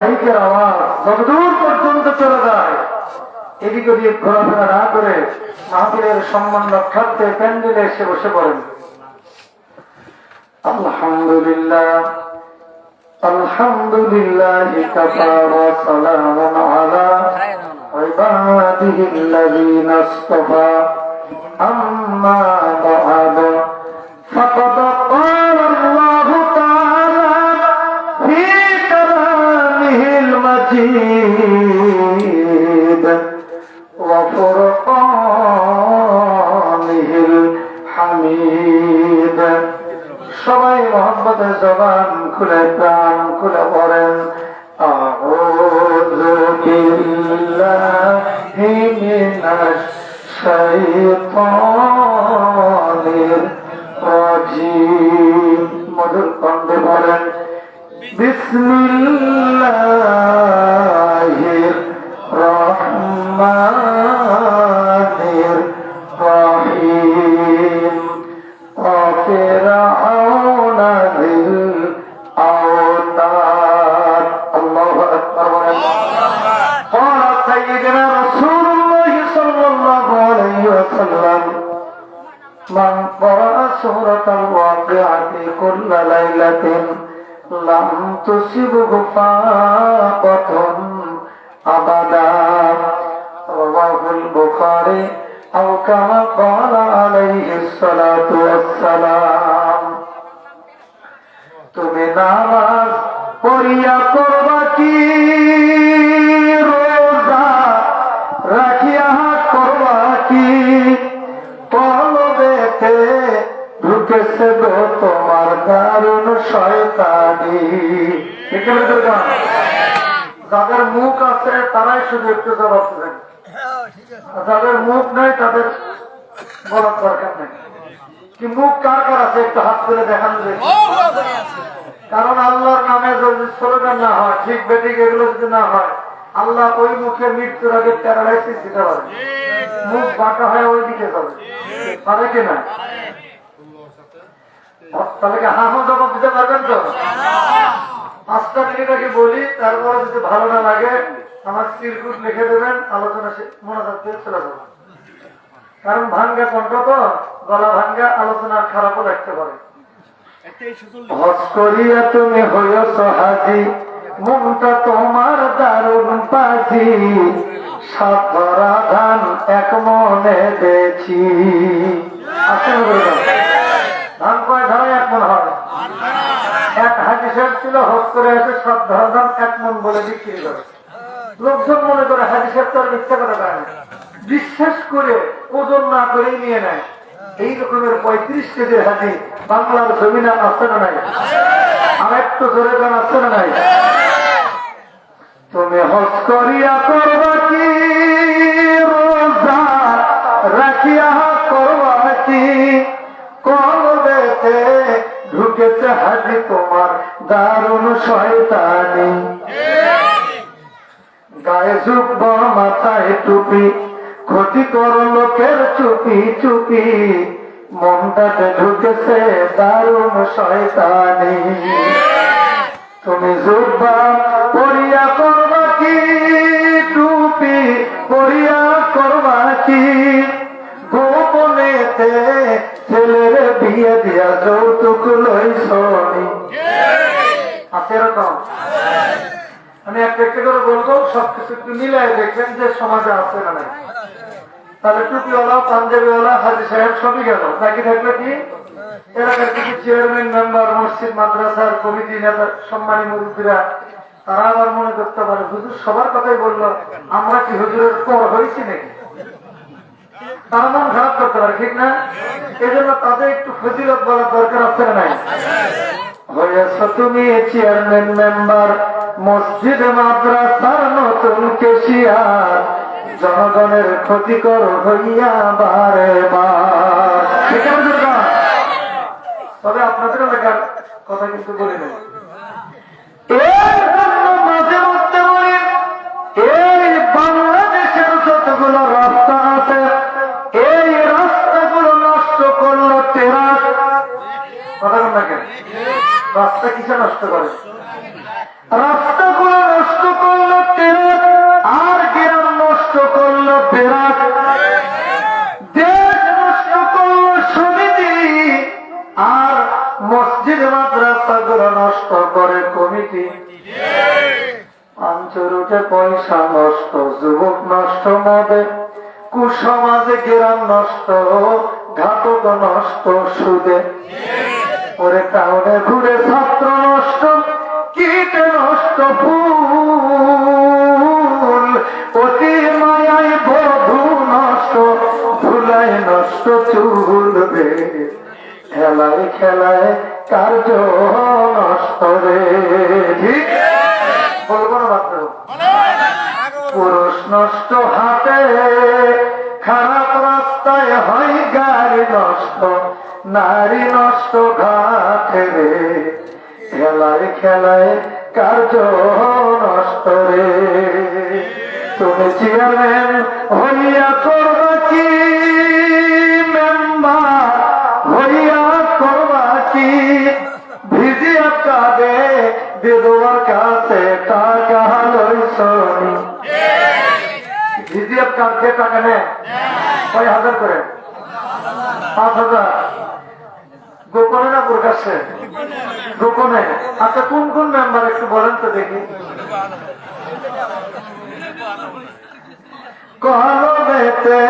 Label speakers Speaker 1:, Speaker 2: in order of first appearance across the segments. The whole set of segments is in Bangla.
Speaker 1: মাইকের আওয়াজ যতদূর পর্যন্ত চলে যায়, এদিক ওদিক ঘোরাফেরা না করে মাহফিলের সম্মান রক্ষার্থে প্যান্ডেলে এসে বসে পড়েন। আলহামদুলিল্লাহ আলহামদুলিল্লাহি কাফা ওয়া সালামুন আলা ইবাদিহিল্লাযীনা ইসতাফা আম্মা বা'দ ফাকাদ ক্বালা আল্লাহু তাআলা ফী কালামিহিল মাজিদ ওয়া ফুরকানিহিল হামিদ। সবাই মোহাম্মদের জবান খুলে প্রাণ খুলে পড়েন আউযু বিল্লাহি মিনাশ শাইতানির রাজিম। মধুর কণ্ঠে বলেন বিসমিল্লাহির রহমানির রহিম। وفرعون ذي الأوتاد الله أكبر قال سيدنا رسول الله صلى الله عليه وسلم من قرأ سورة الواقعة كل ليلة لم تصبه فاقة أبدا رواه البخاري أو كما قال عليه الصلاة والسلام। তুমি নামাজ পড়িয়া করবা কি, রোজা রাখিয়া করবা কি, কলবেতে ঢুকেছে গো তোমার দারুণ শয়তানি। যাদের মুখ আছে তারাই শুধু একটু জবাব দেবেন, যাদের মুখ নাই তাদের বলার দরকার নেই। কি মুখ কার কার আছে একটু হাত করে দেখান। কারণ আল্লাহর নামে যদি স্লোগান না হয়, ঠিক বেঠিক এগুলো যদি না হয়, আল্লাহ ওই মুখে মৃত্যুর আগে প্যারালাইসিস দিতে পারে, মুখ বাঁকা হয়ে ওই দিকে যাবে, পারে কিনা? তাহলে কি হা হা জবাব দিতে পারবেন তো? 5টা মিনিট বলি, তারপরে যদি ভালো না লাগে আমার চিরকুট লিখে দেবেন, আলোচনা মনোযোগ দিয়ে চলে যাবে। কারণ ভাঙ্গা কণ্ঠ তো, গলা ভাঙ্গা, আলোচনা খারাপও লাগতে পারে। হজ করিয়া তুমি হইছ হাজি, মনটা তোমার দারুণ পাজি, সাতরা ধান এক মনে দেখি। ধান কয় ধারায় এক মন হয়? এক হাজি সাহেব ছিল, হজ করে এসে 7 ধারা ধান 1 মন বলে বিক্রি করে। লোকজন মনে করে হাজি সাহেব তো আর মিথ্যা করে দেয় না, বিশ্বাস করে ওজন না করেই নিয়ে নেয়। এই রকমের 35 কেজির হাজি বাংলার জমিনে আছে না নাই? আর একটু জোরে গান আছে না নাই? তুমি হজ করিয়া করবা কি, রোজা রাখিয়া করবা কি, কলবেতে ঢুকেছে হাজি তোমার দারুণ শয়তানি। গায়ে জুব্ব মাথায় টুপি, ক্ষতি কর লোকের চুপি চুপি, মনটাতে ঢুকেছে দারুণ শয়তানি। তুমি জুব্বা পরিয়া করবা কি, টুপি পরিয়া করবা কি, গোপনেতে ছেলের বিয়ে দিয়া যৌতুক লইছনি। আছে এরকম? আমি একটা একটা করে বলবো, সবকিছু একটু মিলাই দেখবেন যে সমাজে আছে না নাই। তাহলে টুপিওয়ালা, পাঞ্জাবিওয়ালা, হাজি সাহেব সবই গেল, বাকি থাকলে কি এলাকার কিছু চেয়ারম্যান, মেম্বার, মসজিদ, মাদ্রাসার কমিটি, নেতা, সম্মানী মুরব্বীরা, তারা আবার মনে করতে পারে হুজুর সবার কথাই বললো, আমরা কি হুজুরের পর হয়েছি নাকি? তারা মন খারাপ করতে পারে, ঠিক না? এই জন্য তাদের একটু ফজিলত বলার দরকার আছে না নাই? হয়েছ তুমি চেয়ারম্যান, মেম্বার, মসজিদ, মাদ্রাসার নতুন কেশিয়ার, জনগণের ক্ষতিকর হইয়া বারে বার। তবে আপনাদের এলাকার কথা কিন্তু বলি না। এর জন্য মাঝে মধ্যে বলি, এই বাংলাদেশের যতগুলো রাস্তা আছে, এই রাস্তাগুলো নষ্ট করলো তেরাস। কথা বল না কেন? রাস্তা কিসে নষ্ট করে? রাস্তাগুলো নষ্ট চুরুটে পয়সা নষ্ট, যুবক নষ্ট মদে, কুসমাজে গ্রাম নষ্ট, ঘাতক নষ্ট সুদে। ওরে টাউনে ঘুরে ছাত্র নষ্ট, কীটে নষ্ট ফুল, অতি মায়ায় বধূ নষ্ট, ধুলায় নষ্ট চুল রে। খেলায় খেলায় কার্য নষ্ট রে। বলবো না মাত্র। পুরুষ নষ্ট হাতে, খারাপ রাস্তায় হয় গাড়ি নষ্ট, নারী নষ্ট ঘাটে রে। খেলায় খেলায় কার্য নষ্ট রে। তুমি চেয়ারম্যান হইয়া করবা কি, মেম্বার হইয়া করবা কি, ভিজিয়া কাঁদে বিধবার কাছে টাকা লইছনি। ভিজিয়া কাঁদে টাকা নেয় কয় হাজার করে? 5,000। গোপনে না প্রকাশ্যে? গোপনে। আচ্ছা কোন কোন মেম্বার একটু বলেন তো দেখি। কলমেতে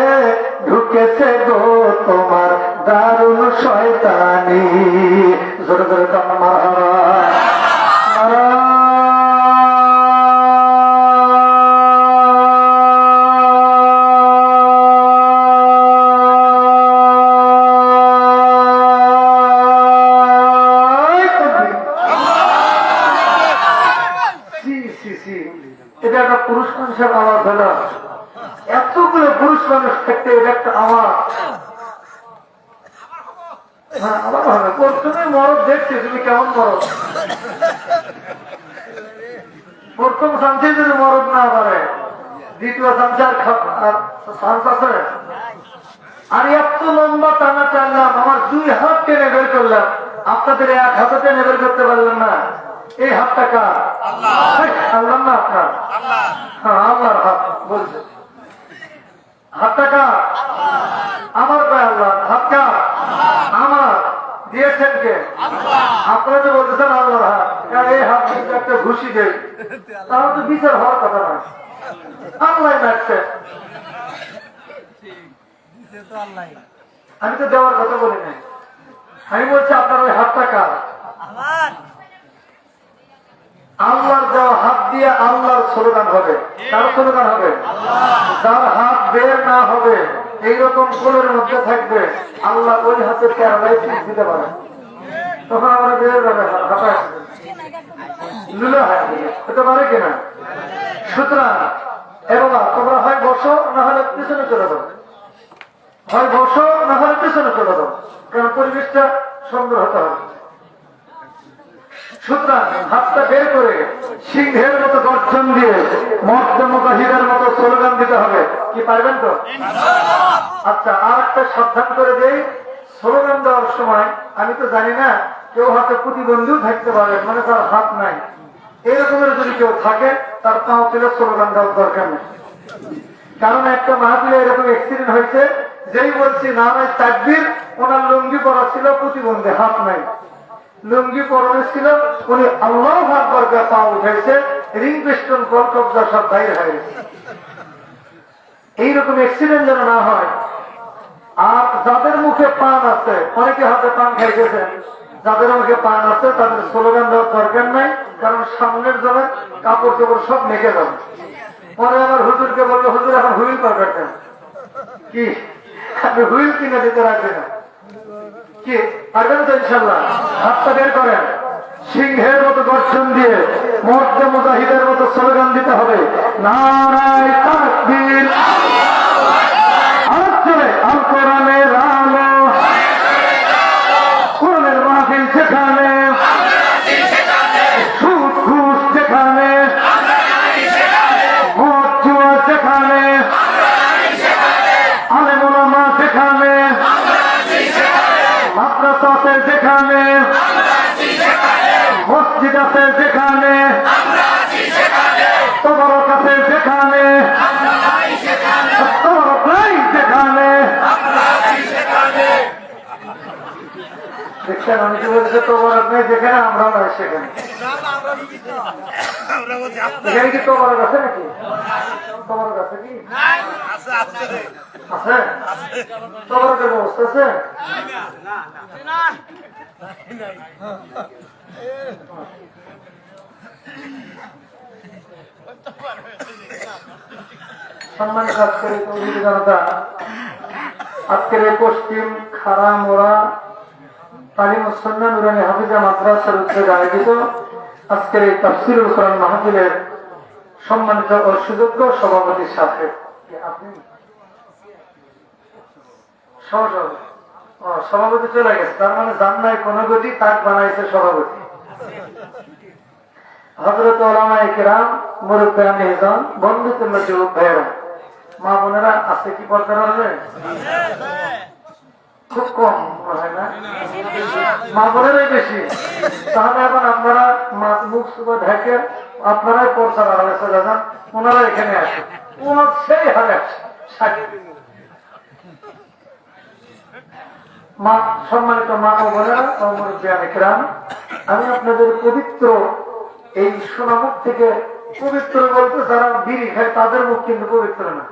Speaker 1: ঢুকেছে গো তোমার দারুণ শয়তানি। জোরে জোরে কান্না মারহাবা। এটা একটা পুরুষ মানুষের আওয়াজ হলো। এতগুলো পুরুষ মানুষ থাকতে এটা একটা আওয়াজ। হ্যাঁ আবার হবে। প্রথমে মরদ দেখছি তুমি কেমন মরদ। প্রথম শান্তি যদি মরদ না পারে, দ্বিতীয় শান্তি আর শান্ত আছে। আর এত লম্বা টানা টানলাম, আমার 2 হাত টেনে বের করলাম, আপনাদের 1 হাতে টেনে বের করতে পারলেন না। এই হাতটা কার? আল্লাহ না আপনার? হ্যাঁ আল্লাহর হাত বলছে। হাতটা কার? আমার পায়ে আল্লাহ। হাত কার? আমার। দিয়েছেন কে? আপনারা যে বলতেছেন আল্লাহর হাত, এই হাত কিন্তু একটা ঘুষি দেয়, তাহলে তো বিচার হওয়ার কথা না। আল্লাহ নাচছে, আমি তো দেওয়ার কথা বলি নাই। আমি বলছি আপনার ওই হাতটা কার? আল্লাহর দেওয়া হাত দিয়ে আল্লাহর স্লোগান হবে। কার স্লোগান হবে? যার হাত বের না হবে, এইরকম কোলের মধ্যে থাকবে, আল্লাহ ওই হাতে কেরালায় ঠিক দিতে পারে। তখন আমরা বের যাবে হাতায় লুলে হয় হতে পারে কিনা। সুতরাং এবার তোমরা হয় বসো, না হলে পিছনে চলে যাও। হয় বসো, না হলে পিছনে চলে যাও, কারণ পরিবেশটা সুন্দর হতে হবে। সুতরাং হাতটা বের করে সিংহের মতো গর্জন দিয়ে মর্দে মুজাহিদের মতো স্লোগান দিতে হবে। কি পারবেন তো? আচ্ছা আর একটা সাবধান করে দেই, স্লোগান দেওয়ার সময় আমি তো জানি না, কেউ হাতে প্রতিবন্ধীও থাকতে পারে, মানে তার হাত নাই, এরকমের যদি কেউ থাকে তার পাও তুলে স্লোগান দেওয়ার দরকার নেই। কারণ একটা মাহফিলে এরকম অ্যাক্সিডেন্ট হয়েছে, যেই বলছি নারায় তাকবীর, ওনার লুঙ্গি পরা ছিল প্রতিবন্ধী, হাত নাই, লুঙ্গি পরনে ছিল, উনি আল্লাহু আকবার করে পা উঠেছে, রিং পিস্টন কল কবজা সব বাইরে হয়ে গেছে। এইরকম অ্যাক্সিডেন্ট যেন না হয়। আর যাদের মুখে পান আছে, অনেকে হাতে পান খাইতেছেন, যাদের মুখে পান আছে তাদের স্লোগান দেওয়ার দরকার নাই, কারণ সামনের জন্য কাপড় চোপড় সব মেখে যাবে। পরে আবার হুজুরকে বললো, হুজুর এখন হুইল পাবেন কি? আপনি হুইল কিনে দিতে রাখবেন না কি? পারবেন তো ইনশাল্লাহ? হাতটা বের করেন, সিংহের মতো গর্জন দিয়ে মর্দে মুজাহিদের মতো স্লোগান দিতে হবে। নারায়ে তাকবীর, আল কোরআনের আলো, কোরআনের মাহফিল সেখানে, সুদ ঘুষ যেখানে, মদ জুয়া যেখানে, আলেম ওলামা যেখানে, মাদ্রাসা আছে যেখানে, মসজিদ আছে যেখানে, তবরক আছে যেখানে, তবরক নাই যেখানে। দেখছেন অনেকে বলছে তবরক নেই যেখানে, আমরাও নাই সেখানে। এখানে কি তোমার কাছে নাকি? তোমার কাছে কি আছে? তোমার কাছে ব্যবস্থা আছে? সম্মানিত আজকের তৌহিদি জনতা, আজকের এই পশ্চিম খারামোড়া তালিমুস সুন্নাহ নুরানী হাফিজা মাদ্রাসার উদ্যোগে আয়োজিত আজকের এই তাফসীরুল কোরআন মাহফিলের সম্মানিত ও সুযোগ্য সভাপতির সাথে সভাপতি চলে গেছে, তার মানে জান্নায় কোন গতি তাক বানাইছে সভাপতি। হযরত উলামায়ে কেরাম, মুরব্বিয়ান নিজাম, বন্ধুত্ব যুবক ভাইয়েরা, মা বোনেরা আছে কি পর্দার হবে? খুব কম হয় না, মা বোনেরাই বেশি। তাহলে এখন আপনারা মুখ সুবা ঢেকে আপনারাই পর্দার আড়ালে চলে যান, ওনারা এখানে আসেন, ওনার সেই হারে আসে। সম্মানিত মা ও বোনেরা ও মুরব্বিয়ান কেরাম, আমি আপনাদের পবিত্র এই সোনামুখ থেকে, পবিত্র বলতে যারা বিড়ি খায় তাদের মুখ কিন্তু পবিত্র না।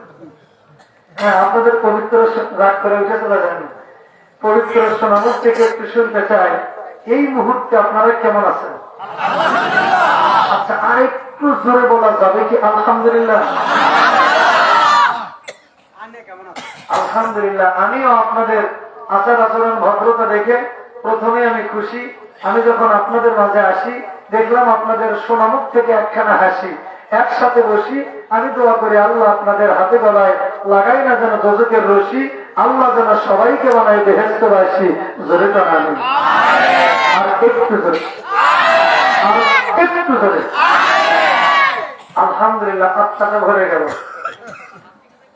Speaker 1: হ্যাঁ, আপনাদের পবিত্র রাগ করে উঠে চলে যান। পবিত্র সোনামুখ থেকে একটু শুনতে চাই, এই মুহূর্তে আপনারা কেমন আছেন? আচ্ছা, আর একটু জোরে বলা যাবে কি আলহামদুলিল্লাহ? আলহামদুলিল্লাহ। আমিও আপনাদের আচার আচরণ ভদ্রতা দেখে প্রথমে আমি খুশি। আমি যখন আপনাদের মাঝে আসি দেখলাম আপনাদের সোনামুখ থেকে একখানা হাসি, একসাথে বসি। আমি দোয়া করি আল্লাহ আপনাদের হাতে গলায় লাগাই না যেন দোজখের রশি, আল্লাহ যেন সবাইকে বানাই বেহেশতবাসী। জোরে তো আমি আর একটু জোরে, আর একটু জোরে। আলহামদুলিল্লাহ, আত্মাটা ভরে গেল।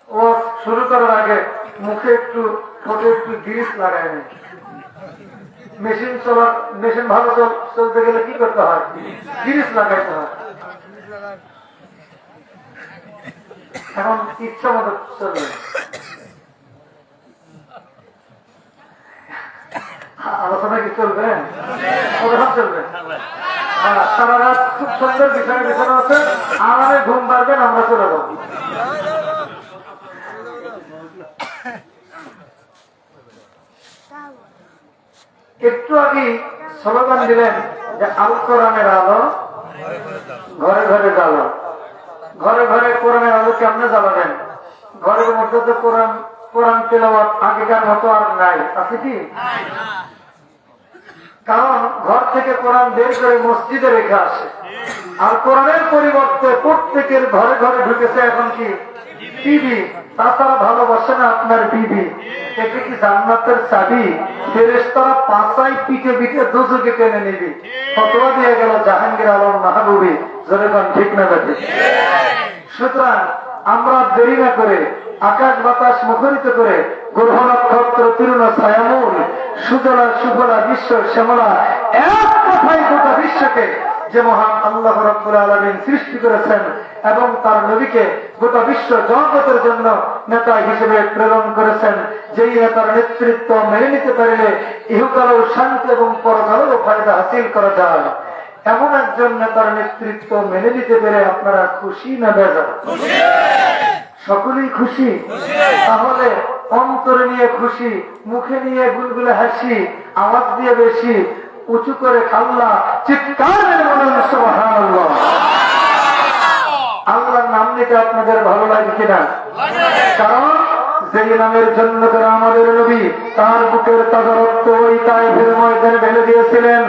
Speaker 1: ও শুরু করার আগে মুখে একটু ঠোঁটে একটু গ্রিস লাগায় নেই। মেশিন ভালো চলতে গেলে কি করতে হয়? গ্রিস লাগাইতে হয়। এখন ইচ্ছা মতো চলবে, আলোচনা কি চলবে? চলবে। সারা রাত খুব সুন্দর বিছানা বিছানা আছে, আরামে ঘুম পারবেন, আমরা চলে যাবো। একটু আগে স্লোগান দিলেন যে আল কোরআনের আলো ঘরে ঘরে জ্বালো। ঘরে ঘরে কোরআনের আলো কেমনে জ্বালাবেন? ঘরের মধ্যে তো কোরআন তেলাওয়াত আগেকার মতো আর নাই, আছে কি? কারণ ঘর থেকে কোরআন বের করে মসজিদে রেখে আসে, আর কোরআনের পরিবর্তে প্রত্যেকের ঘরে ঘরে ঢুকেছে এখন কি? টিভি। তাছাড়া ভালোবাসে না আপনার বিবি। এতে কি জান্নাতের চাবি? ফেরেশতারা পাঁচাই পিঠে পিঠে দোজখে টেনে নিবি। ফতোয়া দিয়ে গেল জাহাঙ্গীর আলম মাহবুবী। জোরে বলেন ঠিক না বেঠিক? সুতরাং আমরা দেরি না করে আকাশ বাতাস মুখরিত করে গ্রহ নক্ষত্র তীর্ণ ছায়ামূল সুজলা সুফলা বিশ্ব শ্যামলা এক কথায় গোটা বিশ্বকে যে মহান আল্লাহ রাব্বুল আলামিন সৃষ্টি করেছেন এবং তার নবীকে গোটা বিশ্ব জগতের জন্য নেতা হিসেবে প্রেরণ করেছেন, যেই নেতার নেতৃত্ব মেনে নিতে পারলে ইহকালেও শান্তি এবং পরকালেও ফায়দা হাসিল করা যায়, এমন একজন নেতার নেতৃত্ব মেনে নিতে পেরে আপনারা খুশি না বেজার? সকলেই খুশি। তাহলে অন্তরে নিয়ে খুশি, মুখে নিয়ে গুলগুলে হাসি, আওয়াজ দিয়ে বেশি উঁচু করে খাল্লা চিৎকার বলুন সুবহানাল্লাহ। আল্লাহর নাম নিতে আপনাদের ভালো লাগে কিনা? কারণ যেই নামের জন্য করে আমাদের নবী তার বুকের তাজা রক্ত ওই তায়েফের ময়দানে ঢেলে দিয়েছিলেন,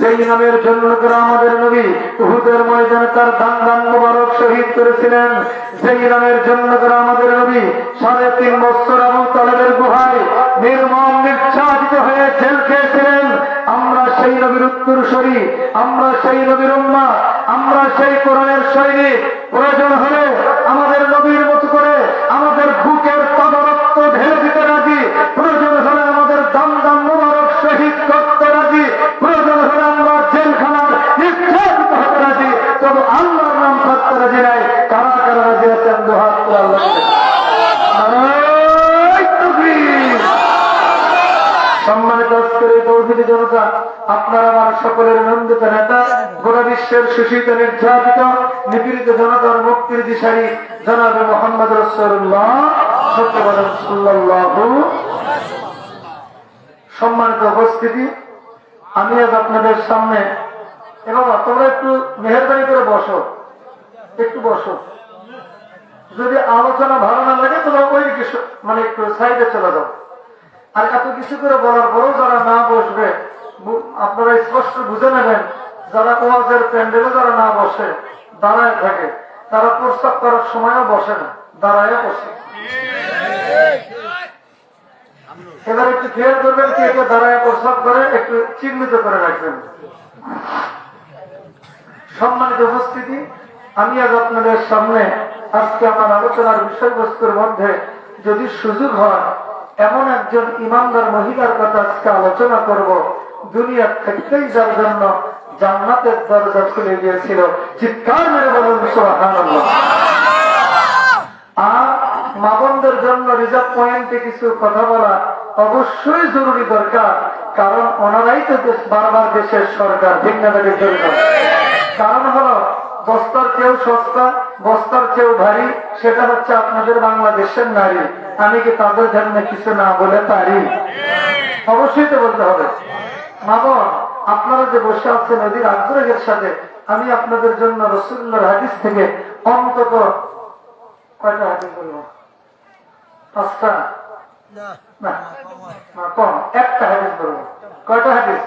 Speaker 1: যেই নামের জন্য করে আমাদের নবী উহুদের ময়দানে তার দান মুবারক শহীদ করেছিলেন, যেই নামের জন্য করে আমাদের নবী 3.5 বছর আবু তালেবের গুহায় নির্মম নির্যাতিত হয়ে জেল খেয়েছিলেন, আমরা সেই নবীর উত্তরসূরি, আমরা সেই নবীর উম্মাহ, আমরা সেই কোরআনের সৈনিক। প্রয়োজন হলে আমাদের নবীর মতো করে আমাদের বুকের তাজা রক্ত ঢেলে দিতে রাজি, প্রয়োজন হলে আমাদের দাম মুবারক শহীদ করতে রাজি, প্রয়োজন হলে আমরা জেলখানার নির্যাতিত হতে রাজি, তবে আল্লাহর নাম ছাড়তে রাজি নাই। কারা কারা রাজি আছেন? দুহাত করে আল্লাহ। সম্মানিত আজকের এই তৌহিদি জনতা, আপনার আমার সকলের নন্দিত নেতা, গোটা বিশ্ব বিশ্বের শোষিত নির্যাতিত নিপীড়িত জনতার মুক্তির দিশারি জনাবে মুহাম্মদ রাসূলুল্লাহ সাল্লাল্লাহু। সম্মানিত উপস্থিতি, আমি আজ আপনাদের সামনে, এবং তোমরা একটু মেহেরবানি করে বসো, একটু বসো। যদি আলোচনা ভালো না লাগে তোমরা ওই কিছু মানে একটু সাইডে চলে যাও। আর এত কিছু করে বলার পরও যারা না বসবে, আপনারা স্পষ্ট বুঝে নেবেন, যারা ওয়াজের প্যান্ডেলে যারা না বসে দাঁড়ায় থাকে, তারা প্রস্তাব করার সময়ও বসে না, দাঁড়ায় বসে। এবার একটু খেয়াল করবেন, কি এটা দাঁড়ায় প্রস্তাব করে একটু চিহ্নিত করে রাখবেন। সম্মানিত উপস্থিতি, আমি আজ আপনাদের সামনে আজকে আমার আলোচনার বিষয়বস্তুর মধ্যে যদি সুযোগ হয়, এমন একজন ইমানদার মহিলার কথা আজকে আলোচনা করব, দুনিয়ার থেকেই যার জন্য জান্নাতের দরজা খুলে গিয়েছিল। চিৎকার মেরে বলুন সুবহানাল্লাহ। আর মা বোনদের জন্য রিজার্ভ পয়েন্টে কিছু কথা বলা অবশ্যই জরুরি দরকার, কারণ ওনারাই তো বারবার দেশের সরকার, ঠিক না বেঠিক দরকার। কারণ হলো বস্তার চেয়েও সস্তা, বস্তার চেয়েও ভারী, সেটা হচ্ছে আপনাদের বাংলাদেশের নারী। আমি কি তাদের জন্য কিছু না বলে পারি? অবশ্যই তো বলতে হবে। মা বোন, আপনারা যে বসে আছেন নদীর আগ্রহের সাথে, আমি আপনাদের জন্য রাসূলুল্লাহর হাদিস থেকে অন্তত কয়টা হাদিস বলবো? 5টা না, কম, একটা হাদিস বলবো। কয়টা হাদিস?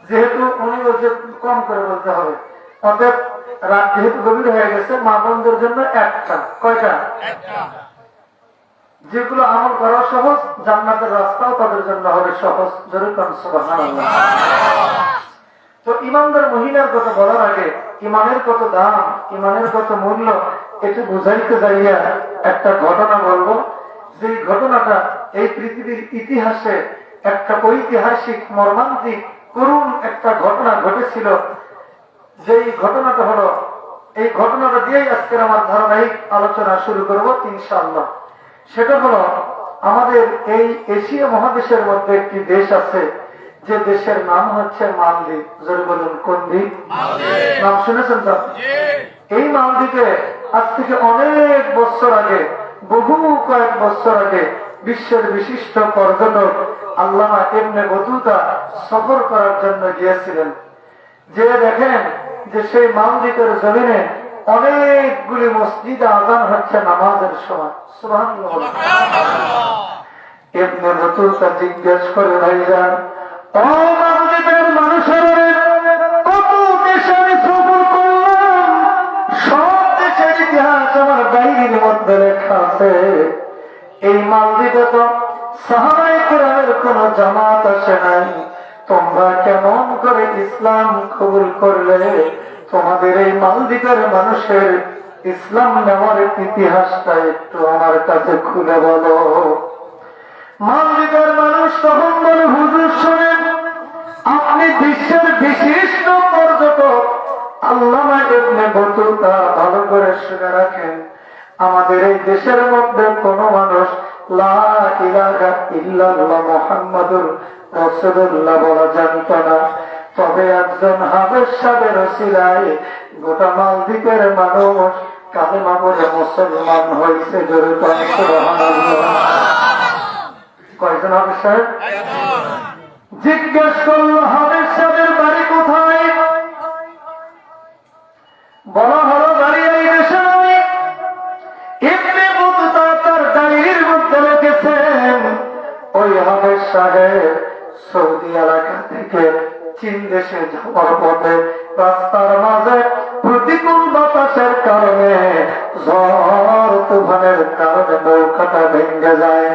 Speaker 1: যেহেতু উনি বলছে কম করে বলতে হবে, অতএব রাত যেহেতু গভীর হয়ে গেছে, মা বোনদের জন্য একটা। কয়টা? যেগুলো আমল করা সহজ, জান্নাতের রাস্তাও তাদের জন্য হবে সহজ। যেরকম সুবহানাল্লাহ। তো ইমানদার মহিলার কথা বলার আগে ইমানের কত দাম, ইমানের কত মূল্য, এটি বুঝাইতে যাইয়া একটা ঘটনা বলবো। যে ঘটনাটা এই পৃথিবীর ইতিহাসে একটা ঐতিহাসিক মর্মান্তিক করুণ একটা ঘটনা ঘটেছিল। যেই ঘটনাটা হলো, এই ঘটনাটা দিয়েই আজকের আমার ধারাবাহিক আলোচনা শুরু করবো ইনশাআল্লাহ। সেটা হলো, আমাদের এই এশিয়া মহাদেশের মধ্যে একটি দেশ আছে, যে দেশের নাম হচ্ছে মালদ্বীপ। জোরে বলুন, কোন দ্বীপ? নাম শুনেছেন তো? এই মালদ্বীপে আজ থেকে অনেক বছর আগে, বহু কয়েক বছর আগে বিশ্বের বিশিষ্ট পর্যটক আল্লামা ইবনে বতুতা সফর করার জন্য গিয়েছিলেন। যে দেখেন যে সেই মালদ্বীপের জমিনে অনেকগুলি মসজিদে আযান হচ্ছে নামাজের সময়। সুবহানাল্লাহ। ইবনে বতুতা জিজ্ঞেস করে, ভাইজান, ও মালদ্বীপের মানুষেরা, কত দেশে আমি সফর করলাম, সব দেশের ইতিহাস আমার ডায়েরির মধ্যে লেখা আছে। এই মালদ্বীপে তো সাহাবায়ে কেরামের কোন জামাত আসে নাই, তোমরা কেমন করে ইসলাম কবুল করলে? তোমাদের এই মালদ্বীপের মানুষের ইসলাম নেওয়ার ইতিহাসটা একটু আমার কাছে খুলে বলো। মালদ্বীপের মানুষ তখন বলে, হুজুর শোনেন, আপনি বিশ্বের বিশিষ্ট পর্যটক আল্লামা ইবনে বতুতা, ভালো করে শুনে রাখেন, আমাদের এই দেশের মধ্যে কোন মানুষ লা ইলাহা ইল্লাল্লাহ মুহাম্মাদুর রাসূলুল্লাহ বলা জানত না। তবে একজন হাবেশাদের ওসিলায় গোটা মালদ্বীপের মানুষ কালেমা পড়ে মুসলমান হয়েছে। জোরে বলুন সুবহানাল্লাহ। কয়জন হাবেশা? জিজ্ঞেস করলো, হাবেশাদের বাড়ি কোথায়? বলা হলো, বাড়ি এই দেশে নয়। ইবনে বতুতা তার ডায়েরির মধ্যে লিখেছেন, ওই হাবেশাদের সৌদি এলাকা থেকে চীন দেশে যাওয়ার পথে রাস্তার মাঝে প্রতিকূল বাতাসের কারণে, ঝড় তুফানের কারণে নৌকাটা ভেঙে যায়।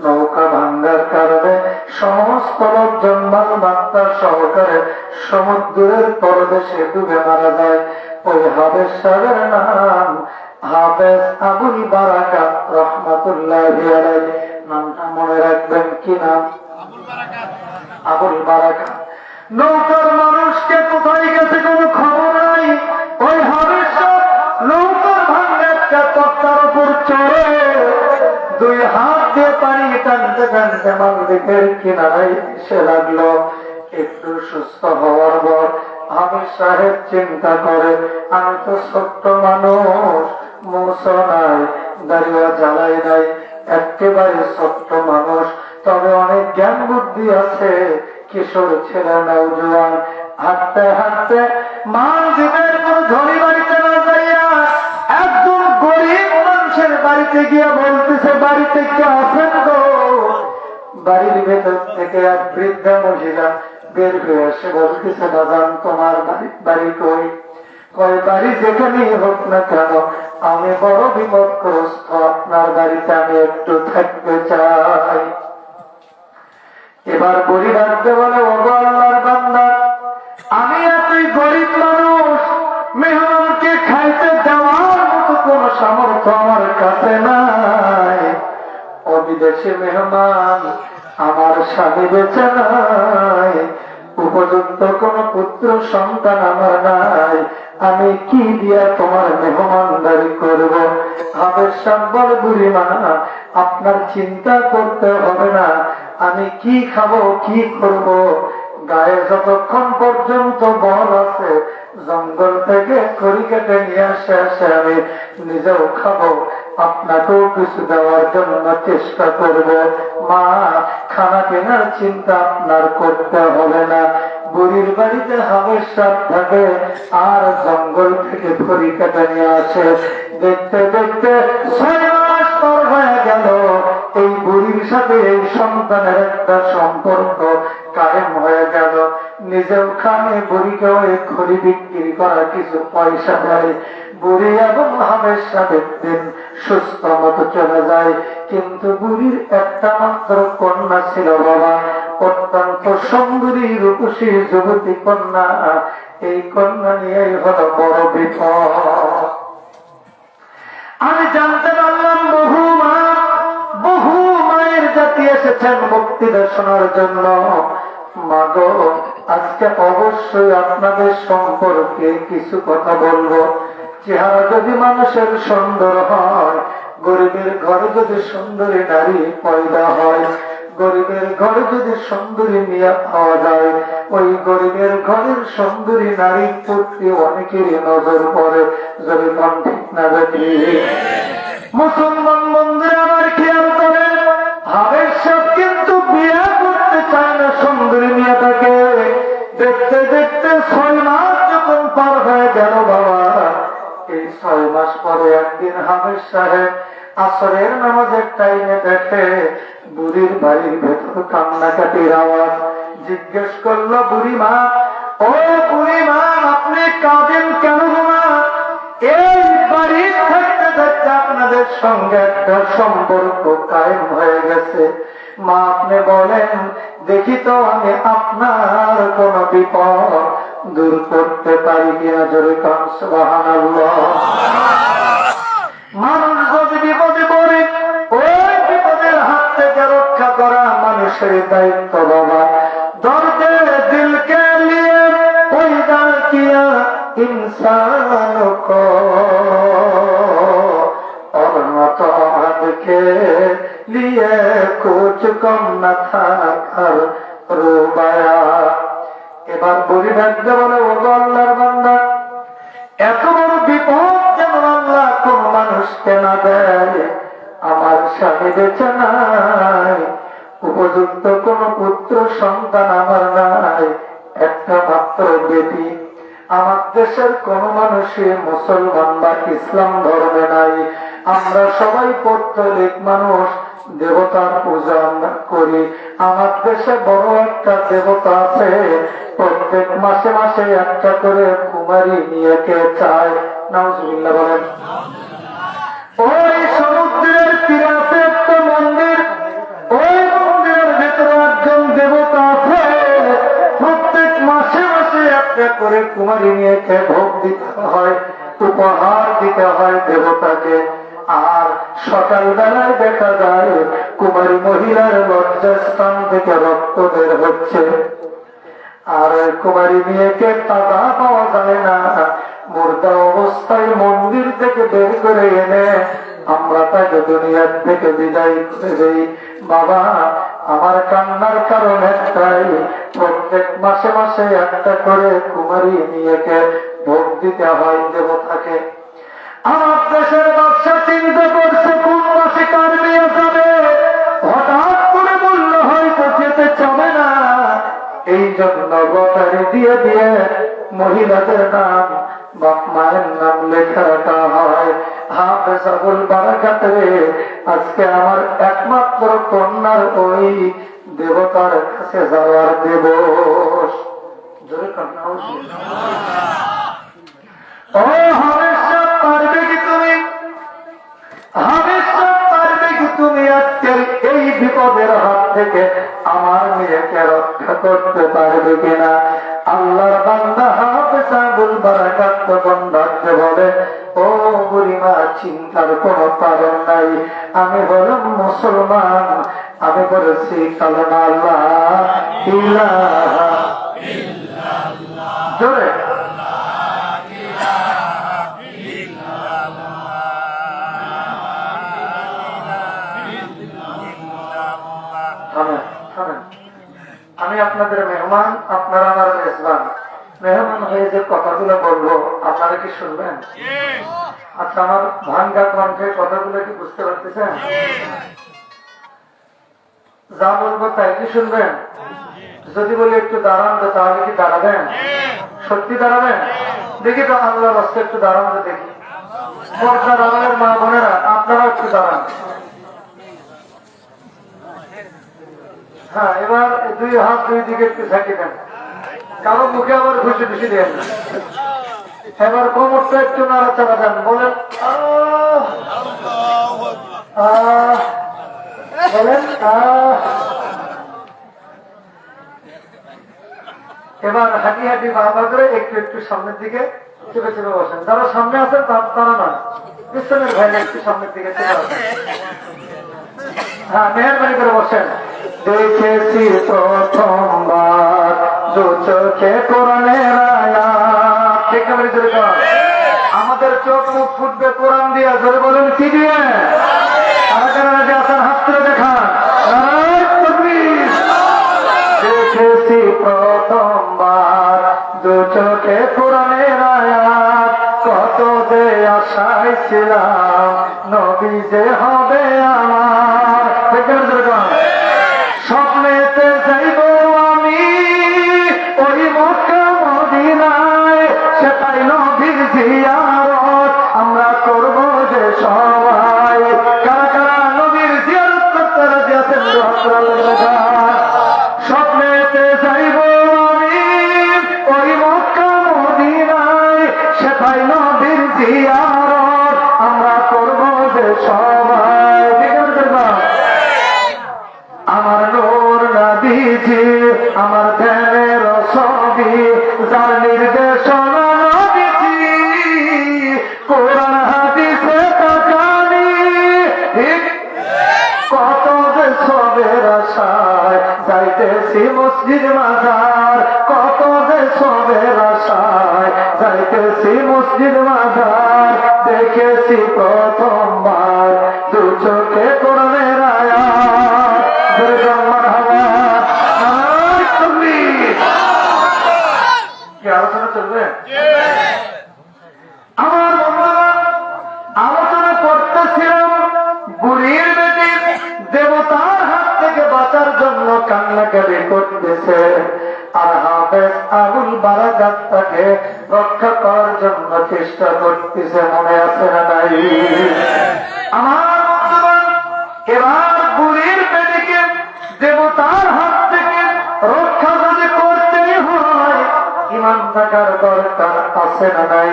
Speaker 1: নৌকা ভাঙ্গার কারণে সমস্ত লোকজন মালমাত্রা সহকারে সমুদ্রের তলদেশে ডুবে মারা যায়। ওই হাবেশাদের নাম হাফেজ আবুল বারাকাত রাহমাতুল্লাহি আলাইহি। নামটা মনে রাখবেন। কি নাম? আবুল বারাকাত। নৌকার মানুষকে কোথায় গেছে কোনো খবর নাই। ওই হাবেশা নৌকার ভাঙ্গাটা তক্তার উপর চড়ে দুই হাত দিয়ে পানি টানতে টানতে মালদ্বীপের কিনারায় এসে লাগলো। একটু সুস্থ হওয়ার পর হামিদ সাহেব চিন্তা করে, আমি তো ছোট্ট মানুষ, মুছ নাই, দাঁড়িয়ে জ্বালাই নাই, একেবারে ছোট্ট মানুষ, তবে অনেক জ্ঞান বুদ্ধি আছে, কিশোর ছেলে নওজোয়ান। হাঁটতে হাঁটতে মালদ্বীপের কোন ধনী বাড়িতে না যাইয়া একদম গরিব মানুষের বাড়িতে গিয়ে বলতেছে, বাড়িতে কে আছেন গো? বাড়ির ভেতর থেকে এক বৃদ্ধা মহিলা বের হয়ে এসে বলতেছে, বাজান তোমার বাড়ি কই? কয় বাড়ি যেখানেই হোক না কেন, আমি বড় বিপদগ্রস্ত, আপনার বাড়িতে আমি একটু থাকতে চাই। এবার বুড়ি ডাকতে বলে, ওগো আল্লাহর বান্দা, আমি এতই গরিব মানুষ, মেহমানকে খাইতে দেওয়ার মতো কোন সামর্থ্য আমার কাছে নাই। অবিদেশি মেহমান, আমার স্বামী বেঁচে নাই, উপযুক্ত কোন পুত্র সন্তান আমার নাই, আমি কি দিয়া তোমার মেহমানদারি করব? হাবের সম্বল বুড়ি মা, আপনার চিন্তা করতে হবে না, আমি কি খাবো কি করব, গায়ে যতক্ষণ পর্যন্ত বল আছে জঙ্গল থেকে খড়ি কেটে নিয়ে আসে আমি নিজেও খাবো, আপনাকেও কিছু দেওয়ার জন্য চেষ্টা করব। মা, খানা কেনার চিন্তা আপনার করতে হবে না। বুড়ির বাড়িতে হাবের সাপ থাকে আর জঙ্গল থেকে খড়ি কেটে নিয়ে আসে। দেখতে দেখতে 6 মাস পর হয়ে গেল, এই বুড়ির সাথে এই সন্তানের একটা সম্পর্ক কায়েম হয়ে গেল। নিজেও খানে, বুড়িকেও এই খড়ি বিক্রি করা কিছু পয়সা দেয়। বুড়ি এবং হাবের সাথে দিন সুস্থ মতো চলে যায়। কিন্তু বুড়ির একটা মাত্র কন্যা ছিল বাবা, অত্যন্ত সুন্দরী রূপসী যুবতী কন্যা। এই কন্যা নিয়েই হলো বড় বিপদ। আমি জানতে পারলাম বহু মায়ের জাতি এসেছেন মুক্তি দর্শনের জন্য। মাগো, আজকে অবশ্যই আপনাদের সম্পর্কে কিছু কথা বলবো। চেহারা যদি মানুষের সুন্দর হয়, গরিবের ঘরে যদি সুন্দরী নারী পয়দা হয়, গরিবের ঘরে যদি সুন্দরী মেয়ে পাওয়া যায়, ওই গরিবের ঘরের সুন্দরী নারীর প্রতি অনেকেরই নজর পড়ে। যদি মন ঠিক না বেটি, মুসলমান বন্ধুরা আমার খেয়াল করেন, হাবের সাপ কিন্তু বিয়ে করতে চায় না সুন্দরী মেয়েটাকে। দেখতে দেখতে 6 মাস যখন পার হয়ে গেল বাবা, এই 6 মাস পরে একদিন হাবের সাহেব আসরের নামাজের টাইমে দেখে বুড়ির বাড়ির ভেতর কান্নাকাটির আওয়াজ। জিজ্ঞেস করলো, বুড়ি মা, ও বুড়ি মা, আপনি কাঁদেন কেন মা? এই বাড়ির থাকতে থাকতে আপনাদের সঙ্গে একটা সম্পর্ক কায়েম হয়ে গেছে। মা, আপনি বলেন দেখি তো, আমি আপনার কোন বিপদ দূর করতে পারি কিনা? জোরে কান সুবহানাল্লাহ। মানুষ যদি বিপদে পড়ে, ওই বিপদের হাত থেকে রক্ষা করা মানুষের দায়িত্ব বাবা। দর্দে দিলকে লিয়ে পয়দা কিয়া इंसान को और मौत के लिए कुछ कम न था कर रुबाया। এবার বুড়ি ডাকতে বলে, ও আল্লাহর বান্দা, এত বড় বিপদ যেন আল্লাহ কোন মানুষকে না দেয়। আমার স্বামী বেঁচে নাই, উপযুক্ত কোন পুত্র সন্তান আমার নাই, একটা মাত্র বেটি। আমার দেশের কোন মানুষই মুসলমান বা ইসলাম ধর্মে নাই। আমরা সবাই পৌত্তলিক মানুষ, দেবতার পূজা আমরা করি। আমার দেশে বড় একটা দেবতা আছে, প্রত্যেক মাসে মাসে একটা করে কুমারী মেয়েকে চায়। নাউজুবিল্লাহ বলেন। ওই সমুদ্রের তীরে আছে একটা মন্দির, ওই মন্দিরের ভেতরে একজন দেবতা আছে। প্রত্যেক মাসে মাসে একটা করে কুমারী মেয়েকে ভোগ দিতে হয়, উপহার দিতে হয় দেবতাকে। আর সকাল বেলায় দেখা যায় কুমারী মহিলার লজ্জাস্থান থেকে রক্ত বের হচ্ছে, আর কুমারী মেয়েকে তাজা পাওয়া যায় না। মুর্দা অবস্থায় মন্দির থেকে বের করে এনে আমরা তাকে দুনিয়ার থেকে বিদায় করে দেই। বাবা, আমার কান্নার কারণ একটাই, প্রত্যেক মাসে মাসে একটা করে কুমারী মেয়েকে ভোগ দিতে হয় দেবতাকে। আমার দেশের ব্যবসা চিন্তা করছে কোন মাসে কার বিয়ে যাবে, হঠাৎ করে বলল হয়তো যেতে চাবে না, এই জন্য লটারি দিয়ে দিয়ে মহিলাদের নাম বাপ মায়ের নাম লেখা রাখা হয়। হাফেজ আবুল বারাকাতে আজকে আমার একমাত্র কন্যার ওই দেবতার কাছে যাওয়ার দিবস। জোরে কন্যা ও হাফেজ সাহেব, পারবে কি তুমি? হাফেজ সাহেব, পারবে কি তুমি আজকের এই বিপদের হাত থেকে আমার মেয়েকে রক্ষা করতে পারবে কিনা? আল্লাহর বান্দা হাফেজ আবুল বারাকাত তখন ডাকতে বলে, ও বুড়িমা, চিন্তার কোনো কারণ নাই, আমি হলাম মুসলমান, আমি বলেছি কালেমা লা ইলাহা ইল্লাল্লাহ। জোরে আমি আপনাদের মেহমান, আপনারা আমার মেজবান। মেহমান হয়ে যে কথাগুলো বলবো আপনারা কি শুনবেন? আচ্ছা, আমার ভাঙ্গা কণ্ঠে কথাগুলো কি বুঝতে পারতেছেন? যা বলবো তাই কি শুনবেন? যদি বলি একটু দাঁড়ান তো তাহলে কি দাঁড়াবেন? সত্যি দাঁড়াবেন? দেখি তো আল্লাহর রাস্তা একটু দাঁড়ান তো দেখি। পর্দা দাঁড়ানোর মা বোনেরা আপনারা একটু দাঁড়ান। হ্যাঁ, এবার দুই হাত দুই দিকে একটু ঝাঁকি দেন, কারো মুখে আবার ঘুষে ঘুষে দেন। এবার কোমরটা একটু নাড়াচাড়া দেন, বলেন বলেন এবার হাঁটি হাঁটি বাবা করে একটু একটু সামনের দিকে চেপে চেপে বসেন। যারা সামনে আছেন তারা নয়, পিছনের ভাইরা একটু সামনের দিকে চেপে বসেন। হ্যাঁ, মেহরবানি করে বসেন। দেখেছি প্রথমবার দু চোখে কোরআনের আয়াত। ঠিক না? আমাদের চোখ মুখ ফুটবে কোরআন দিয়া। জোরে বলেন কি দিয়ে? কারা আছেন হাত তুলে দেখান। দেখেছি প্রথমবার দু চোখে কোরআনের আয়াত, কত দে আশায় ছিলাম নবী যে হবে আমার। ঠিক না? স্বপ্নেতে যাইব আমি ওই মক্কা মদিনায়, সেটাই নবীর জিয়ারত আমরা করব যে সবাই। কারা কারা নবীর জিয়ারত করতে রাজি আছেন? স্বপ্নেতে যাইব আমি ওই মক্কা মদিনায়, সেটাই নবীর জিয়ারত আমরা করব যে সবাই। আমার নূর নবীজি আমার ধ্যানের ছবি, যার নির্দেশনা নবীজি কোরআন হাদিসে তাকানি। কত যে সবের আশায় যাইতেছি মসজিদ মাজার, কত যে সবের আশায় যাইতেছি মসজিদ মাজার। দেখেছি প্রথমবার দু চোখে কোরআনের আয়াত। কি আলোচনা চলবে? আমার বন্ধুরা, আলোচনা করতেছিলাম বুড়ির বেটি দেবতার হাত থেকে বাঁচার জন্য কান্নাকাটি করতেছে, আর হাফেজ আবুল বারাকাত তাকে রক্ষা করার জন্য চেষ্টা করতেছে। মনে আছে না নাই? আমার বন্ধুরা, এবার বুড়ির বেটিকে দেবতার হাত থেকে রক্ষা যদি করতেই হয়, ইমান থাকার দরকার আছে না নাই?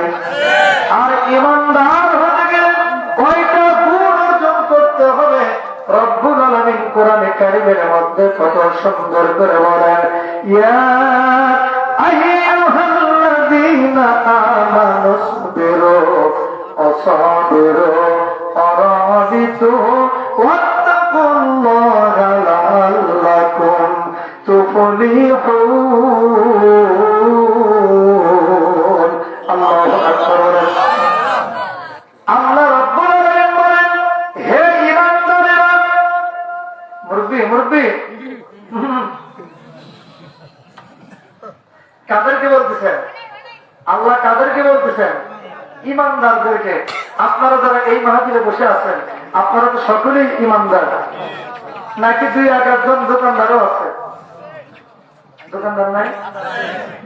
Speaker 1: আর ইমানদার হতে গেলে কয়টা গুণ অর্জন করতে হবে? রব্বুল আলামিন কোরআনে কারীমের মধ্যে কত সুন্দর করে বলেন, ইয়া আইয়ুহাল্লাযীনা আমানুসবিরু ওয়াসাবিরু ওয়ারাবিতু ওয়াত্তাকুল্লাহা লাআল্লাকুম তুফলিহুন। আল্লাহু আকবার। আল্লাহ রাব্বুল আলামিন বলেন, হে ঈমানদারেরা, মুরব্বি কাদেরকে বলতেছেন? আল্লাহ কাদেরকে বলতেছেন? ইমানদারদেরকে। আপনারা যারা এই মাহফিলে বসে আছেন, আপনারা তো সকলেই ইমানদার, নাকি 2-1 জন দোকানদারও আছে? দোকানদার নাই?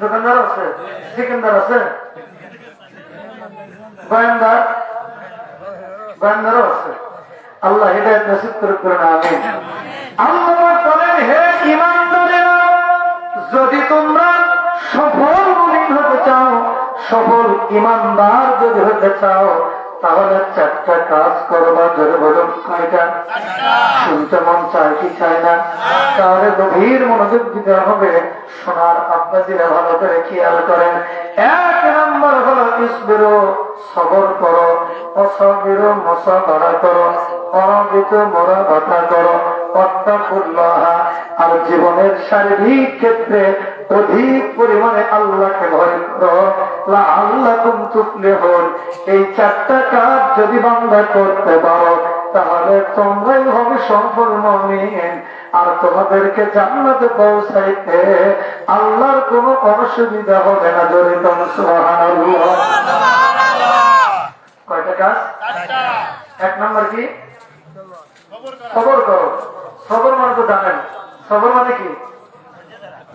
Speaker 1: দোকানদার আছে, ঠিকানদার আছে, গোয়েন্দারও আছে। আল্লাহ হিদায়াত নসিব করুন, আমিন। আল্লাহ বলেন, হে ঈমানদারেরা, যদি তোমরা সফল মুমিন হতে চাও, সফল ঈমানদার যদি হতে চাও, তাহলে 4টা কাজ করবা। জোরে বলুন, কয়টা? শুনতে মন চায় কি চায় না? তাহলে গভীর মনোযোগ দিতে হবে। শোনার আব্বা দিলে ভালো করে খেয়াল করেন। 1 নম্বর হলো ইসবিরু, সবর করো, অসবিরু, মুসাবারা করো, অরবিতু, মুরাবাতা করো, ওয়াত্তাকুল্লাহ। আর জীবনের শারীরিক ক্ষেত্রে অধিক পরিমাণে আল্লাহকে ভয় করো, লাআল্লাকুম তুফলিহুন। এই 4টা কাজ যদি বান্দা করতে পারো, তাহলে তোমরাই হবে সফল মুমিন। আর তোমাদেরকে জান্নাতে পৌঁছাইতে আল্লাহর কোনো অসুবিধা হবে না। জোরে বলুন সুবহানাল্লাহ। কয়টা কাজ? 1 নম্বর কি? সবর করো। সবর মানে তো জানেন, সবর মানে কি?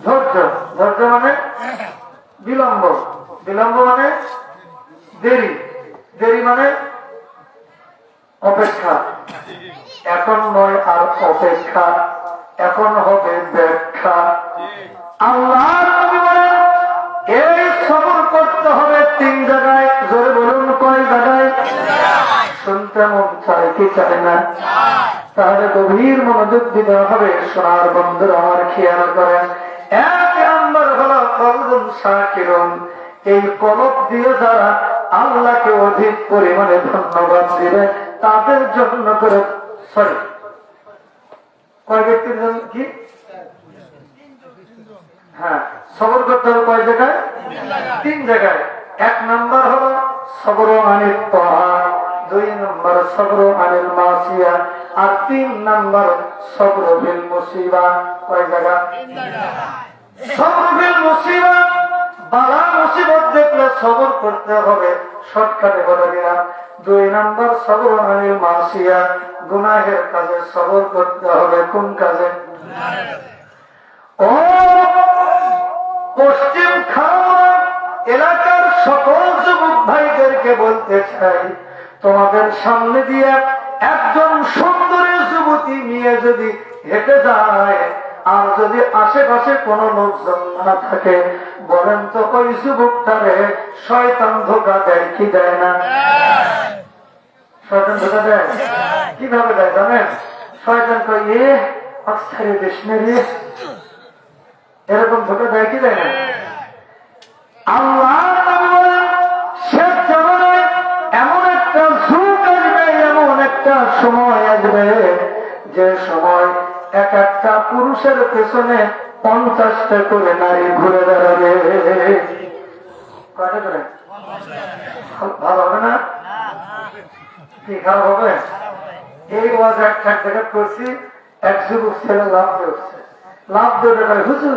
Speaker 1: ধৈর্য। ধৈর্য মানে বিলম্ব। বিলম্ব মানে দেরি। দেরি মানে অপেক্ষা। এখন নয় আর অপেক্ষা, এখন হবে ব্যাখ্যা। আল্লাহ নবী বলেন, এই সবর করতে হবে 3 জায়গায়। জোরে বলুন, কয় জায়গায়? শুনতে মন চায় কি চায় না? তাহলে গভীর মনোযোগ দিতে হবে। সোনার বন্ধুরা আমার খেয়াল করেন। 1 নম্বর হলো কলবুন শাকিরুন। এই কলব দিয়ে যারা আল্লাহকে অধিক পরিমাণে ধন্যবাদ দিবে, তাদের জন্য করে কয় ব্যক্তির জন্য কি? হ্যাঁ, সবর করতে হবে কয় জায়গায়? 3 জায়গায়। 1 নম্বর হলো সবর আনিল তাআ, 2 নম্বর সবর আনিল মাসিয়া, আর 3 নম্বর সবর বিল মুসিবা। কয় জায়গা? 3 জায়গা। সবর বিল মুসিবা, বালা মুসিবত দেখলে সবর করতে হবে, শর্টকাটে বলে দিলাম। 2 নম্বর সবর আনিল মাসিয়া, গুনাহের কাজে সবর করতে হবে। কোন কাজে? ও পশ্চিম খাওয়া এলাকার সকল যুবক ভাইদেরকে বলতে চাই, তোমাদের সামনে দিয়ে একজন সুন্দরী যুবতী নিয়ে যদি হেঁটে যায়, আর যদি আশেপাশে কোন লোকজন না থাকে, বলেন তো ওই যুবকটারে শয়তান ধোঁকা দেয় কি দেয় না? শয়তান ধোঁকা দেয়। কিভাবে দেয় জানেন? শয়তান কয়, এ আচ্ছারে দেশনে রে, এরকম ধোঁকা দেয় কি দেয় না? আল্লাহ শেষ জামানায় এমন একটা যুগ আসবে, এমন একটা সময় আসবে, যে সময় এক একটা পুরুষের পেছনে 50টা করে নারী ঘুরে দাঁড়াবে। কয়টা করে? ভালো হবে না? কি খারাপ হবে? এই ওয়াজ এক জায়গা করছি, এক যুবক ছেলে লাভ করছে। লাভ ধরে গেলে, হুজুর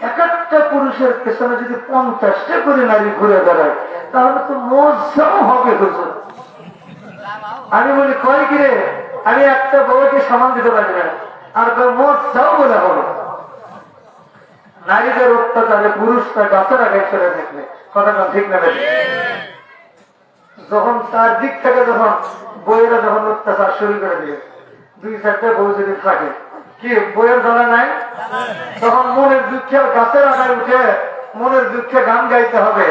Speaker 1: এক একটা পুরুষের পেছনে যদি 50টা করে নারী ঘুরে দাঁড়ায়, তাহলে তো মজাও হবে হুজুর। আমি বলি, কয় কিরে, আমি একটা বউকে সামান দিতে পারি না, আর মজাও বলে হবে। নারীদের অত্যাচারে পুরুষরা গাছের আগে ছেড়ে দেখলে কথাটা ঠিক না? যখন তার দিক থেকে যখন বইয়েরা যখন অত্যাচার শুরু করে দিয়ে, 2-4টা বউ যদি থাকে, কি বইয়ের জ্বালা নাই? তখন মনের দুঃখে গাছের আগায় উঠে মনের দুঃখে গান গাইতে হবে,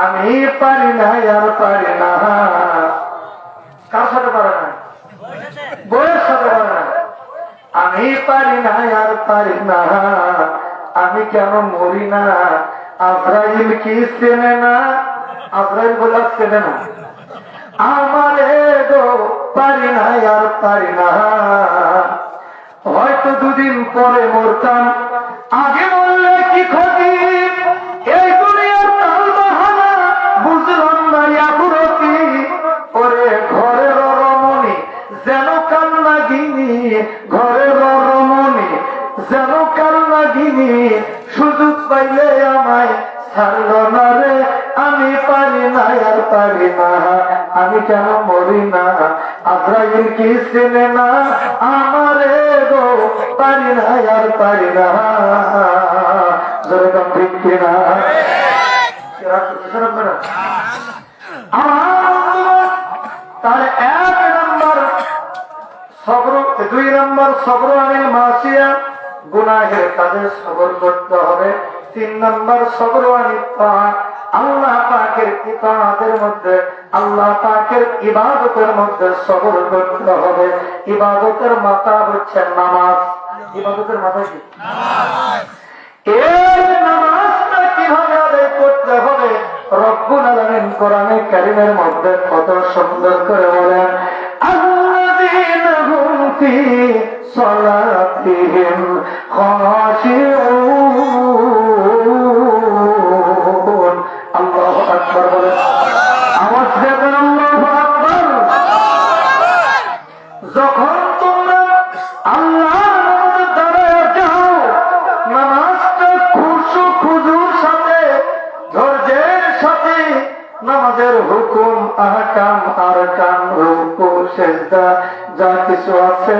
Speaker 1: আমি পারি না আর পারি না। কার সাথে পারে না? বইয়ের সাথে পারে না। আমি পারি না আর পারি না, আমি কেন মরি না? আজরাইল কি চেনে না? আজরাইল বলে চেনে না আমারে গো, পারি না আর পারি না। হয়তো 2 দিন পরে মরতাম, আগে মরলে কি ক্ষতি? এই দুনিয়ার তাল বাহানা বুঝলাম না আকুরতি। ওরে ঘরের রমণী যেন কান্নাগিনী, ঘরের রমণী যেন কান্নাগিনী, সুযোগ পাইলে আমায় ছাড়লো না রে, আমি পারি না আর পারি না, আমি কেন মরি না, আজরাইল কি চেনে না আমারে গো, পারি না আর পারি না, যেরকম ঠিক কিনা। তাহলে 1 নম্বর সবর, 2 নম্বর সবর আনিল মাসিয়া, গুনাহের কাজে সবর করতে হবে। 3 নম্বর সবর আনিল তাআত, আল্লাহ পাকের ইতাআতের মধ্যে, আল্লাহ পাকের ইবাদতের মধ্যে সবর করতে হবে। ইবাদতের মাথা হচ্ছে নামাজ। ইবাদতের মাথা কি? নামাজ। এই নামাজটা কিভাবে আদায় করতে হবে রব্বুল আলামিন কোরআনে কারীমের মধ্যে কত সুন্দর করে বলেন, আল্লাযীনা হুম ফী সালাতিহিম খাশিউন। আল্লাহু আকবার বলেন, আওয়াজ দিয়ে বলেন আল্লাহু আকবার। যখন তোমরা আল্লাহর নামে দাঁড়ায় যাও, নামাজটা খুশু খুজুর সাথে, ধৈর্যের সাথে, নামাজের হুকুম আহকাম আরকান রুকু সিজদা যা কিছু আছে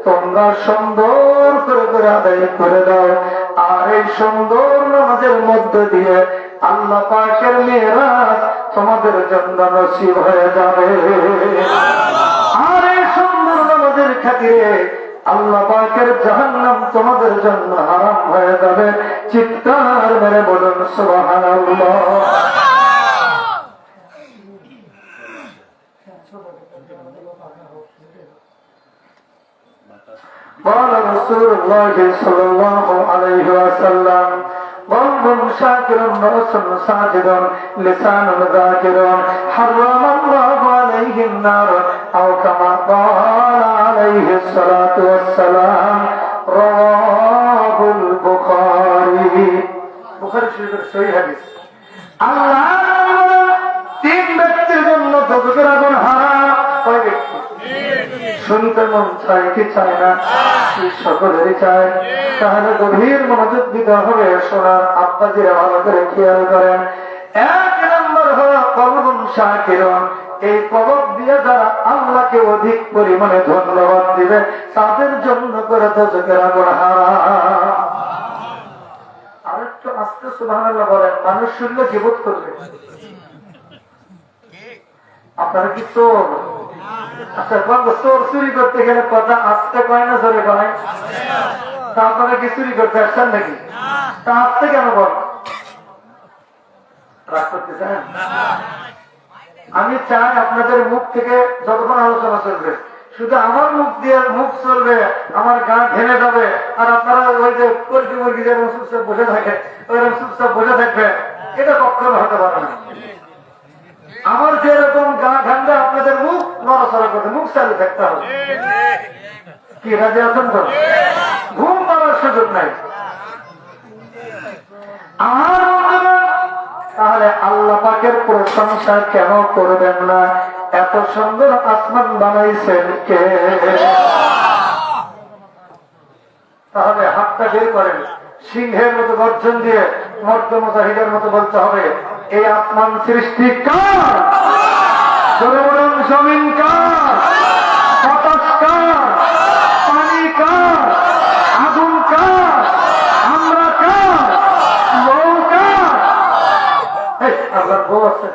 Speaker 1: তোমরা সুন্দর করে আদায় করে দাও। আর এই সুন্দর নামাজের মধ্য দিয়ে আল্লাহ পাকের মেরাজ তোমাদের জন্য নসিব হয়ে যাবে। আর এই সুন্দর নামাজের খাতিরে আল্লাহ পাকের জাহান্নাম তোমাদের জন্য হারাম হয়ে যাবে। চিৎকার মেরে বলুন সুবহানাল্লাহ। قال رسول الله صلى الله عليه وسلم قلب شاكر رأس ساجد لسان ذاكر حرم الله عليه النار أو كما قال عليه الصلاة والسلام رواه البخاري। বুখারী শরীফের সহিহ হাদিস। আল্লাহ 3 ব্যক্তির জন্য দোজখের আগুন হারাম। কয় ব্যক্তি? শুনতে মন চায় কি চায় না? সকলেরই চায়। তাহলে গভীর মনোযোগ দিতে হবে। শোনার আব্বাজিরা ভালো করে খেয়াল করেন। 1 নম্বর হলো কলবুন শাকিরুন। এই কলব দিয়ে যারা আল্লাহকে অধিক পরিমাণে ধন্যবাদ দিবে তাদের জন্য করে দোজখের আগুন হারাম। আরেকটু আস্তে সুবহানাল্লাহ বলেন, মানুষ শুনলে জীবত করবে। আপনারা কি চোর? আচ্ছা চোর চুরি করতে গেলে কথা আস্তে কয় না জোরে কয়? তা আপনারা কি চুরি করতে আসছেন নাকি? তা আস্তে কেন বল? রাগ করতে চান? আমি চাই আপনাদের মুখ থেকে যতক্ষণ আলোচনা চলবে শুধু আমার মুখ দিয়ে মুখ চলবে, আমার গা ঘেমে যাবে, আর আপনারা ওই যে মুরগি মুরগি যেরকম চুপচাপ বসে থাকে ওইরকম চুপচাপ বসে থাকবে, এটা কখনো হতে পারে না। আমার যেরকম গা ঘামবে আপনাদের মুখ নড়াচড়া করতে, মুখ চালু থাকতে হবে। কি রাজি আছেন তো? ঘুম পাওয়ার সুযোগ নাই। আর তাহলে আল্লাহ পাকের প্রশংসা কেন করবেন না? এত সুন্দর আসমান বানাইছেন কে? তাহলে হাতটা বের করেন, সিংহের মতো গর্জন দিয়ে মর্দ মুজাহিদের মতো বলতে হবে, এই আসমান সৃষ্টি কার? জোরে বলুন, জমিন কার? বাতাস কার? পানি কার? আগুন কার? আমরা কার? বউ কার? আপনার বউ আছে?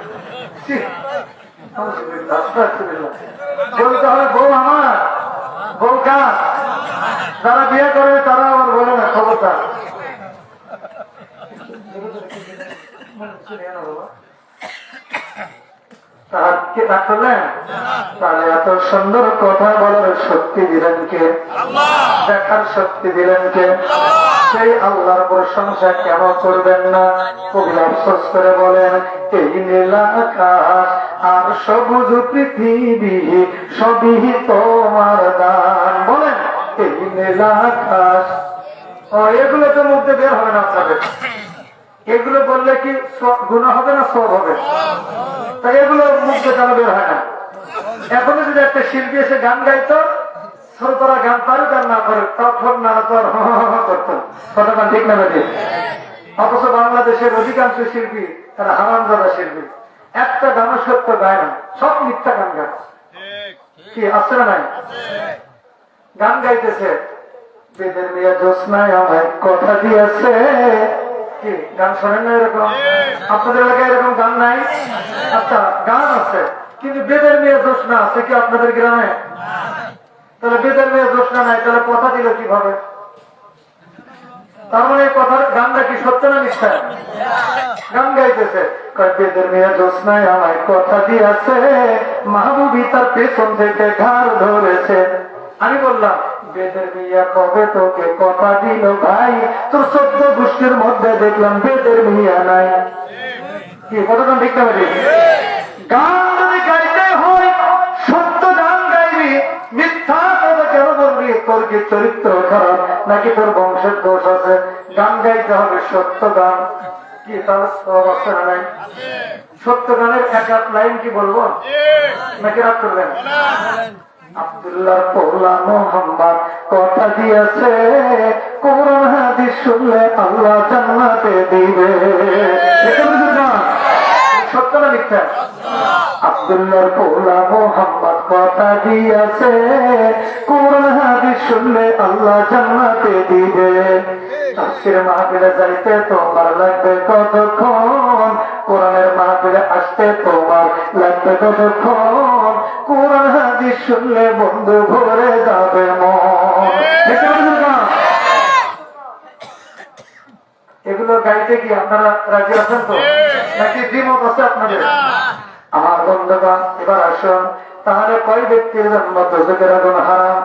Speaker 1: বলতে হবে বউ আমার, বউ কার? যারা বিয়ে করে তারা আবার বলে না খবরটা। তাহলে এত সুন্দর কথা বলার শক্তি দিলেন কে? দেখার শক্তি দিলেন কে? সেই আল্লাহর প্রশংসা কেন করবেন না? কবি আফসোস করে বলেন, এই নীলা আকাশ আর সবুজ পৃথিবী সবই তোমার দান। বলেন, এই নীলা আকাশ। এগুলো তো মধ্যে বের হবে না আপনাদের। এগুলো বললে কি গুনাহ হবে না সওয়াব হবে? তাই এগুলো মুখে কেন বের হয় না? এখনো যদি একটা শিল্পী এসে গান গাইতো, শ্রোতারা গান পারুক আর না পারুক, তাও ঠোঁট নাড়া তো করতো। কথাটা ঠিক না বেঠিক? অথচ বাংলাদেশের অধিকাংশ শিল্পী তারা হারামজাদা শিল্পী, একটা গানও সত্য গায় না, সব মিথ্যা গান গায়। কি আছে না নাই? গান গাইতেছে, বেদের মেয়ে জ্যোৎস্নায় আমায় কথা দিয়েছে। কি গান শোনেন না এরকম? আপনাদের এলাকায় এরকম গান নাই? আচ্ছা, গান আছে, কিন্তু বেদের মেয়ে জ্যোৎস্না আছে কি আপনাদের গ্রামে? তাহলে বেদের মেয়ে জ্যোৎস্না নাই, তাহলে কথা দিল কিভাবে? তার মানে কথার গানটা কি সত্য না মিথ্যা? গান গাইতেছে, বেদের মেয়ে জ্যোৎস্নায় আমায় কথা দিয়েছে, মাহবুবী তার পেছন থেকে ঘাড় ধরেছে। আমি বললাম, বেদের মেয়া কবে তোকে কথা দিল ভাই? তোর 14 গোষ্ঠীর মধ্যে দেখলাম বেদের মেয়া নাই। কি কতক্ষণ ঠিক না? গান যদি গাইতে হয় সত্য গান গাইবি, মিথ্যা কথা কেন বলবি? তোর কি চরিত্র খারাপ নাকি তোর বংশের দোষ আছে? গান গাইতে হবে সত্য গান। কি তার অবস্থা নাই? সত্য গানের এক লাইন কি বলবো নাকি রাগ করবেন? আব্দুল্লাহ পোলা মোহাম্মদ কথা দিয়েছে, কোরআন হাদিস শুনলে আল্লাহ জান্নাতে দিবে। সত্য না মিথ্যা? আব্দুল্লাহ পোলা মোহাম্মদ কথা দিয়েছে, কোরআন হাদিস শুনলে আল্লাহ জান্নাতে দিবে। তাফসীর মাহফিলে যাইতে তোমার লাগবে কতক্ষণ? কোরআনের মাহফিলে আসতে তোমার লাগবে কতক্ষণ? কোরআন হাদিস শুনলে বন্ধু ভরে যাবে মন। এগুলো গাইতে কি আপনারা রাজি আছেন তো নাকি দ্বিমত আছে আপনাদের? আমার বন্ধুগণ, এবার আসুন, তাহলে কয় ব্যক্তির জন্য দোজখের আগুন হারাম?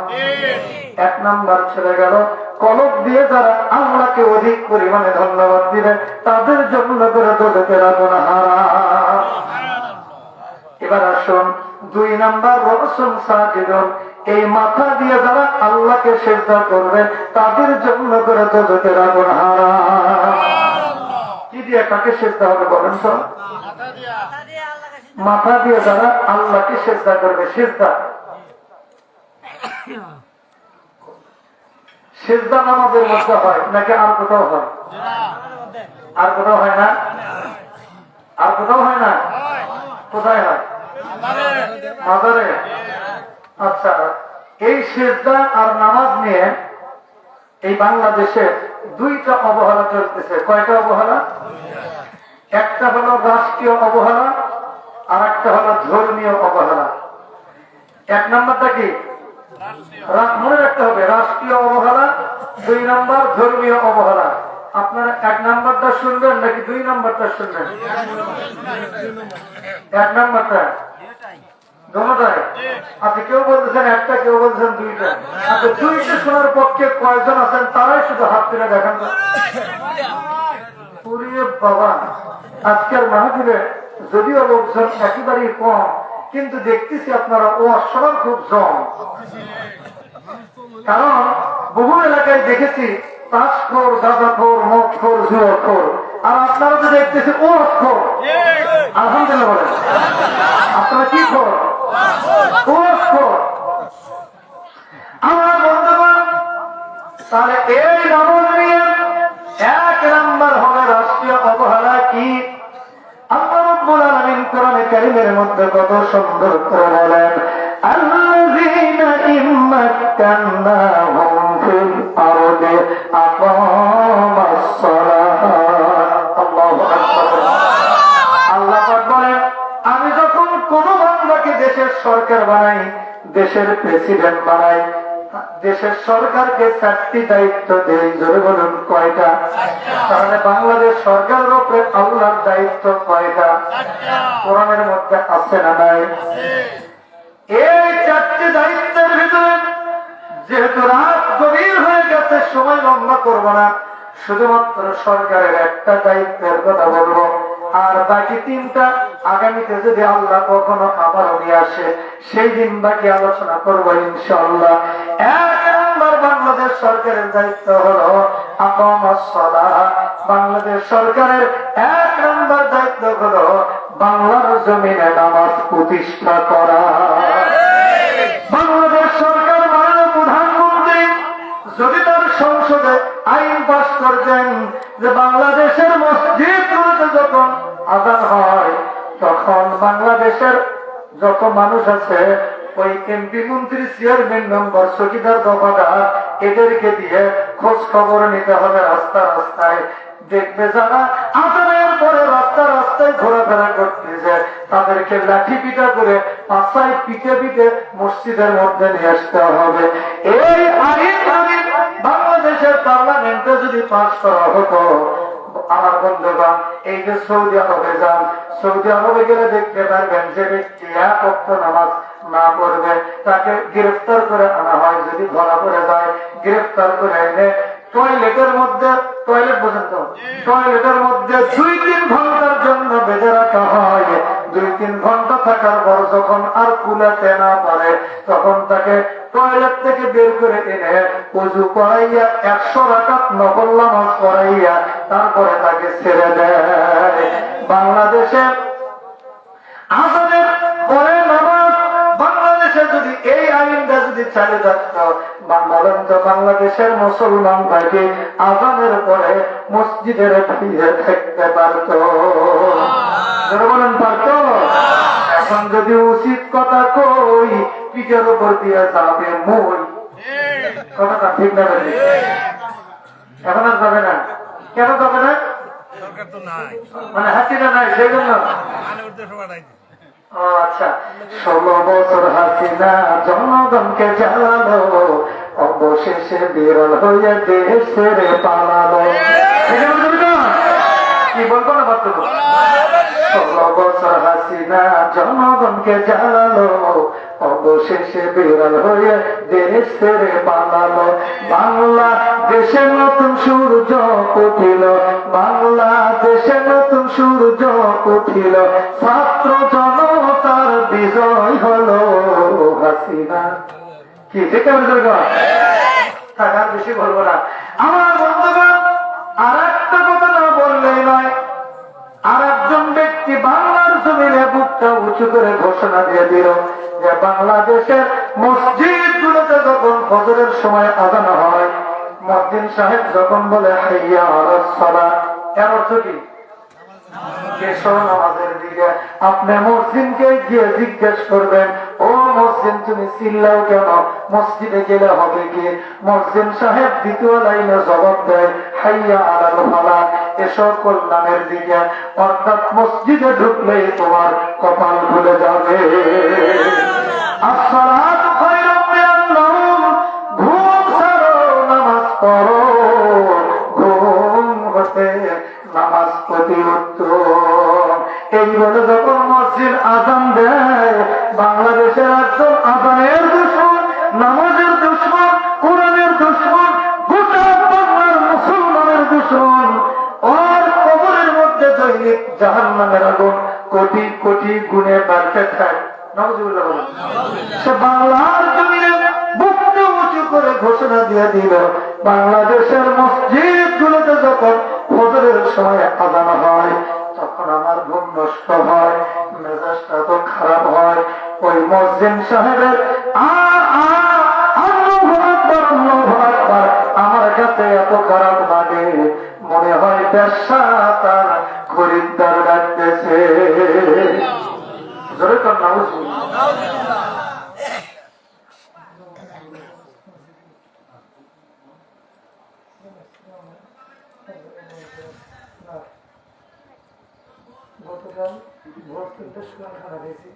Speaker 1: 1 নাম্বার ছেড়ে গেল, কলব দিয়ে যারা আল্লাহকে অধিক পরিমাণে ধন্যবাদ দিবে তাদের জন্য করে দোজখের আগুন হারাম। এবার আসুন 2 নাম্বার, রসুল সাজিদুন, এই মাথা দিয়ে যারা আল্লাহকে সিজদা করবে তাদের জন্য করে দোজখের আগুন হারাম। কি দিয়ে কাকে সিজদা হবে বলেন তো? মাথা দিয়ে যারা আল্লাহকে সিজদা করবে। সিজদা সিজদা নামাজের মধ্যে হয় নাকি আর কোথাও হয়? আর কোথাও হয় না? আর কোথাও হয় না? কোথায় হয়? মাজারে। আচ্ছা, এই সিজদা আর নামাজ নিয়ে এই বাংলাদেশে 2টা অবহেলা চলতেছে। কয়টা অবহেলা? একটা হলো রাষ্ট্রীয় অবহেলা আর একটা হলো ধর্মীয় অবহেলা। 1 নাম্বারটা কি? মনে রাখতে হবে, রাষ্ট্রীয় অবহেলা। 2 নাম্বার ধর্মীয় অবহেলা। আপনারা 1 নাম্বারটা শুনবেন নাকি 2 নাম্বারটা শুনবেন? 1 নাম্বারটা দোনোটাই। আচ্ছা, কেউ বলতেছেন একটা, কেউ বলতেছেন 2টা। আচ্ছা, 2টা শোনার পক্ষে কয়জন আছেন তারাই শুধু হাত তুলে দেখান। বাবা, আজকের মাহফিলে যদিও লোকজন একেবারেই কম, কিন্তু দেখতেছি আপনারা ও অশ্বর খুব জম। কারণ বহু এলাকায় দেখেছি তাসখোর, গাঁজাখোর, মদখোর, জুয়াখোর, আর আপনারা তো দেখতেছি ও খোর। আলহামদুলিল্লাহ বলেন, আপনারা কি খোর? ও খোর। আমার বন্ধুগণ, তাহলে এই নামাজ নিয়ে 1 নাম্বার হবে রাষ্ট্রীয় অবহেলা। কি? আল্লাহ রাব্বুল আলামিন কোরআনে কারীমের মধ্যে কত সুন্দর করে বলেন, আল্লাযীনা ইম্মাক্কান্নাহুম ফিল আরদি আকামাস সালাহ। আল্লাহু আকবার। আল্লাহ পাক বলেন, আমি যখন কোন বান্দাকে দেশের সরকার বানাই, দেশের প্রেসিডেন্ট বানাই, দেশের সরকারকে 4টি দায়িত্ব দেই। জোরে বলুন কয়টা? তাহলে বাংলাদেশ সরকারের উপরে আল্লাহর দায়িত্ব কয়টা? কোরআনের মধ্যে আছে না নাই? এই 4টি দায়িত্বের ভিতরে যেহেতু রাত গভীর হয়ে গেছে, সময় লম্বা করবো না, শুধুমাত্র সরকারের একটা দায়িত্বের কথা বলবো, আর বাকি 3টা আগামীতে যদি আল্লাহ কখনো আবারও নিয়ে আসে সেই দিন বাকি আলোচনা করবো ইনশাআল্লাহ। 1 নাম্বার বাংলাদেশ সরকারের দায়িত্ব হলো আকামাস সালাহ। বাংলাদেশ সরকারের 1 নাম্বার দায়িত্ব হলো বাংলার জমিনে নামাজ প্রতিষ্ঠা করা। বাংলাদেশ সরকার মাননীয় প্রধানমন্ত্রী যদি তার সংসদে আইন পাস করবেন যে বাংলাদেশের মসজিদগুলোতে যখন আযান হয় তখন বাংলাদেশের যত মানুষ আছে ওই এমপি মন্ত্রী চেয়ারম্যান মেম্বার চকিদার দফাদার এদেরকে দিয়ে খোঁজ খবর নিতে হবে রাস্তা রাস্তায়। দেখবে যারা আজানের পরে রাস্তা রাস্তায় ঘোরাফেরা করতেছে তাদেরকে লাঠি পিটা করে পাশায় পিঠে পিঠে মসজিদের মধ্যে নিয়ে আসতে হবে। এই আইন বাংলাদেশের পার্লামেন্টে যদি পাস করা হতো, আমার বন্ধুগণ এই যে সৌদি আরবে যান, সৌদি আরবে গেলে দেখতে পারবেন যে ব্যক্তি এক ওয়াক্ত নামাজ না পড়বে তাকে গ্রেফতার করে আনা হয়। যদি ধরা পড়ে যায় গ্রেফতার করে এনে টয়লেটের মধ্যে, টয়লেট পর্যন্ত টয়লেটের মধ্যে 2-3 ঘন্টার জন্য বেঁধে রাখা হয়। 2-3 ঘন্টা থাকার পর যখন আর কুলাতে না পারে তখন তাকে টয়লেট থেকে বের করে এনে ওযু করাইয়া 100 রাকাত নফল নামাজ পড়াইয়া তারপরে তাকে ছেড়ে দেয়। বাংলাদেশে আযানের পরে নামাজ, বাংলাদেশে যদি এই আইনটা যদি চালু থাকতো বলেন তো বাংলাদেশের মুসলমান তাকে আযানের পরে মসজিদের ফিরে থাকতে পারত? বলেন পারত? এখন যদি উচিত কথা কই পিঠের উপর দিয়ে যাবে মই, কথাটা ঠিক না? এখন আর যাবে না। কেন যাবে না? মানে হাসিনা নাই সেই জন্য। আচ্ছা, 16 বছর হাসিনা জনগণকে জ্বালালো, অবশেষে বিরল হয়ে দেশ ছেড়ে পালালো। কি বলবো না বাধ্য? 16 বছর হাসিনা জনগণকে জ্বালালো, অবশেষে বিরল হয়ে দেশ ছেড়ে পালালো। বাংলাদেশে নতুন সূর্য উঠিল, বাংলাদেশে নতুন সূর্য উঠিল, ছাত্র জনতার বিজয় হলো হাসিনা। কি ঠিক আছে? থাকার বেশি বলবো না। আমার বন্ধুগণ, আর একটা কথা না বললেই নয়। আর একজন ব্যক্তি বাংলার জমিনে বুকটা উঁচু করে ঘোষণা দিয়ে দিল যে বাংলাদেশের মসজিদ গুলোতে যখন ফজরের সময় আযান হয়, মুয়াজ্জিন সাহেব যখন বলে হাইয়া আলাস সালাহ, এর অর্থ কি? এসো নামাজের দিকে। আপনি মসজিদকে গিয়ে জিজ্ঞেস করবেন, ও মসজিদ তুমি চিল্লাও কেন? মসজিদে গেলে হবে কি? মসজিদ সাহেব দ্বিতীয় লাইনে জবাব দেয় হাইয়া আলাল ফালাহ, এসো কল্যাণের দিকে। অর্থাৎ মসজিদে ঢুকলেই তোমার কপাল খুলে যাবে। আসসালাতু খায়রুম মিনান নাওম, ঘুম ছাড়ো নামাজ পড়ো, ঘুম হতে নামাজ প্রতি উত্তম। এই বলে যখন মসজিদ আযান দেয়, বাংলাদেশের একজন আযানের দুশমন, নামাজের দুশমন, কোরআনের দুশমন, গোটা বাংলার মুসলমানের দুশমন, আর কবরের মধ্যে দৈনিক জাহান্নামের আগুন কোটি কোটি গুণে বাড়তে থাকে। নাউযুবিল্লাহ বলেন। সে বাংলার জমিনে বুকটা উঁচু করে ঘোষণা দিয়ে দিল, বাংলাদেশের মসজিদ গুলোতে যখন ফজরের সময় আযান হয় তখন আমার ঘুম নষ্ট হয়, মেজাজটা তো খারাপ হয়। ওই মসজিদ সাহেবের আমার কাছে এত খারাপ লাগে, মনে হয় ব্যবসা তার খরিদ্দার লাগতেছে। জোরে কর নাউযুবিল্লাহ। গতকাল ভোর 3টার সময় খানা খেয়েছি।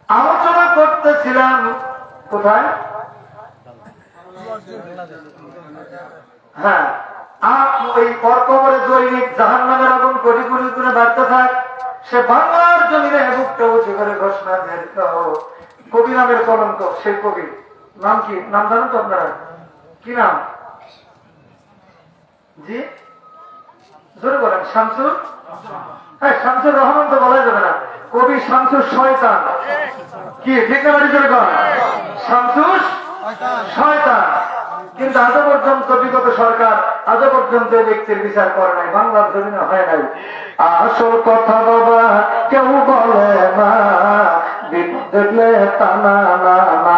Speaker 1: আলোচনা করতেছিলাম কোথায়? হ্যাঁ, ওই পরকবরে দৈনিক জাহান্নামের আগুন কোটি কোটি গুণে বাড়তে থাক। সে বাংলার জমিনে বুকটা উঁচু করে ঘোষণা দিয়ে দিত। কবি নামের কলঙ্ক, সেই কবি নাম কি? নাম জানেন তো আপনারা? কি নাম? জি জোরে বলেন। শামসুর, হ্যাঁ শামসুর রহমান তো বলা যাবে না, কবি শামসুর শয়তান। কি ঠিক না? বাড়ি জোরে করেন। শামসুর শয়তান। কিন্তু আজও পর্যন্ত বিগত সরকার আজও পর্যন্ত এই ব্যক্তির বিচার করে নাই, বাংলার জমিনে হয় নাই। আসল কথা বাবা কেউ বলে না, বিপদ দেখলে টানা না না,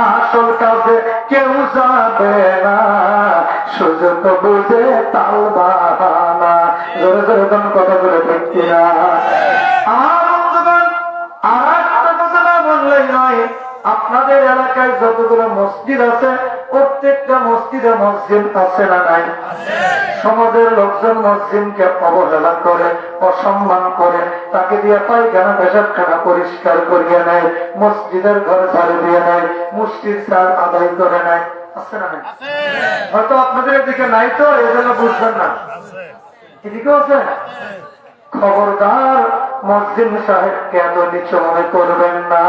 Speaker 1: আসল কাজে কেউ যাবে না, সুযোগ বুঝে তাল বাহানা। জোরে জোরে কোন কথা বলে দেখছি না। আর একটা কথা না বললেই নয়, আপনাদের এলাকায় যতগুলো মসজিদ আছে প্রত্যেকটা মসজিদে মসজিদ আছে না নাই? সমাজের লোকজন মসজিদকে অবহেলা করে, অসম্মান করে, তাকে দিয়ে পায়খানা পেশাবখানা পরিষ্কার করিয়ে নেয়, মসজিদের ঘর ঝাড়ু দিয়ে নেয়, মসজিদ চাল আদায় করে নেয়, আছে না নাই? হয়তো আপনাদের এদিকে নাই, তো এই জন্য বুঝবেন না, এদিকেও আছে। খবরদার মসজিদ সাহেবকে এত নিচু মনে করবেন না,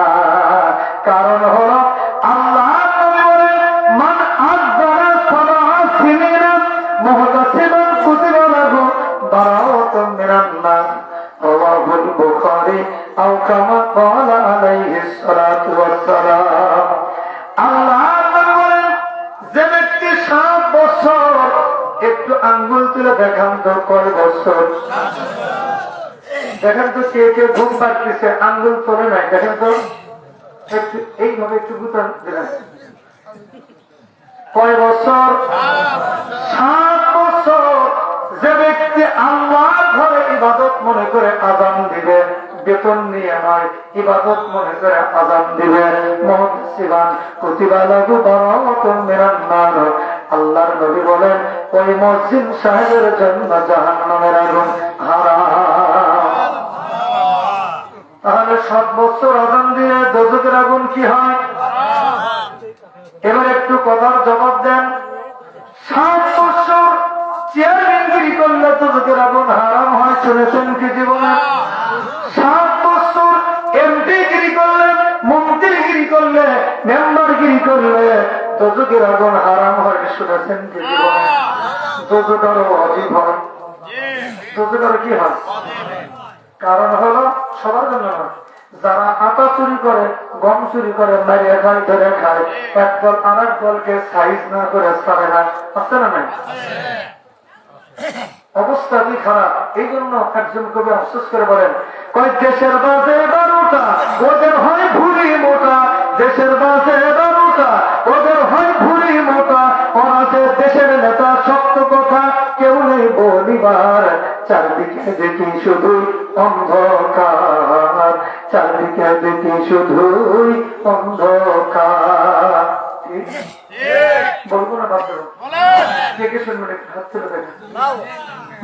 Speaker 1: কারণ হলো আল্লাহ নবী বলেন, মান আযযারা সাবআ সিনিনা মুহতাসিবান কুতিবা লাহু বারাআতুম মিনান নার, রাওয়াহুল বুখারী আও কামা ক্বালা আলাইহিস সালাতু ওয়াস সালাম। আল্লাহ নবী বলেন, যে ব্যক্তি 7 বছর, একটু আঙ্গুল তুলে দেখান তো কয় বছর? দেখেন তো কে কে ঘুম পাচ্ছে, আঙ্গুল তোলে নাই, দেখেন তো একটু এইভাবে একটু গুতান দিলেন। কয় বছর? 7 বছর। যে ব্যক্তি আল্লাহর ঘরে ইবাদত মনে করে আযান দিবে, বেতন নিয়ে নয়, ইবাদত মনে করে আযান দিবে, মুহতাসিবান কুতিবা লাহু বারাআতুম মিনান নার, আল্লাহর নবী বলেন ওই মসজিদ সাহেবের জন্য জাহান্নামের আগুন হারাম। তাহলে 7 বছর আযান দিয়ে দোজখের আগুন কি হয়? এবার একটু কথার জবাব দেন। 7 বছর চেয়ারম্যানগিরি করলে দোজখের আগুন হারাম হয়, শুনেছেন কি জীবনে? 7 বছর এমপিগিরি করলে, মন্ত্রীগিরি করলে, মেম্বারগিরি করলে দোজখের আগুন হারাম হয়, শুনেছেন কি জীবনে? দোজখ আরো অজীব হয়। দোজখ আরো কি হয়? কারণ হলো সবার জন্য নয়, যারা আটা চুরি করে, গম চুরি করে, মারিয়া খায়, ধরে খায়, এক দল আর এক দলকে সাইজ না করে ছাড়ে না, আছে না নাই? অবস্থা কি খারাপ। এই জন্য একজন কবি আফসোস করে বলেন, কয় দেশের বাজে 12টা, ওদের হয় ভুরি মোটা, দেশের বাজে 12টা, ওদের হয় ভুরি মোটা, ওরা যে দেশের নেতা, শক্ত কথা কেউ নেই বলিবার, চারদিকে দেখি শুধুই অন্ধকার, চারদিকে দেখি শুধুই অন্ধকার। বলবো না বাদ দেবো, কে কে শুনবেন একটু হাত তুলে দেখেন।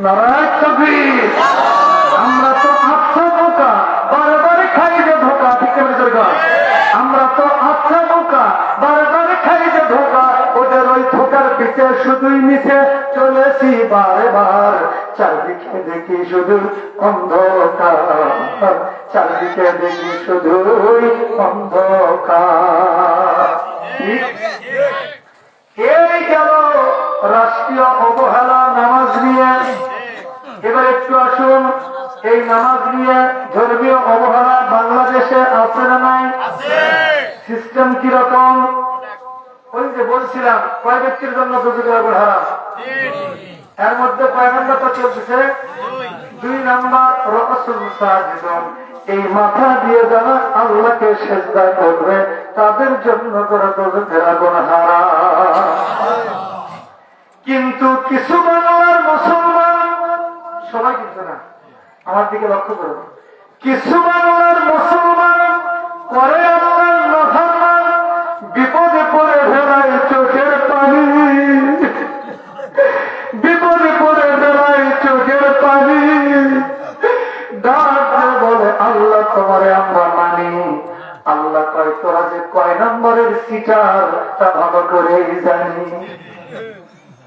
Speaker 1: নারায়ণ তাকবীর। আমরা তো আচ্ছা বোকা, বারবার খাই যে ধোকা, ঠিক আছে? আমরা তো আচ্ছা বোকা, বারবার খাই যে ধোকা, ওদের ওই ধোকার পিছে শুধুই মিশে চলেছি বারে বার, চারদিকে দেখি শুধু অন্ধকার, চারদিকে দেখি শুধুই অন্ধকার। এই গেল রাষ্ট্রীয় অবহেলা নামাজ নিয়ে। এবার একটু আসুন, এই নামাজ নিয়ে ধর্মীয় অবহেলা বাংলাদেশে আছে না নাই? সিস্টেম কিরকম? ওই যে বলছিলাম, কয় ব্যক্তির জন্য দোজখের আগুন হারাম, এর মধ্যে কয় নাম্বারটা চলতেছে? 2 নাম্বার, রাসূল সাজিদুন, এই মাথা দিয়ে যারা আল্লাহকে সিজদা করবে তাদের জন্য করে দোজখের আগুন হারাম। কিন্তু কিছু বাংলার মুসলমান, সবাই কিন্তু না, আমার দিকে লক্ষ্য করো, কিছু বাংলার মুসলমান করে আল্লাহর নাফরমান, বিপদে পড়ে ভেড়ায় চোখের পানি, বিপদে পড়ে ভেড়ায় চোখের পানি, ডাক বলে আল্লাহ তোমারে আমরা মানি। আল্লাহ কয় তোরা যে কয় নম্বরের সিটার তা ভালো করেই জানি।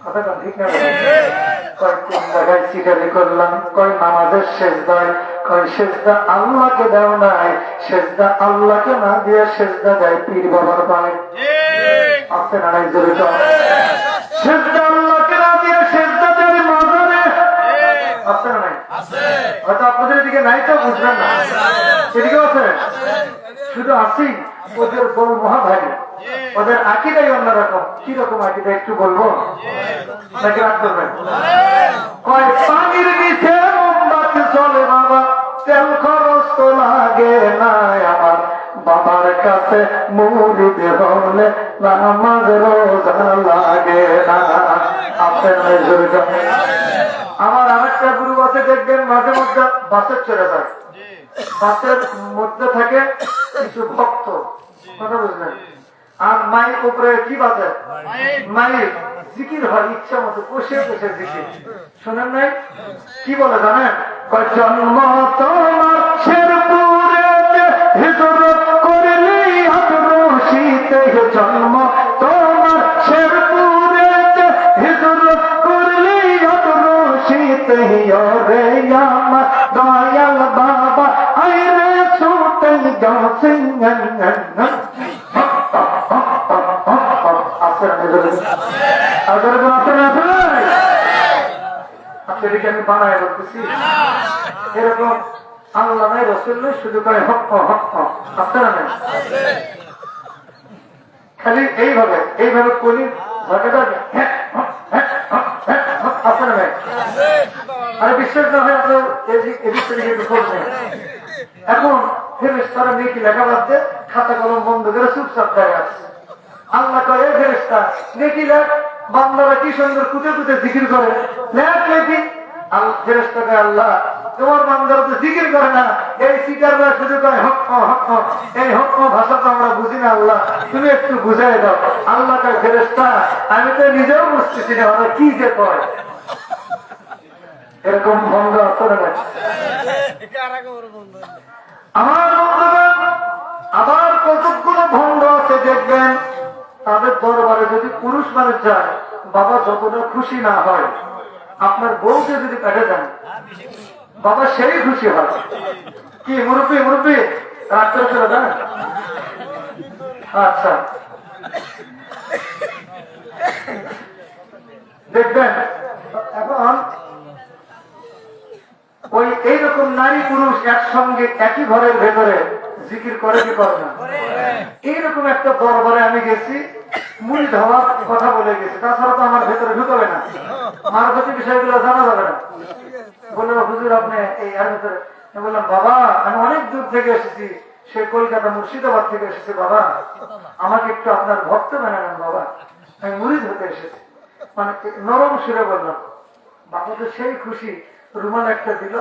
Speaker 1: কথাটা ঠিক না? কয় কোন জায়গায় সিটারি করলাম? কয় নামাজের সেজদায়। কয় সেজদা আল্লাহকে দেও নাই, সেজদা আল্লাহকে না দিয়ে সেজদা দেয় পীর বাবার পায়ে। আছে না নাই? জোরে তো সেজদা আল্লাহকে না দিয়ে সেজদা দেয় মাজারে। আছে না নাই? হয়তো আপনাদের দিকে নাই, তো বুঝবেন না, এদিকেও আছে। শুধু আসি ওদের বড় মহাভাই, ওদের আকিদাই অন্যরকম। কিরকম আকিদা একটু বলবো নাকি রাগ করবেন? কয় পানির নিচে মোমবাতি চলে বাবা, তেল খরচ তো লাগে না আমার, কাছে মুরিদ হলে নামাজ রোজা লাগে না। আমার আরেকটা গুরু আছে, দেখবেন মাঝে মধ্যে বাসের চলে যায়, বাসের মধ্যে থাকে কিছু ভক্ত, কথা বুঝলেন, আর মাইক উপরে কি বাজে, মাইক জিকির হয় ইচ্ছা মতো, বসে বসে জিকির। শোনেন নাই কি বলে জানেন? জন্ম তোমার শেরপুরে হিজরত করলি আদরশিতে, জন্ম তোমার শেরপুরে হিজরত করলি আদরশিতে, রে আমার দয়াল বাবা আইরে সুতে গাছিং। আমি বানায় বলতেছি এরকম আল্লাহ নাই, রসুল নাই, শুধু করে হক হক আপনারা নাই। খালি এইভাবে এইভাবে কলি আপনারা নাই। আরে বিশ্বাস না হয় আপনার এদিক থেকে একটু খোঁজ নেই। এখন ফেরেশতারা মেয়েকে লেখা বাদ দিয়ে খাতা কলম বন্ধ করে চুপচাপ দাঁড়িয়ে আছে। আল্লাহ কয় এই ফেরেশতা নেকি লেখ, বান্দারা কি সুন্দর কুটে কুটে জিকির করে, লেখ লেখি। ফেরেশতা কয় আল্লাহ তোমার বান্দারা তো জিকির করে না, এই সিকাররা শুধু কয় হক হক, এই হক ভাষা তো আমরা বুঝি না, আল্লাহ তুমি একটু বুঝাই দাও। আল্লাহ কয় ফেরেশতা আমি তো নিজেও বুঝতেছি না ওরা কি যে কয়। এরকম ভঙ্গ আছে না? আমার বন্ধুগণ আবার কতগুলো ভঙ্গ আছে দেখবেন, তাদের দরবারে যদি পুরুষ মানুষ যায়, বাবা যতটা খুশি না হয়, আপনার বউকে যদি পেটে দেন, বাবা সেই খুশি হয়। কি মুরব্বী মুরব্বী রাত্রে চলে যান? আচ্ছা দেখবেন এখন ওই এইরকম নারী পুরুষ একসঙ্গে একই ঘরের ভেতরে জিকির করে কি করে না? এইরকম একটা দরবারে আমি গেছি, মুড়ি হওয়ার কথা বলে গেছি, তাছাড়া তো আমার ভেতরে ঢুকবে না, মারফতি বিষয়গুলো জানা যাবে না। বললো হুজুর আপনি এই এর ভেতরে, বললাম বাবা আমি অনেক দূর থেকে এসেছি, সে কলকাতা মুর্শিদাবাদ থেকে এসেছি, বাবা আমাকে একটু আপনার ভক্ত বানাবেন বাবা, আমি মুড়িদ হতে এসেছি। মানে নরম সুরে বললাম, বাবা তো সেই খুশি, রুমাল একটা দিল।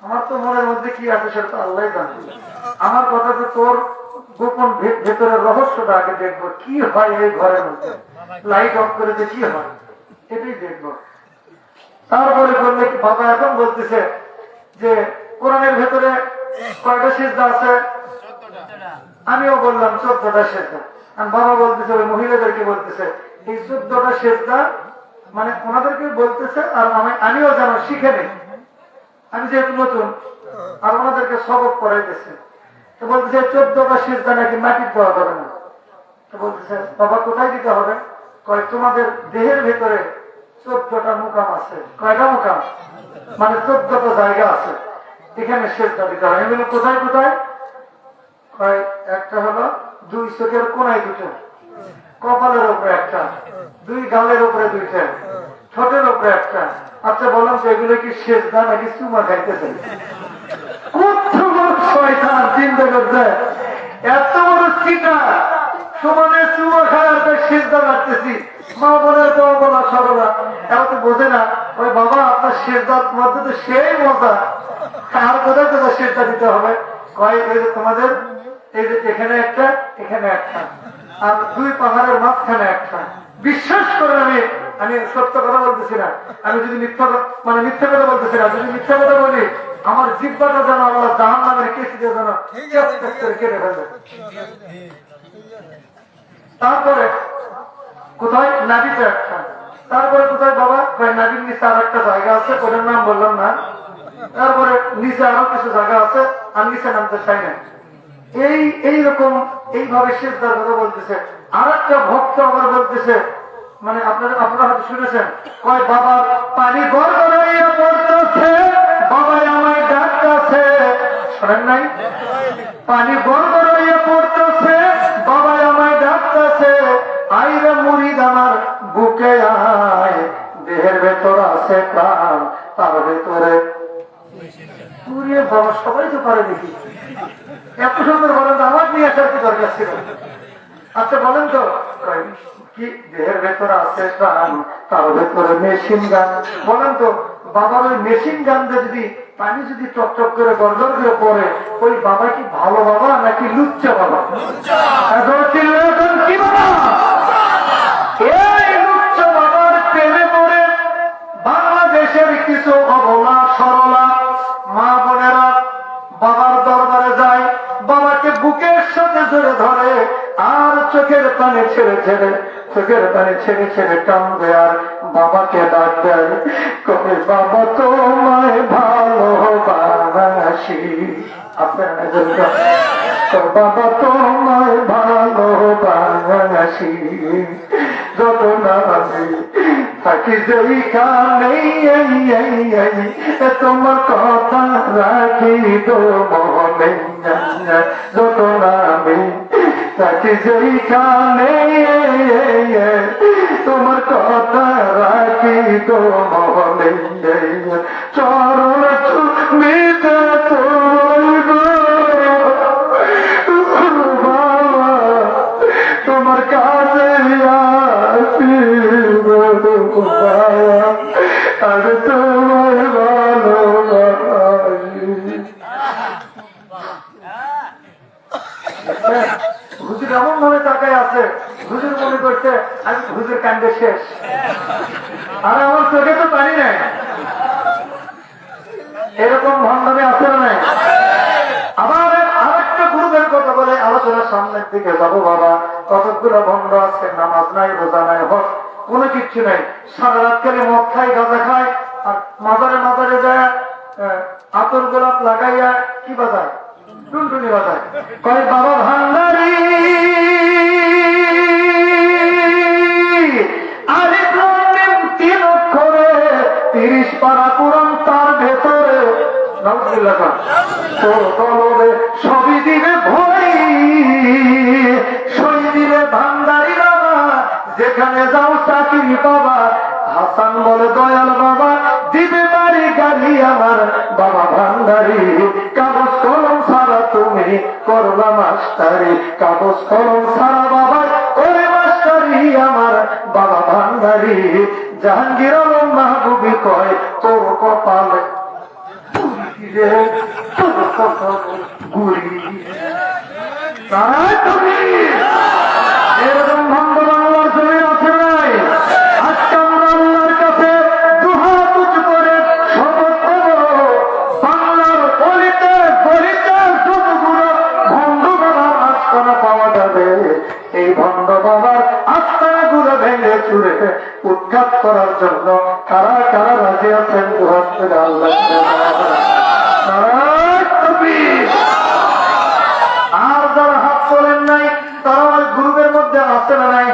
Speaker 1: আমার তো মনের মধ্যে কি আছে সেটা তো আল্লাহ জানে, আমার কথা তো তোর গোপন ভেতরের রহস্যটা আগে দেখবো, কি হয় এই ঘরের মধ্যে, লাইট অফ করে যে কি হয় এটাই দেখবো। তারপরে বললে কি বাবা এখন বলতেছে যে কোরআনের ভেতরে কয়টা সিজদা আছে? আমিও বললাম 14টা সিজদা। আর বাবা বলতেছে ওই মহিলাদেরকে বলতেছে এই 14টা সিজদা, মানে ওনাদেরকে বলতেছে আর আমিও যেন শিখে নিই, আমি যেহেতু নতুন, আর ওনাদেরকে সবক করাইতেছে। তো বলতেছে 14টা সিজদা নাকি মাটির দেওয়া যাবে না। তো বলতেছে বাবা কোথায় দিতে হবে? কয় তোমাদের দেহের ভেতরে 14টা মুকাম আছে। কয়টা মুকাম? মানে 14টা জায়গা আছে, এখানে সিজদা দিতে হবে। এগুলো কোথায় কোথায়? কয় একটা হলো 2 চোখের কোনায় দুটো, কপালের উপরে একটা, 2 গালের উপরে 2টা, ঠোঁটের উপরে একটা। আচ্ছা বললাম তো এগুলো কি সিজদা নাকি চুমা খাইতেছে? কত বড় শয়তান চিন্তা করতে, এত বড় চিন্তা, সমানে চুমা খায় আর সিজদা লাগতেছি। মা বোনের তো বলা সরলা এত তো বোঝে না, ওই বাবা আপনার সিজদার মধ্যে তো সেই মজা, আর কোথায় কোথায় সিজদা দিতে হবে? কয় এই যে তোমাদের এই যে এখানে একটা, এখানে একটা, আর 2 পাহাড়ের মাঝখানে একটা। বিশ্বাস করেন আমি সত্য কথা বলতেছি না, আমি যদি মিথ্যা কথা বলতেছি না, যদি মিথ্যা কথা বলি আমার জিহ্বাটা যেন আল্লাহ জাহান্নামের কেসি দিয়ে যেন কেটে ফেলবে। তারপরে কোথায়? নাবিতে একটা। তারপরে কোথায় বাবা? নাবির নিচে আর একটা জায়গা আছে, ওটার নাম বললাম না। তারপরে নিচে আরো কিছু জায়গা আছে, আর নিচে নামতে চাই না। এইরকম এইভাবে সিজদার কথা বলতেছে। আর একটা ভক্ত আবার বলতেছে, মানে আপনারা হয়তো শুনেছেন, কয় বাবার পানি গড়গড়াইয়া পড়তেছে, বাবাই আমায় ডাকতেছে। শোনেন নাই? পানি গড়গড়াইয়া পড়তেছে, বাবাই আমায় ডাকতেছে, আইরে মুরিদ আমার বুকে আয়, দেহের ভেতর আছে প্রাণ, তার ভেতরে বাবা সবাই তো পারে দেখি। এত সুন্দর বলেন আমার নিয়ে আসার কি দরকার? আসছিল। আচ্ছা বলেন তো কি দেহের ভেতরে আছে প্রাণ, তার ভেতরে মেশিন গান। বলেন তো বাবার ওই মেশিন গান যদি পানি যদি চকচক করে গড়গড় করে পড়ে, ওই বাবা কি ভালো বাবা নাকি লুচ্চা বাবা? কি বাবা? এই লুচ্চা বাবার প্রেমে পড়ে বাংলাদেশের কিছু অবলা সরলা মা বোনেরা বাবার দরবারে যায়, বাবাকে বুকের সাথে ধরে ধরে আর চোখের পানি ছেড়ে ছেড়ে কান্দে আর বাবাকে ডাক দেয়, কবে বাবা তোমায় ভালোবাসি। বাবা তোমায় ভালোবাসি, যত নামে থাকি যেইখানে তোমার কথা রাখি তো মনে, যত নামে থাকি যেইখানে তোমার কথা রাখি তো মনে, চরণ চুমিতে তোমার কাছে আর তোমার হুজুর এমন ভাবে তাকায় আছে, হুজুর মনে করছে আমি হুজুর কান্দে শেষ, আর আমার চোখে তো পানি নাই। এরকম ভণ্ডামি আছে না নাই? আবার আরেকটা গুরুদের কথা বলে আলোচনার সামনের দিকে যাবো। বাবা কতগুলো ভণ্ড আছে, নামাজ নাই, রোজা নাই, হজ কোনো কিচ্ছু নাই, সারা রাত খালি মদ খায়, গাঁজা খায়, আর মাজারে যায় আতর গোলাপ লাগাইয়া কি বাজায়, টুনটুনি বাজায়, কয় বাবা ভান্ডারি আরে 3 অক্ষরে 30 পারা কোরআন তার ভেতরে সবই দিবে ভয়, সই দিলে ভান্ডারি বাবা, যেখানে যাও চাকরি বাবা। হাসান বলে দয়াল বাবা দিবে বাড়ি গাড়ি আমার বাবা ভান্ডারি, কাগজ কলম ছাড়া তুমি করলা মাস্টারি, কাগজ কলম ছাড়া বাবা করে মাস্টারি আমার বাবা ভান্ডারি। জাহাঙ্গীর আলম মাহবুবি কয় তোর কপালে গুড়ি, এরকম ভণ্ড বাংলার জমি আছে নাই? আজকে আমরা আল্লাহর কাছে দুহাত উঁচু করে শপথ করব, বাংলার গলিতে গলিতে যতগুলো ভণ্ড বাবার আস্তানা পাওয়া যাবে, এই ভণ্ড বাবার আস্তানাগুলো ভেঙে চুরে উৎখাত করার জন্য কারা কারা রাজি আছেন? দুহাত করে আল্লাহ। আর যারা হাত তোলেন নাই তারা ওই গ্রুপের মধ্যে আসে না নাই?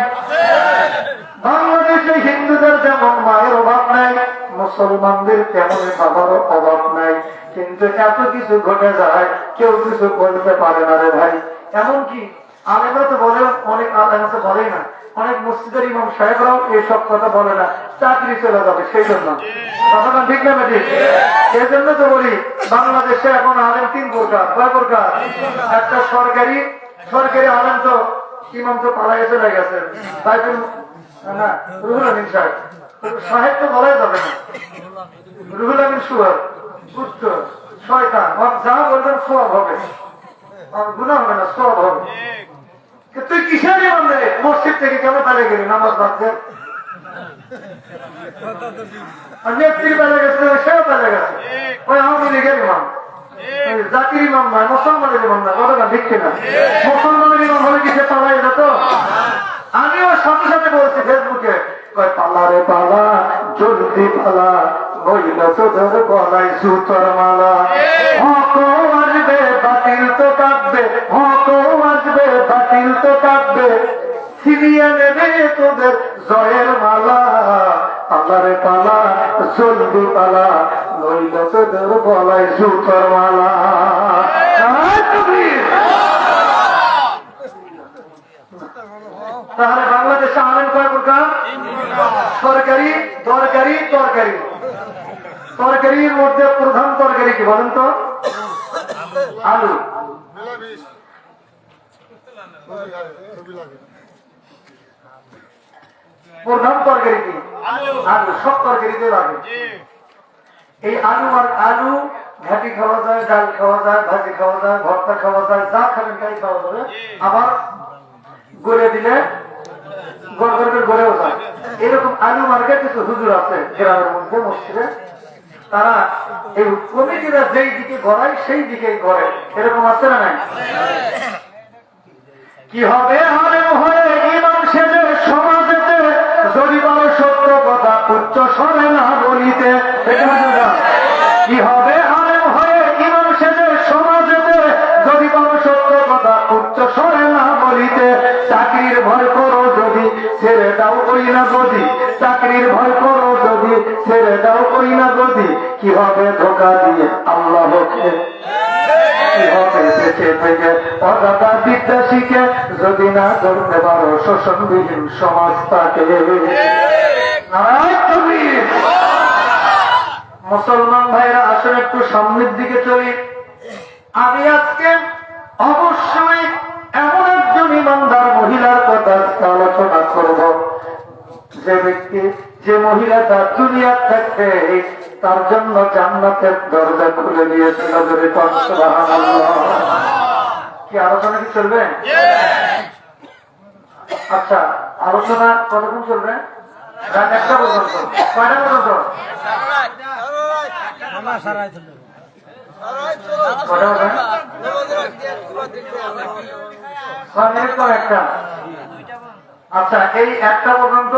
Speaker 1: বাংলাদেশে হিন্দুদের যেমন মায়ের অভাব নাই, মুসলমানদের তেমন বাবারও অভাব নাই, কিন্তু এত কিছু ঘটে যায় কেউ কিছু বলতে পারে না রে ভাই। এমনকি আলেমরা তো বলে, অনেক আলেম তো বলেই না, অনেক মসজিদের ইমাম সাহেবরাও এইসব কথা বলে না, চাকরি চলে যাবে সেই জন্য। কথাটা ঠিক না ঠিক? এই জন্য তো বলি বাংলাদেশে এখন আলেম 3 প্রকার। কয় প্রকার? একটা সরকারি আলেম তো ইমাম তো পালাইয়ে চলে গেছে, না রুহুল আমিন সাহেব তো বলাই যাবে না, রুহুল আমিন সুয়ার পুত্র শয়তান, যা বলবেন সওয়াব হবে, গুনাহ হবে না, সওয়াব হবে। তুই কিসের ইমাম রে? মসজিদ থেকে কেন পালিয়ে গেলি নামাজ পড়তে? নেত্রী পালিয়ে গেছে, সেও পালিয়ে গেছে, ওই আওয়ামী লীগের ইমাম, জাতির ইমাম নয়, মুসলমানের ইমাম নয়। কথাটা ঠিক কিনা? মুসলমানের ইমাম হলে কি সে পালাই যেত? আমিও সাথে সাথে বলছি ফেসবুকে, কয় পালা রে পালা, জলদি পালা, বইল তোদের গলায় সুতোর মালা, হক আসবে বাতিল তো কাঁদবে, হক আসবে বাতিল তো কাঁদবে, ছিনিয়ে নেবে তোদের জয়ের মালা, পালা রে পালা, জলদি পালা, নইল তোদের গলায় সুতোর মালা। তাহলে বাংলাদেশে আলেম কয় প্রকার? সরকারি, দরকারি, তরকারি। তরকারির মধ্যে প্রধান তরকারি কি বলেন তো? আলু। প্রধান তরকারি কি? আলু। সব তরকারিতে লাগে। এই আলু আর আলু ঘাটি খাওয়া যায়, ডাল খাওয়া যায়, ভাজি খাওয়া যায়, ভর্তা খাওয়া যায়, যা খাবেন তাই খাওয়া যাবে। আবার গড়ে দিলে গড়েও যায়। এরকম আলু মার্কেট কিছু হুজুর আছে গ্রামের মধ্যে, মসজিদে। তারা এই কমিটিরা যেই দিকে গড়ায় সেই দিকেই গড়ে। এরকম আছে না নাই? কি হবে হারেম হয়ে ইমাম সেজে সমাজেতে, যদি বড় সত্য কথা উচ্চ স্বরে না বলিতে। কি হবে হারেম হয়ে ইমাম সেজে সমাজেতে, যদি বড় সত্য কথা উচ্চ স্বরে না বলিতে। চাকরির ভয় করো যদি ছেড়ে দাও করি না যদি, চাকরির ভয় করো যদি ছেড়ে দাও করি না যদি। কি হবে ধোকা দিয়ে আল্লাহকে, কি হবে বেঁচে থেকে অদাতা বিদ্যা শিখে, যদি না ধরতে পারো শোষণবিহীন সমাজটাকে। মুসলমান ভাইরা আসলে একটু সামনের দিকে চলি। আমি আজকে অবশ্যই এমন একজন ইমানদার মহিলার কথা আলোচনা করব, যে ব্যক্তি, যে মহিলা তার দুনিয়া থাকতে তার জন্য জান্নাতের দরজা খুলে দিয়েছিল। যদি সুবহানাল্লাহ। কি আলোচনা কি চলবে? আচ্ছা, আলোচনা কতক্ষণ চলবে? রাত 1টা পর্যন্ত। কয়টা পর্যন্ত? আচ্ছা, এই 1টা পর্যন্ত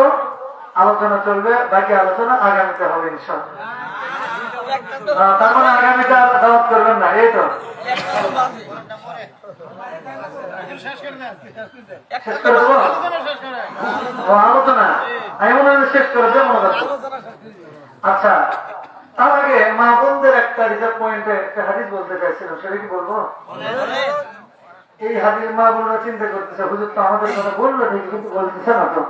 Speaker 1: আলোচনা চলবে, বাকি আলোচনা আগামীতে হবে ইনশাআল্লাহ। তার মানে আগামীতে দাওয়াত করবেন না, এই তো? শেষ করে দেবো আলোচনা? আমি মনে হয় শেষ করে দেবো মনে করছি। আচ্ছা, তার আগে মা বোনদের একটা রিজার্ভ পয়েন্টে একটা হাদিস বলতে চাইছিলাম, সেটা কি বলবো? এই হাদিস মা বোনরা চিন্তা করতেছে, হুজুর তো আমাদের কথা বললো ঠিক, কিন্তু বলতেছে না তো।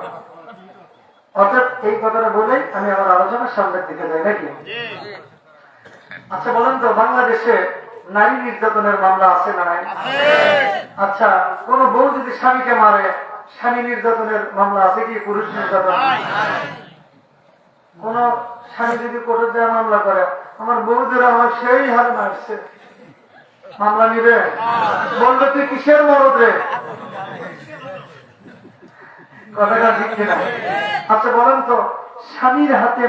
Speaker 1: অর্থাৎ এই কথাটা বলেই আমি আমার আলোচনার সামনের দিকে যাই নাকি? আচ্ছা বলেন তো, বাংলাদেশে নারী নির্যাতনের মামলা আছে না নাই? আচ্ছা, কোন বউ যদি স্বামীকে মারে, স্বামী নির্যাতনের মামলা আছে কি? পুরুষ নির্যাতন? কোন স্বামী যদি কোর্টে দেওয়া মামলা করে, আমার বউদের আমার সেই হারে মারছে, মামলা নিবে? বলবে তুই কিসের মরদ রে? কথাটা ঠিক কিনা? আচ্ছা বলেন তো, স্বামীর হাতে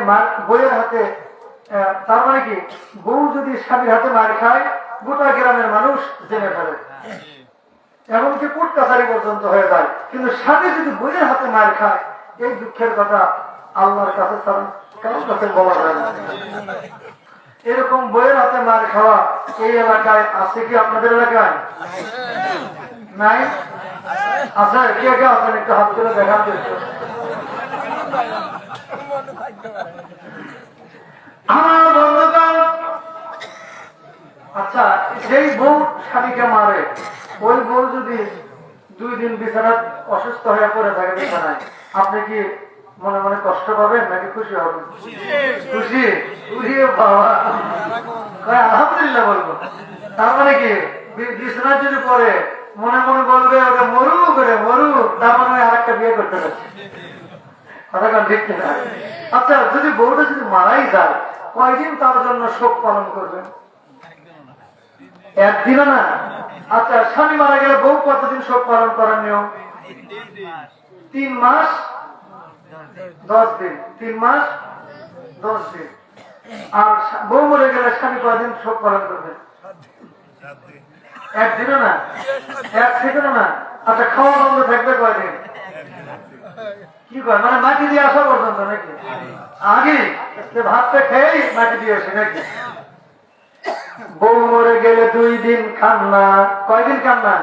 Speaker 1: বইয়ের হাতে, তার মানে কি, বউ যদি স্বামীর হাতে মার খায়, গোটা গ্রামের মানুষ জেনে ফেলে, এমনকি কোর্ট কাছারি পর্যন্ত হয়ে যায়। কিন্তু স্বামী যদি বইয়ের হাতে মার খায়, এই দুঃখের কথা আল্লাহর কাছে কারোর কাছে বলা যায় না। এরকম বইয়ের হাতে মার খাওয়া এই এলাকায় আছে কি? আপনাদের এলাকায় নাই? আচ্ছা, কে কে আছেন একটু হাত তুলে দেখান। আমার বন্ধুগণ, আচ্ছা, যেই বউ স্বামীকে মারে, ওই বউ যদি 2 দিন বিছানায় অসুস্থ হয়ে পড়ে থাকে বিছানায়, আপনি কি মনে মনে কষ্ট পাবেন নাকি খুশি হবেন? খুশি। বাবা, আলহামদুলিল্লাহ বলবো। তার মানে কি, বিছানায় যদি পড়ে মনে মনে বলবে ওটা মরু করে মরু, তার মানে আরেকটা বিয়ে করতে পারছে। কথা ঠিক কিনা? আচ্ছা, যদি বউটা যদি মারাই যায়, কয়দিন তার জন্য শোক পালন করবেন? একদিনও না? আচ্ছা, স্বামী মারা গেলে বউ কতদিন শোক পালন করার নিয়ম? 3 মাস 10 দিন। 3 মাস 10 দিন। আর বউ মরে গেলে স্বামী কয়দিন শোক পালন করবে? একদিনও না? 1 সেকেন্ডও না? আচ্ছা, খাওয়া বন্ধ থাকবে কয়দিন? কি কয়, মানে মাটি দিয়ে আসা পর্যন্ত নাকি? আগে ভাতটা খেয়েই মাটি দিয়ে আসে নাকি? বউ মরে গেলে 2 দিন কান্না। কয়দিন কান্না?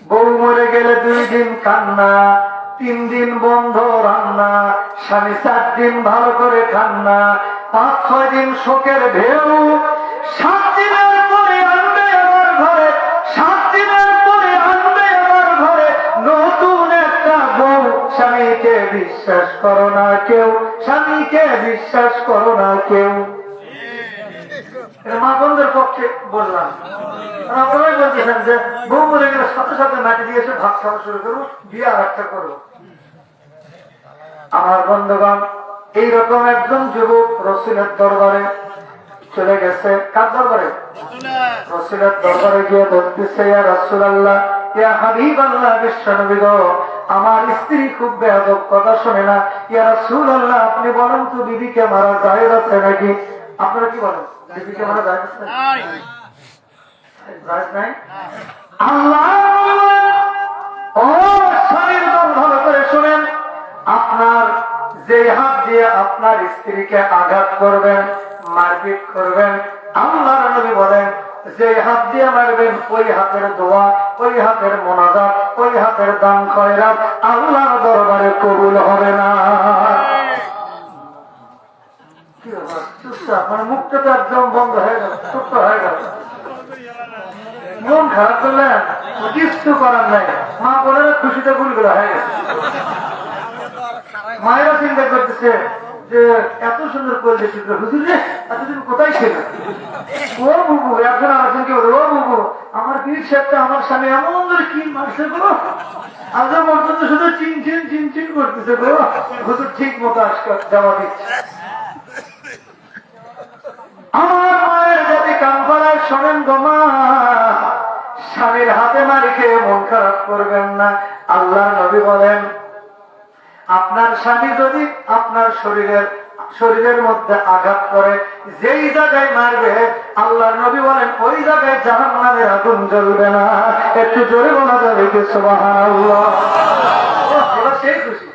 Speaker 1: বউ মরে গেলে 2 দিন কান্না, 3 দিন বন্ধ রান্না, স্বামী 4 দিন ভালো করে খান্না, 5-6 দিন শোকের ঢেউ, 7 দিনের পরে আনবে আমার ঘরে, 7 দিনের পরে আনবে আমার ঘরে নতুন একটা বউ। স্বামীকে বিশ্বাস করো না কেউ, স্বামীকে বিশ্বাস করো না কেউ। মা বোনদের পক্ষে বললাম। আপনারাই বলতেছেন যে বউ মরে গেলে সাথে সাথে মাটি দিয়ে এসে ভাত খাওয়া শুরু করবো, বিয়ে আর একটা করবো। আমার বন্ধুগণ, এইরকম একজন যুবক রসুলের দরবারে চলে গেছে। কার দরবারে? রসুলের দরবারে গিয়ে বলতেছে, ইয়া রাসূলুল্লাহ, ইয়া হাবিবাল্লাহ, বিশ্বনবী গো, আমার স্ত্রী খুব বেয়াদব, কথা শোনে না। ইয়া রাসূলুল্লাহ, আপনি বলেন তো বিবিকে মারা জায়েজ আছে নাকি? আপনারা কি বলেন, বিবিকে মারা জায়েজ আছে? জায়েজ নাই? আল্লাহ ও স্বামীর দল ভালো করে শুনেন, আপনার যে হাত দিয়ে আপনার স্ত্রীকে আঘাত করবেন, মারপিট করবেন, আল্লাহর নবী বলেন যে হাত দিয়ে মারবেন ওই হাতের দোয়া, ওই হাতের মোনাজাত, ওই হাতের দান খয়রাত আল্লাহর দরবারে কবুল হবে না। কি ব্যাপার? চুপচাপ, মানে মুখটা তো একদম বন্ধ হয়ে গেল, চুপ হয়ে গেল। মন খারাপ করলেন, কিছু করার নাই। মা বলে খুশিতে গুলগুলো হয়ে গেছে। মায়েরা চিন্তা করতেছে যে এত সুন্দর করলে চিত্র হুজুর রে, এতদিন কোথায় ছিল? ও বুবু, এখন আরেকজনকে বলে, ও বুবু, আমার পীর সাহেবটা আমার স্বামী এমন করে কি মারছে গো, আজ পর্যন্ত শুধু চিন চিন চিন চিন করতেছে গো। হুজুর ঠিক মতো জবাব দিচ্ছে। আমার মায়ের যদি কান পাড়ায় শোনেন গো মা, স্বামীর হাতে মারি খেয়ে মন খারাপ করবেন না। আল্লাহ নবী বলেন, আপনার স্বামী যদি আপনার শরীরের মধ্যে আঘাত করে, যেই জায়গায় মারবে, আল্লাহর নবী বলেন ওই জায়গায় জাহান্নামের আগুন জ্বলবে না। একটু জোরে বলা যাবে কি সুবহানাল্লাহ? এবার সেই খুশি।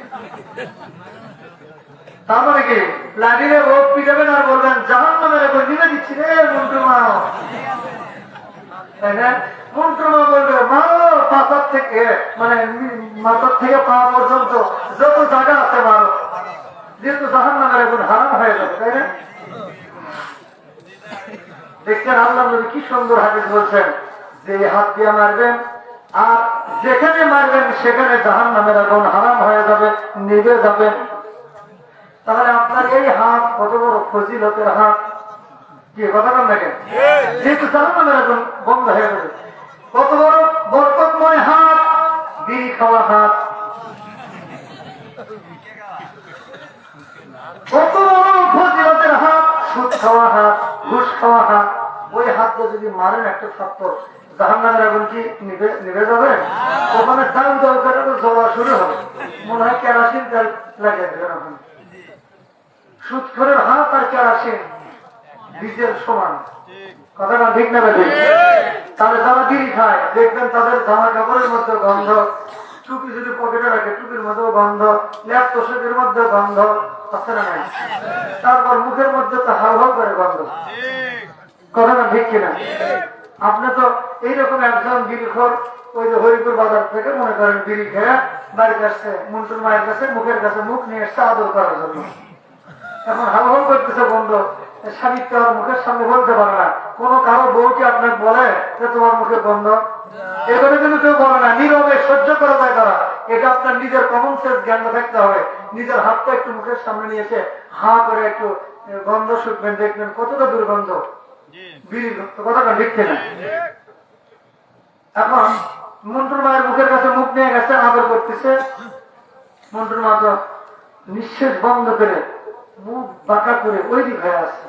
Speaker 1: তার মানে কি লাগিলে রোগ পিটাবেন আর বলবেন জাহান্নামের আগুন নিয়ে দিচ্ছি রে মন্টু মা, তাই না? মন্টু মা বলবে মারো, পাতার থেকে মানে মাথার থেকে পা পর্যন্ত যত জায়গা আছে মারো, যেহেতু জাহান্নামের আগুন হারাম হয়ে যাবে, তাই না? দেখছেন আল্লাহ নবী কি সুন্দর হাদিস বলছেন যে হাত দিয়ে মারবেন আর যেখানে মারবেন সেখানে জাহান্নামের আগুন হারাম হয়ে যাবে, নিভে যাবে। তাহলে আপনার এই হাত কত বড় ফজিলতের হাত, কি কথা বলেন না কেন? যেহেতু জাহান্নামের আগুন বন্ধ হয়ে যাবে, কত বড় বরকতময় হাত, বিড়ি খাওয়া হাত, কত বড় ফজিলতের হাত, সুদ খাওয়া হাত, ঘুষ খাওয়া হাত। ওই হাতটা যদি মারেন একটা থাপ্পড়, জাহান্নামের আগুন কি নিভে যাবে? ওখানে দাম দাও করে জ্বলা শুরু হবে, মনে হয় কেরাসিন তেল লাগিয়ে দেবেন ওখানে। সুদখোরের হাত আর কেরাসিন ডিজেল সমান, কথাটা ঠিক না বেশি? তাহলে যারা বিড়ি খায় দেখবেন তাদের জামা কাপড়ের মধ্যে গন্ধ, টুপি যদি পকেটে রাখে টুপির মধ্যেও গন্ধ, ল্যাপ তোষকের মধ্যে গন্ধ, আছে না নাই? তারপর মুখের মধ্যে তো হাউ হাউ করে গন্ধ, কথাটা ঠিক কিনা? আপনি তো এইরকম একজন বিড়িখোর, ওই যে হরিপুর বাজার থেকে মনে করেন বিড়ি খেয়ে বাড়ির কাছে মন্টুর মায়ের কাছে মুখের কাছে মুখ নিয়ে এসছে আদর করার জন্য। এখন হাউ হাউ করতেছে বন্ধ, স্বামীর তো আর মুখের সামনে বলতে পারে না। কোন কারো বউকে আপনাকে বলে যে তোমার মুখে বন্ধ, এভাবে কিন্তু কেউ বলে না, নীরবে সহ্য করা যায় তারা। এটা আপনার নিজের কমন সেন্স জ্ঞান থাকতে হবে। নিজের হাতটা একটু মুখের সামনে নিয়েছে, হা করে একটু গন্ধ শুকবেন, দেখবেন কতটা দুর্গন্ধ বিড়ির, কথাটা লিখছে না। এখন মন্টুর মায়ের মুখের কাছে মুখ নিয়ে গেছে, আদর করতেছে। মন্টুর মা তো নিঃশ্বাস বন্ধ করে মুখ বাঁকা করে ওই দিক হয়ে আসছে।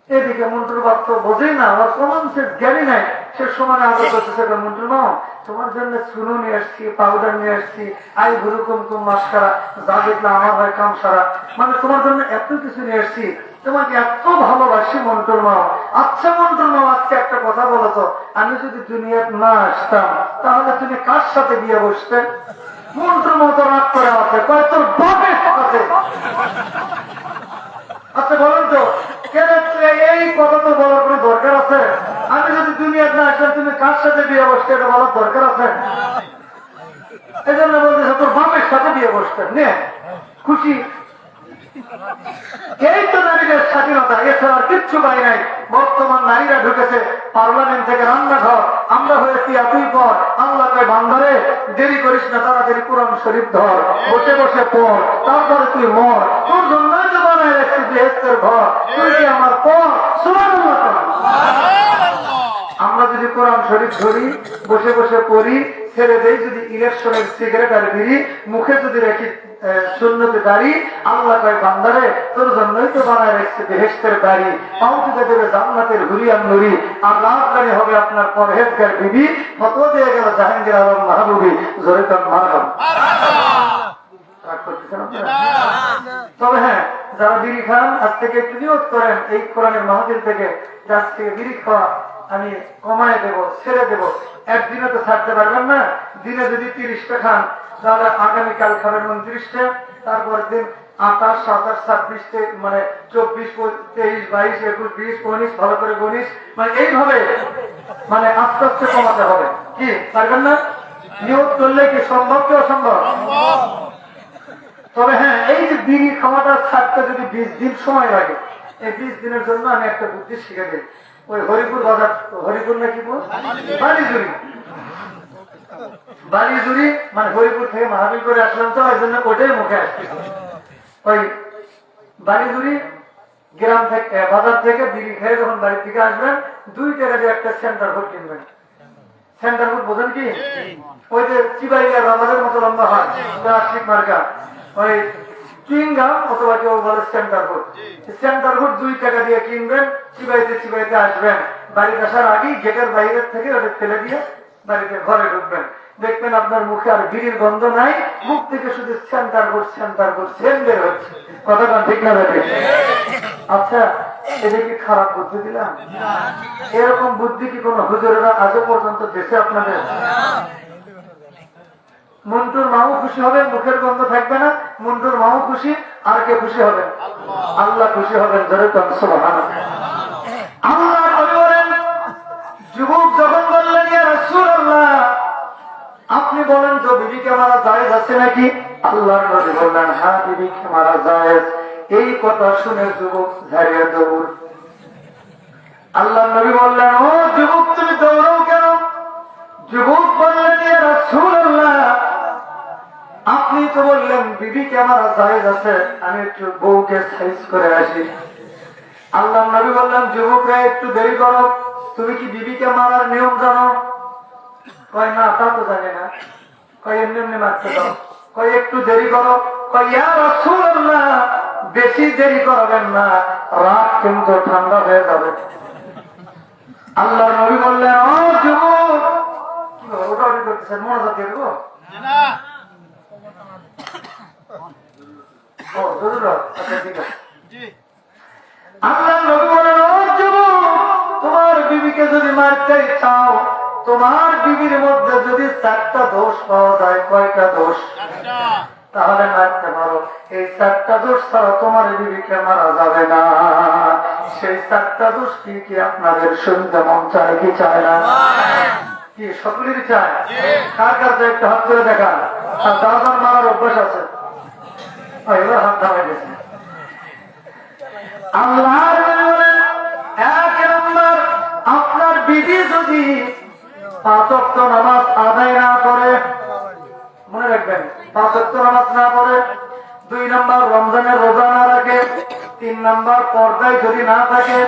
Speaker 1: এদিকে মন্টুর বাপ তো বোঝেই না, আমার কমন সেন্স জ্ঞানই নাই, সে সমানে আদর করতেছে। মন্টুর মা, তোমার জন্য চুনো নিয়ে আসছি, পাউডার নিয়ে আসছি, আই ভুরু কুমকুম মাস্কারা, যা দেখলে আমার হয় কাম সারা, মানে তোমার জন্য এত কিছু নিয়ে আসছি, তোমাকে এত ভালোবাসি মন্টুর মা। আচ্ছা মন্টুর মা, আজকে একটা কথা বলো তো, আমি যদি দুনিয়াতে না আসতাম তাহলে তুমি কার সাথে বিয়ে বসতে? মন্টুর মতো রাগ করে আছে, কয় তোর বাপের সাথে। আচ্ছা বলেন তো, এই কথা তো বলার কোন দরকার আছে? আমি যদি দুনিয়াতে না আসতাম তুমি কার সাথে বিয়ে বসতে, এটা বলার দরকার আছে? এই জন্য বলতেছে তোর বাপের সাথে বিয়ে বসতেন, নে খুশি। এই তো নারীদের স্বাধীনতা, এছাড়া আর কিচ্ছু পাই নাই। বর্তমান নারীরা ঢুকেছে পার্লামেন্ট থেকে রান্নাঘর, আমরা হয়েছি এতই পর। আল্লাহ কয় বান্দারে দেরি করিস না, তাড়াতাড়ি কোরআন শরীফ ধর, বসে বসে পড়, তারপরে তুই মর। তোর জন্যই তো বানায় রাখছি বেহেশতের ঘর, তুই কি আমার পর সুবহানাল্লাহ। কোরআন শরীফ ধরি, বসে বসে পড়ি, ছেড়ে দেই যদি ইলেকশনের সিগারেট আর বিড়ি, মুখে যদি রেখি সুন্নতে দাঁড়ি, আল্লাহ কয় বান্দারে তোর জন্যই তো বানায় রেখেছে বেহেশতের বাড়ি, পাউটিতে দেবে জান্নাতের হুরিয়ান নুরি, আর রাজধানী হবে আপনার পরহেজগার বিবি। ফতোয়া দিয়ে গেল জাহাঙ্গীর আলম মাহবুবী, জোরে কান মারহাম। তবে হ্যাঁ, যারা বিড়ি খান আজ থেকে একটু নিয়োগ করেন এই কোরআনের মাহফিল থেকে, আজ থেকে বিড়ি খাওয়া আমি কমায় দেব, ছেড়ে দেব। একদিনে তো ছাড়তে পারবেন না, দিনে যদি 30টা খান তাহলে আগামীকাল খাবেন 29টা, তারপর দিন 28, 27, 26, মানে 24, 23, 22, 21, 20, 19, ভালো করে গণিস, মানে এইভাবে মানে আস্তে আস্তে কমাতে হবে। কি পারবেন না? নিয়োগ করলে কি সম্ভব কি অসম্ভব? তবে হ্যাঁ, এই যে বিড়ি খাওয়াটা ছাড়তে যদি 20 দিন সময় লাগে, এই 20 দিনের জন্য আমি একটা বুদ্ধি শিখে দিই। ওই হরিপুর বাজার, হরিপুর নাকি বালিজুরি, বালিজুরি মানে হরিপুর থেকে মাহফিল করে আসলাম তো ওই জন্য ওটাই মুখে আসছে। ওই বালিজুরি গ্রাম থেকে বাজার থেকে বিড়ি খেয়ে যখন বাড়ি থেকে আসবেন 2 টাকা দিয়ে একটা সেন্টার ফুড কিনবেন। সেন্টার ফুড বোঝেন কি? ওই যে চিবাইয়া রাবারের মতো লম্বা হয়, প্লাস্টিক মার্কা, ওই চুইংগাম অথবা কেউ বলে সেন্টার ফুড। সেন্টার ফুড 2 টাকা দিয়ে কিনবেন, চিবাইতে চিবাইতে আসবেন, বাড়িতে আসার আগেই গেটের বাইরের থেকে ওটা ফেলে দিয়ে বাড়িতে ঘরে ঢুকবেন, দেখবেন আপনার মুখে আর বিড়ির গন্ধ নাই, মুখ থেকে শুধু সেন্টার ফুড সেন্টার ফুড সেন্ট বের হচ্ছে। কথাটা ঠিক না বেঠিক? আচ্ছা, এটা কি খারাপ বুদ্ধি দিলাম? এরকম বুদ্ধি কি কোন হুজুরেরা আজও পর্যন্ত দেশে আপনাদের? মন্টুর মাও খুশি হবে, মুখের গন্ধ থাকবে না, মন্টুর মাও খুশি, আর কে খুশি হবেন? আল্লাহ খুশি হবেন। জোরে কোন সুবহানাল্লাহ। আল্লাহ বলেন, যুবক যখন বললেন ইয়া রাসূলুল্লাহ আপনি বলেন তো বিবিকে মারা জায়েজ আছে নাকি? আল্লাহর নবী বললেন হ্যাঁ, বিবিকে মারা জায়েজ। এই কথা শুনে যুবক ঝাড়িয়ে দৌড়। আল্লাহর নবী বললেন ও যুবক তুমি দৌড়াও কেন? যুবক বললেন ইয়া রাসূলুল্লাহ আপনি তো বললেন বিবিকে মারা জায়েজ আছে, আমি একটু বউকে সাইজ করে আসি। আল্লাহর নবী বললেন যুবকরা একটু দেরি করো, তুমি কি বিবিকে মারার নিয়ম জানো? কয় না তা তো জানি না। কয় এমনি এমনি মারতে দাও। কয় একটু দেরি করো। কয় ইয়া রাসূলুল্লাহ বেশি দেরি করবেন না, রাত কিন্তু ঠান্ডা হয়ে যাবে। আল্লাহর নবী বললেন ও যুবক, কি ওটা ওটা করতেছেন, মনোযোগ দিয়ে দেবো না। ও জরুর, আচ্ছা ঠিক আছে। আল্লাহর নবী বললেন ও যুবক তোমার বিবিকে যদি মারতে চাও, তোমার বিবির মধ্যে যদি 4টা দোষ পাওয়া যায়, কয়টা দোষ? তাহলে মারতে পারো। এই 4টা দোষ ছাড়া তোমার বিবিকে মারা যাবে না। সেই 4টা দোষ কি কি আপনাদের শুনতে মন চায় কি চায় না? কি সকলেরই চায়? কার কাছে একটা হাত করে দেখান। আর দাদার মারার অভ্যাস আছে, এবার হাত থামাই গেছে। আল্লাহর বলেন 1 নম্বর আপনার বিবি যদি 5 ওয়াক্ত নামাজ আদায় না করে, মনে রাখবেন 5 ওয়াক্ত নামাজ না পড়ে, 2 নম্বর রমজানের রোজা না রাখে, 3 নম্বর পর্দায় যদি না থাকে,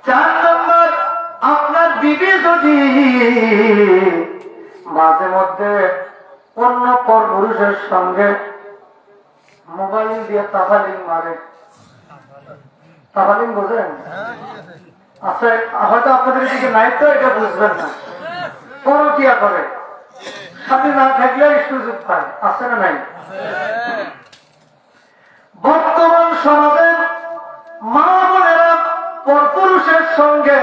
Speaker 1: 4 নম্বর আপনার বিবি যদি মাঝে মধ্যে অন্য পরপুরুষের সঙ্গে মোবাইল দিয়ে তাফালিং মারে। তাফালিং বোঝেন? আচ্ছা, হয়তো আপনাদের দিকে নাই তো এটা বুঝবেন না। পরকিয়া করে, সাথে না থাকলে সুযোগ পায়, আছে না নাই? বর্তমান সমাজে মা বোনেরা পরপুরুষের সঙ্গে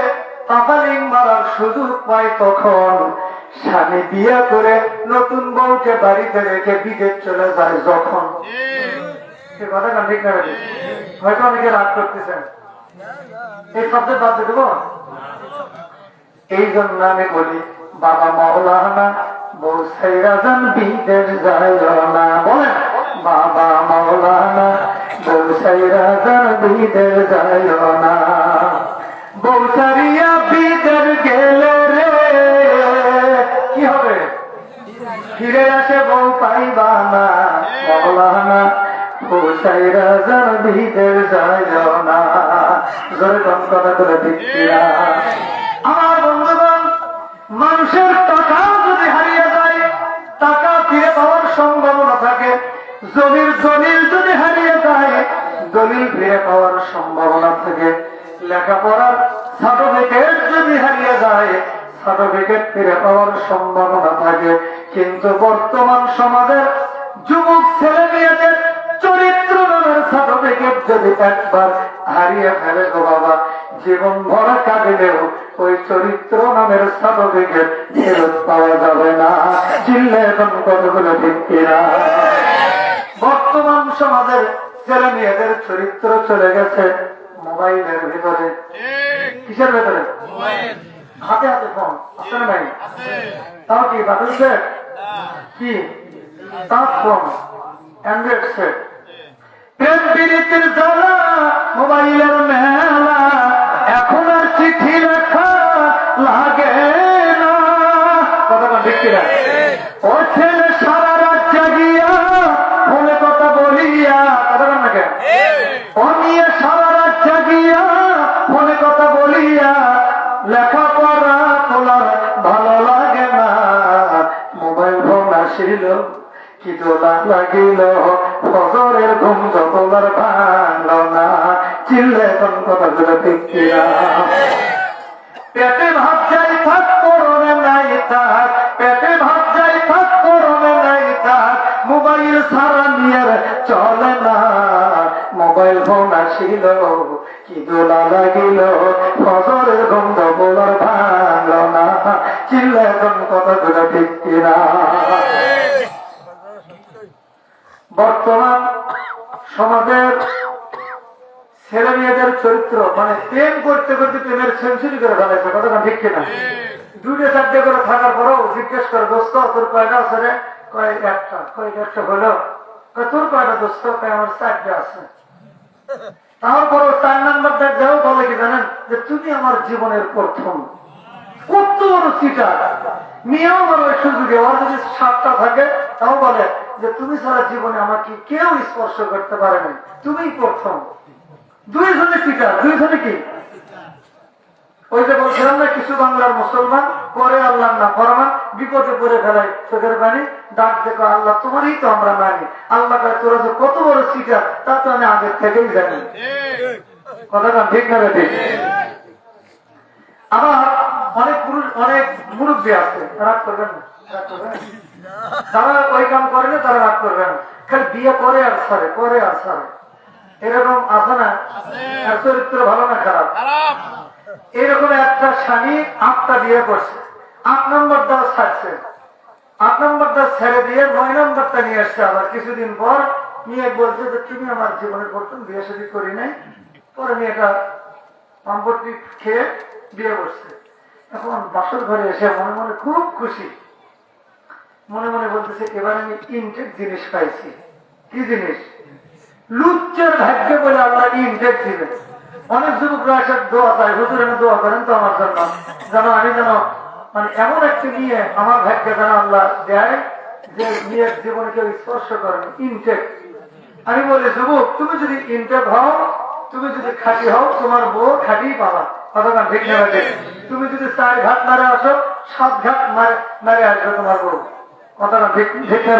Speaker 1: তাফালিং মারার সুযোগ পায় তখন স্বামী বিয়ে করে নতুন বউকে বাড়িতে রেখে বিদেশ চলে যায় যখন। সে কথাটা ঠিক না? হয়তো অনেকে রাগ করতেছেন, এই শব্দের বাদ দিয়ে দেবো। এই জন্য আমি বলি বাবা মাওলানা বউ সাইরা যান বিদেশ যায় না। বলেন বাবা মাওলানা বউ সাইরা যান বিদেশ যায় না। বউ সারিয়া বিদেশ গেলে রে কি হবে? ফিরে আসে বউ পাইবা না। মাওলানা বউ সাইরা যান বিদেশ যায় না। জোরে কম কথা করে দিচ্ছি না। আমার বন্ধুগণ, জমির দলিল যদি হারিয়ে যায়, দলিল ফিরে পাওয়ার সম্ভাবনা থাকে। লেখাপড়ার সার্টিফিকেট যদি হারিয়ে যায়, সার্টিফিকেট ফিরে পাওয়ার সম্ভাবনা থাকে। কিন্তু বর্তমান সমাজের যুবক ছেলে মেয়েদের চরিত্র নামের সার্টিফিকেট যদি একবার হারিয়ে ফেলে গো বাবা, জীবন ভরা কাঁদিলেও ওই চরিত্র নামের সার্টিফিকেট ফেরত পাওয়া যাবে না। চিল্লে এখন কতগুলো ঠিক কিনা? বর্তমান সমাজের ছেলে মেয়েদের চরিত্র চলে গেছে মোবাইলের ভিতরে। কিসের ভেতরে? হাতে হাতে ফোন আছে না ভাই? তাও কি বাতিল সেট? কি তার ফোন অ্যান্ড্রয়েড সেট। প্রেম প্রীতির জ্বালা, মোবাইলের মেলা, এখন আর চিঠি লেখা লাগে না। কথা ঠিক কিনা? ও ছেলে সারা রাত জাগিয়া ফোনে কথা বলিয়া, কথা না কেন? ও নিয়ে সারা রাত জাগিয়া ফোনে কথা বলিয়া, লেখাপড়া তোলার ভালো লাগে না। মোবাইল ফোন আসিল কি দোলা লাগিল, ফজরের ঘুম তোলার ভাঙল না। চিল্লে কোন কথা গুলো ঠিক কিনা? পেটে ভাত যাই থাক করোনে নাই থাক, পেটে ভাত যাই থাক করোনে নাই থাক, মোবাইল সারা নিয়ে চলে না। মোবাইল ফোন আসিল কি দোলা লাগিল, ফজরের গন্ধ বলার ভাঙল না। চিল্লে কোন কথা গুলো ঠিক কিনা? বর্তমান সমাজের ছেলে মেয়েদের চরিত্র মানে প্রেম করতে করতে প্রেমের সেঞ্চুরি করে ফেলাইছে। কথা ঠিক কিনা? দুটো চারটে করে থাকার পরেও জিজ্ঞেস করে, দোস্ত তোর কয়টা আছে রে? কয় একটা। কয়েকটা হলো? তোর কয়টা দোস্ত? কয় আমার চারটে আছে। তারপরেও 4 নাম্বার যাও বলে কি জানেন, যে তুমি আমার জীবনের প্রথম। কত বড় চিটার! মেয়েও বলে ওই সুযোগে, ওর যদি 7টা থাকে তাও বলে যে তুমি সারা জীবনে আমাকে কেউ স্পর্শ করতে পারেনি, তুমিই প্রথম। 2 জনে চিটার, 2 জনে কি? ওই যে বলছিলাম না, কিছু বাংলার মুসলমান পরে আল্লাহ না ফরমান, বিপদে পড়ে ফেলায় চোখের পানি, ডাক দেখো আল্লাহ তোমারই তো আমরা মানি। আল্লাহ তোরা যে কত বড় চিটার তা তো আমি আগে থেকেই জানি। কথাটা ঠিক না ঠিক? আবার অনেক পুরুষ, অনেক মুরব্বী আছে, রাগ করবেন না, রাগ করবেন না। যারা ওই কাম করে না তারা রাগ করবে না, খালি বিয়ে করে আর ছাড়ে, করে আর ছাড়ে। এরকম আছে না? চরিত্র ভালো না খারাপ? এরকম একটা স্বামী 8টা বিয়ে করছে, 8 নম্বরটা ছাড়ছে, 8 নম্বরটা ছেড়ে দিয়ে 9 নম্বরটা নিয়ে আসছে। আবার কিছুদিন পর মেয়ে বলছে যে তুমি আমার জীবনের প্রথম, বিয়ে শাদী করি নাই। পরে মেয়েটা সম্পত্তি খেয়ে বিয়ে করছে। এখন বাসর ঘরে এসে মনে মনে খুব খুশি, মনে মনে বলতেছে এবার আমি ইনটেক জিনিস পাইছি। কি জিনিস? লুচ্চের ভাগ্যে বলে আল্লাহ ইনটেক দিবে। অনেক যুবকরা এসে দোয়া চায়, হুজুর এনে দোয়া করেন তো আমার জন্য, যেন আমি যেন মানে এমন একটা নিয়ে আমার ভাগ্যে যেন আল্লাহ দেয় যে মেয়ের জীবনে কেউ স্পর্শ করেন। ইনটেক। আমি বলি যুবক, তুমি যদি ইনটেক হও, তুমি যদি খাঁটি হও, তোমার বউ খাঁটি পাবা। কতক্ষণ ঠিক না? তুমি যদি 4 ঘাট মারে আসো, 7 ঘাট মারে আসবে তোমার বউ। কথাটা ঠিক না?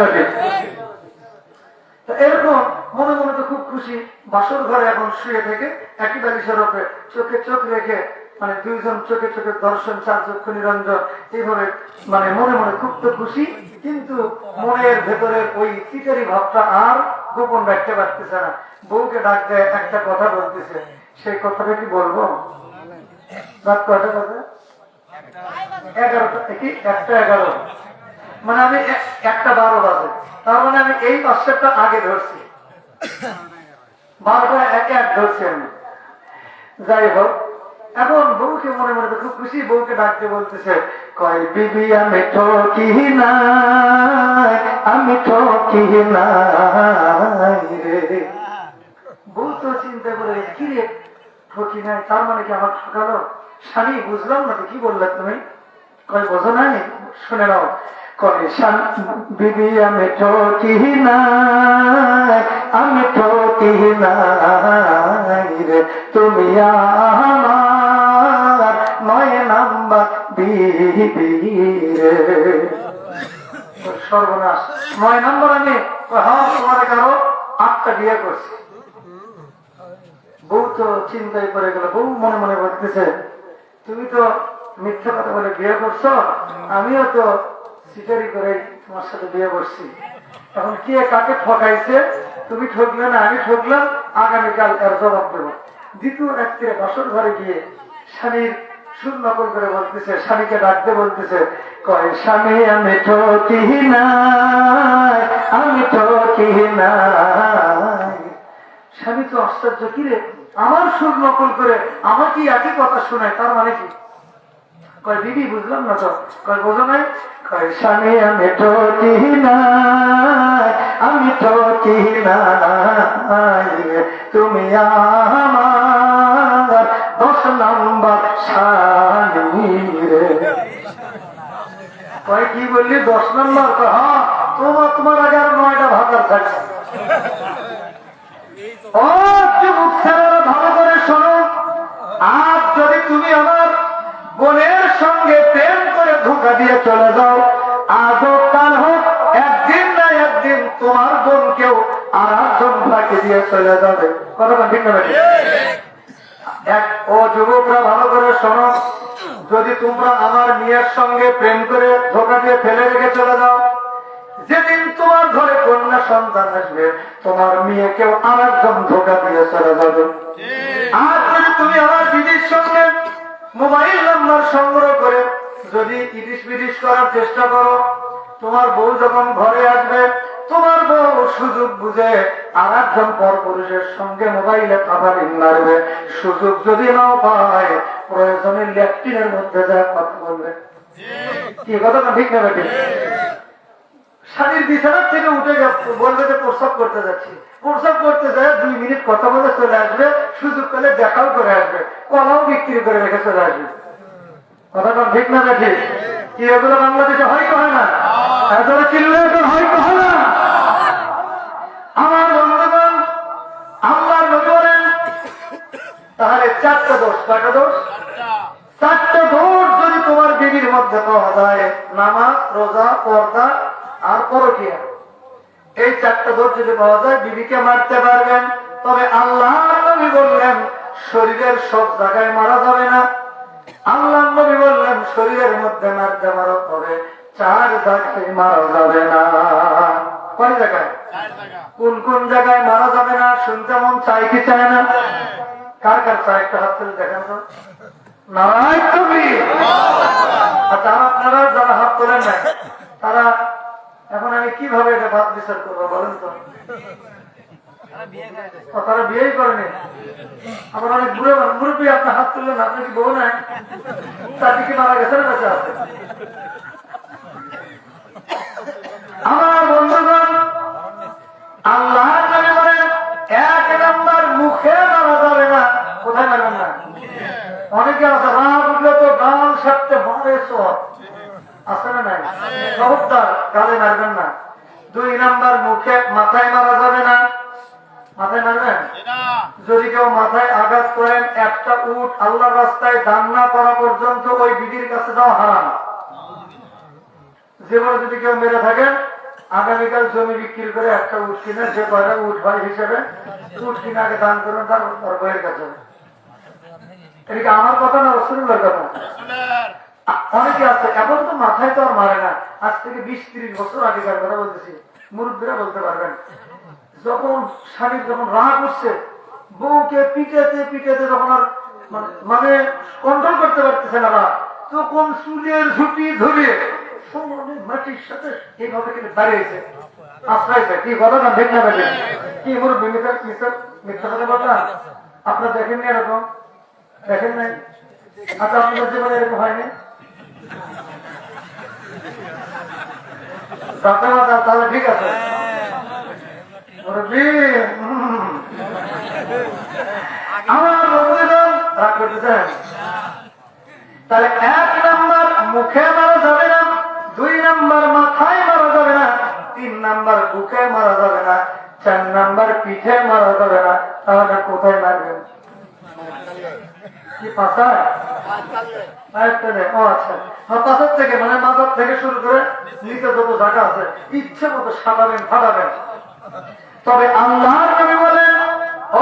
Speaker 1: এরকম মনে মনে তো খুব খুশি। বাসর ঘরে এখন শুয়ে থেকে একই বালিশের ওপরে চোখে চোখ রেখে, মানে 2 জন চোখে চোখে দর্শন, 4 চক্ষু নিরঞ্জন, এইভাবে মানে মনে মনে খুব তো খুশি। কিন্তু মনের ভেতরের ওই চিটারি ভাবটা আর গোপন রাখতে পারতেছে না। বউকে ডাক দেয়, একটা কথা বলতেছে। সেই কথাটা কি বলবো? রাত কয়টা বাজে? 11টা। কি 1:11? মানে আমি 1:12 বাজে, তার মানে আমি এই পাঁচটা আগে ধরছি, 12টা 1 ধরছি আমি। যাই হোক, এখন বউকে মনে মনে খুব খুশি, বউকে ডাকতে বলতেছে, কয় বিবি আমি ঠকি নাই, আমি ঠকি নাই রে। বউ তো চিন্তা করে, কি রে ঠকি নাই, তার মানে কি আমার ঠকালো? স্বামী বুঝলাম না তো, কি বললে তুমি? কয় বোঝো নাই, শুনে নাও। বিবি আমি ঠকি নাই, আমি ঠকি নাই রে, তুমি আমার 9 নাম্বার বিবি রে। সর্বনাশ, 9 নম্বর আমি হ্যাঁ তোমার কারো 8টা বিয়ে করছে। বউ তো চিন্তায় পড়ে গেল, বউ মনে মনে বলতেছে তুমি তো মিথ্যা কথা বলে বিয়ে করছো, আমিও তো সিটারি করে তোমার সাথে বিয়ে করছি, এখন কে কাকে ঠকাইছে, তুমি ঠকলে না আমি ঠকলাম, আগামীকাল এর জবাব দেবো। দ্বিতীয় রাত্রে বাসর ঘরে গিয়ে স্বামীর সুর নকল করে বলতেছে, স্বামীকে ডাকতে বলতেছে, কয় স্বামী আমি ঠকি নাই, আমি ঠকি নাই। স্বামী তো আশ্চর্য, কি রে আমার সুর নকল করে আমাকে একই কথা শোনায়, তার মানে কি? কয় দিদি বুঝলাম না তো। কয় বোঝো নাই? কয় স্বামী আমি ঠকি নাই, আমি ঠকি নাই, তুমি আমার 10 নম্বর স্বামী রে। কয় কি বললি 10 নম্বর? হ্যাঁ তোমার আগে আর 9টা ভাতার থাকছে। ও যুবক ছেলেরা ভালো করে শোনো, আজ যদি তুমি আমার বোনের সঙ্গে প্রেম করে ধোঁকা দিয়ে চলে যাও, আজ হোক কাল হোক, একদিন না একদিন তোমার বোনকেও আর একজন ফাঁকি দিয়ে চলে যাবে। কথাটা ঠিক না? ও যুবকরা ভালো করে শোনো, যদি তোমরা আমার মেয়ের সঙ্গে প্রেম করে ধোঁকা দিয়ে ফেলে রেখে চলে যাও, যেদিন তোমার ঘরে কন্যা সন্তান আসবে, তোমার মেয়েকেও আর একজন ধোঁকা দিয়ে চলে যাবে। আর যদি তুমি আমার দিদির সঙ্গে মোবাইল নাম্বার সংগ্রহ করে যদি ইডিশ বিডিশ করার চেষ্টা করো, তোমার বউ যখন ঘরে আসবে, তোমার বউ সুযোগ বুঝে আর একজন পরপুরুষের সঙ্গে মোবাইলে কাভারিং মারবে। সুযোগ যদি নাও পায়, প্রয়োজনে ল্যাট্রিনের মধ্যে যা কথা বলবে। কি কথা না ঠিক না বেটি? স্বামীর বিছানার থেকে উঠে বলবে যে প্রস্রাব করতে যাচ্ছি, প্রস্রাব করতে যায় 2 মিনিট কথা বলে চলে আসবে, সুযোগ পেলে দেখাও করে আসবে, কলাও বিক্রি করে রেখে চলে আসবে। কথাটা ঠিক না বেটি? কি এগুলো বাংলাদেশে হয়তো হয় না? এতটা চিল্লে এখন হয়তো হয় না? আমার বন্ধুগণ, আল্লাহ নবী বলেন তাহলে 4টা দোষ। কয়টা দোষ? 4টা দোষ যদি তোমার বিবির মধ্যে পাওয়া যায়, নামাজ, রোজা, পর্দা আর পরকিয়া, এই 4টা দোষ যদি পাওয়া যায়, বিবিকে মারতে পারবেন। তবে আল্লাহ নবী বললেন শরীরের সব জায়গায় মারা যাবে না। আল্লাহ নবী বললেন শরীরের মধ্যে মারতে মারা, তবে 4 জায়গায় মারা যাবে না। কয় জায়গায়? কোন কোন জায়গায় মারা যাবে না শুনতে মন চাই কি চায় না? কার কার চায় একটা হাত তুলে দেখেন তো। নারায়ণ কবি। আচ্ছা আপনারা যারা হাত তোলেন নাই, তারা এখন আমি কিভাবে এটা ভাব বিচার করবো বলেন তো? তারা বিয়েই করেনি। আবার অনেক বুড়ো মুরব্বী আপনার হাত তুললেন, আপনি কি বউ নাই? তার কি মারা গেছে না বেঁচে আছে? আমার বন্ধুগণ, আল্লাহ নবী বলেন 1 নাম্বার মুখে মারা যাবে না। কোথায় মারবেন না? অনেকে আছে রাত উঠলে তো গান সারতে মারে সব আছে না নাই? খবরদার গালে মারবেন না। 2 নাম্বার মুখে মাথায় মারা যাবে না। মাথায় মারবেন? যদি কেউ মাথায় আঘাত করেন, একটা উট আল্লাহর রাস্তায় দান না করা পর্যন্ত ওই বিবির কাছে যাওয়া হারাম। যেমন যদি কেউ মেরে থাকেন, আগামীকাল জমি বিক্রি করে একটা উট কিনে, যে কয়টা উট ভাই হিসেবে উট কিনে আগে দান করবেন তার বইয়ের কাছে। এদিকে আমার কথা না রাসূলুল্লাহর কথা। অনেকে আছে এখন তো মাথায় তো আর মারে না, আজ থেকে 20-30 বছর আগেকার কথা বলতেছি, মুরব্বীরা বলতে পারবেন। যখন স্বামীর যখন রাগ উঠছে, বউকে পিটাতে পিটাতে যখন আর মানে কন্ট্রোল করতে পারতেছে না, তখন চুলের ঝুঁটি ধরে মাটির সাথে এইভাবে দাঁড়িয়েছে, আশ্রয়ছে। কি বলো না ঠিক না বেশি? কি মুরব্বী মিথ্যা কথা বললাম? আপনার দেখেননি এরকম? দেখেন নাই? আচ্ছা আপনার জীবনে এরকম হয়নি? তাহলে ঠিক আছে। আমার বন্ধুগণ রাগ করতেছেন? তাহলে 1 নাম্বার মুখে মারা যাবে না, 2 নাম্বার মাথায় মারা যাবে না, 3 নাম্বার বুকে মারা যাবে না, 4 নাম্বার পিঠে মারা যাবে না। তাহলে কোথায় মারবেন? কি পাশায়? ও আচ্ছা, পাশার থেকে মানে মাথার থেকে শুরু করে নিচে যত জায়গা আছে ইচ্ছে মতো সাজাবেন, ফাটাবেন। তবে আল্লাহর নবী বলেন,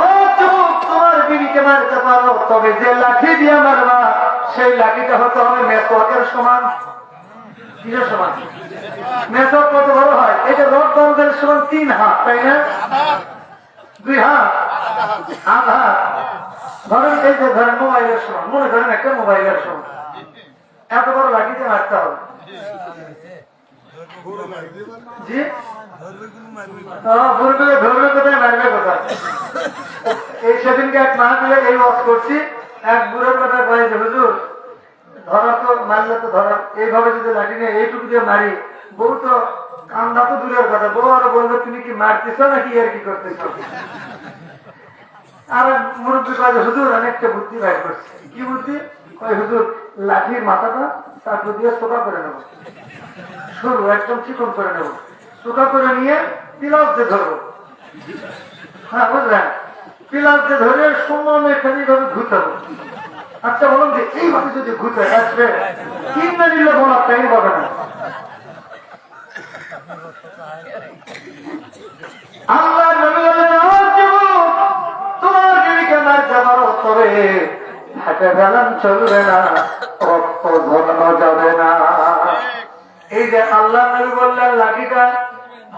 Speaker 1: ও যুবক, তোমার বিবিকে মারতে পারো, তবে যে লাঠি দিয়ে মারবা সেই লাঠিটা হতে হবে মেসওয়াকের সমান। কিসের সমান? মেসওয়াক কত বড় হয়? এটা রড দরজের সমান 3 হাত, তাই না? 2 হাত, আধা। ধরেন এই যে ধরেন মোবাইলের সমান, মনে করেন একটা মোবাইলের সমান, এত বড় লাঠিতে মারতে হবে। জি, ধরবে কোথায়, মারবে কোথায়? এই সেদিনকে এক মাহফিলে এই ওয়াজ করছি, এক বুড়োর কথা কয়ে যে হুজুর ধরা তো মারলে তো ধরা, এইভাবে যদি লাঠি নিয়ে এইটুকু দিয়ে মারি, বউ তো কান্দা তো দূরের কথা, বউ আরো বলবে তুমি কি মারতেছ নাকি আর কি করতেছ। আর মুরব্বী কয়ে যে হুজুর আমি একটা বুদ্ধি বাইর করছি। কি বুদ্ধি? কয় হুজুর লাঠির মাথাটা চাকু দিয়ে চোখা করে নেব, সরু একদম চিকন করে নেব, চোখা করে নিয়ে পিলাস দিয়ে ধরবো। হ্যাঁ বুঝলেন, পিলাস দিয়ে ধরে সমানে খালি ভাবে ঘুরতাবো। আচ্ছা বলুন যে এইভাবে যদি ঘুরতে আসবে কিনতে নিলে বলার টাইম পাবে না। আল্লাহ নবী বলেন, তোমার বিবিকে মারতে পারো, তবে হাতে বেলান চলবে না, রক্ত ঝরানো যাবে না। এই যে আল্লাহ নবী বললেন লাঠিটা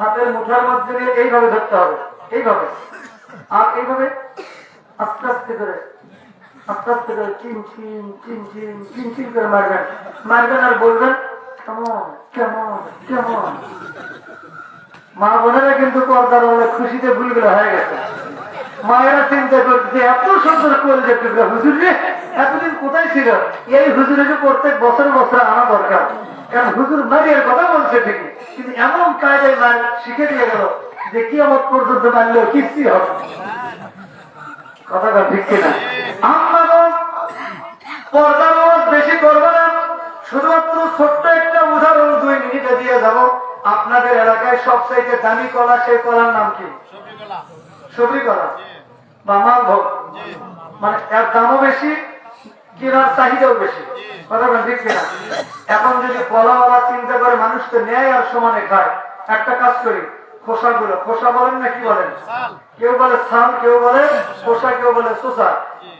Speaker 1: হাতের মুঠার মধ্যে দিয়ে এইভাবে ধরতে হবে, এইভাবে, আর এইভাবে আস্তে আস্তে করে আস্তে আস্তে করে চিনচিন চিনচিন চিনচিন করে মারবেন, মারবেন আর বলবেন কেমন কেমন কেমন। মা বোনেরা কিন্তু পর্দার বলে খুশিতে ভুলগুলো হয়ে গেছে। মায়েরা চিন্তা করছে এত সুন্দর করে যেতে হুজুর রে এতদিন কোথায় ছিল, এই হুজুরকে প্রত্যেক বছর বছর আনা দরকার। কারণ হুজুর মারিয়ার কথা বলছে ঠিকই, কিন্তু এমন কায়দায় মার শিখে দিয়ে গেল যে কিয়ামত পর্যন্ত মারলেও কিস্তি হবে। কথাটা ঠিক কিনা? আমরা পর্দার বেশি করবো না, শুধুমাত্র ছোট্ট একটা উদাহরণ 2 মিনিটে দিয়ে যাব। আপনাদের এলাকায় সবচাইতে দামি কলা, সেই কলার নাম কি? সবরি কলা বা মালভোগ। মানে এর দামও বেশি, কেনার চাহিদাও বেশি। কথা বলেন ঠিক কিনা? এখন যদি কলাওয়ালা চিন্তা করে মানুষ তো নেয় আর সমানে খায়, একটা কাজ করি, খোসাগুলো, খোসা বলেন না কি বলেন? কেউ বলে ছাল, কেউ বলে খোসা, কেউ বলে চোষা।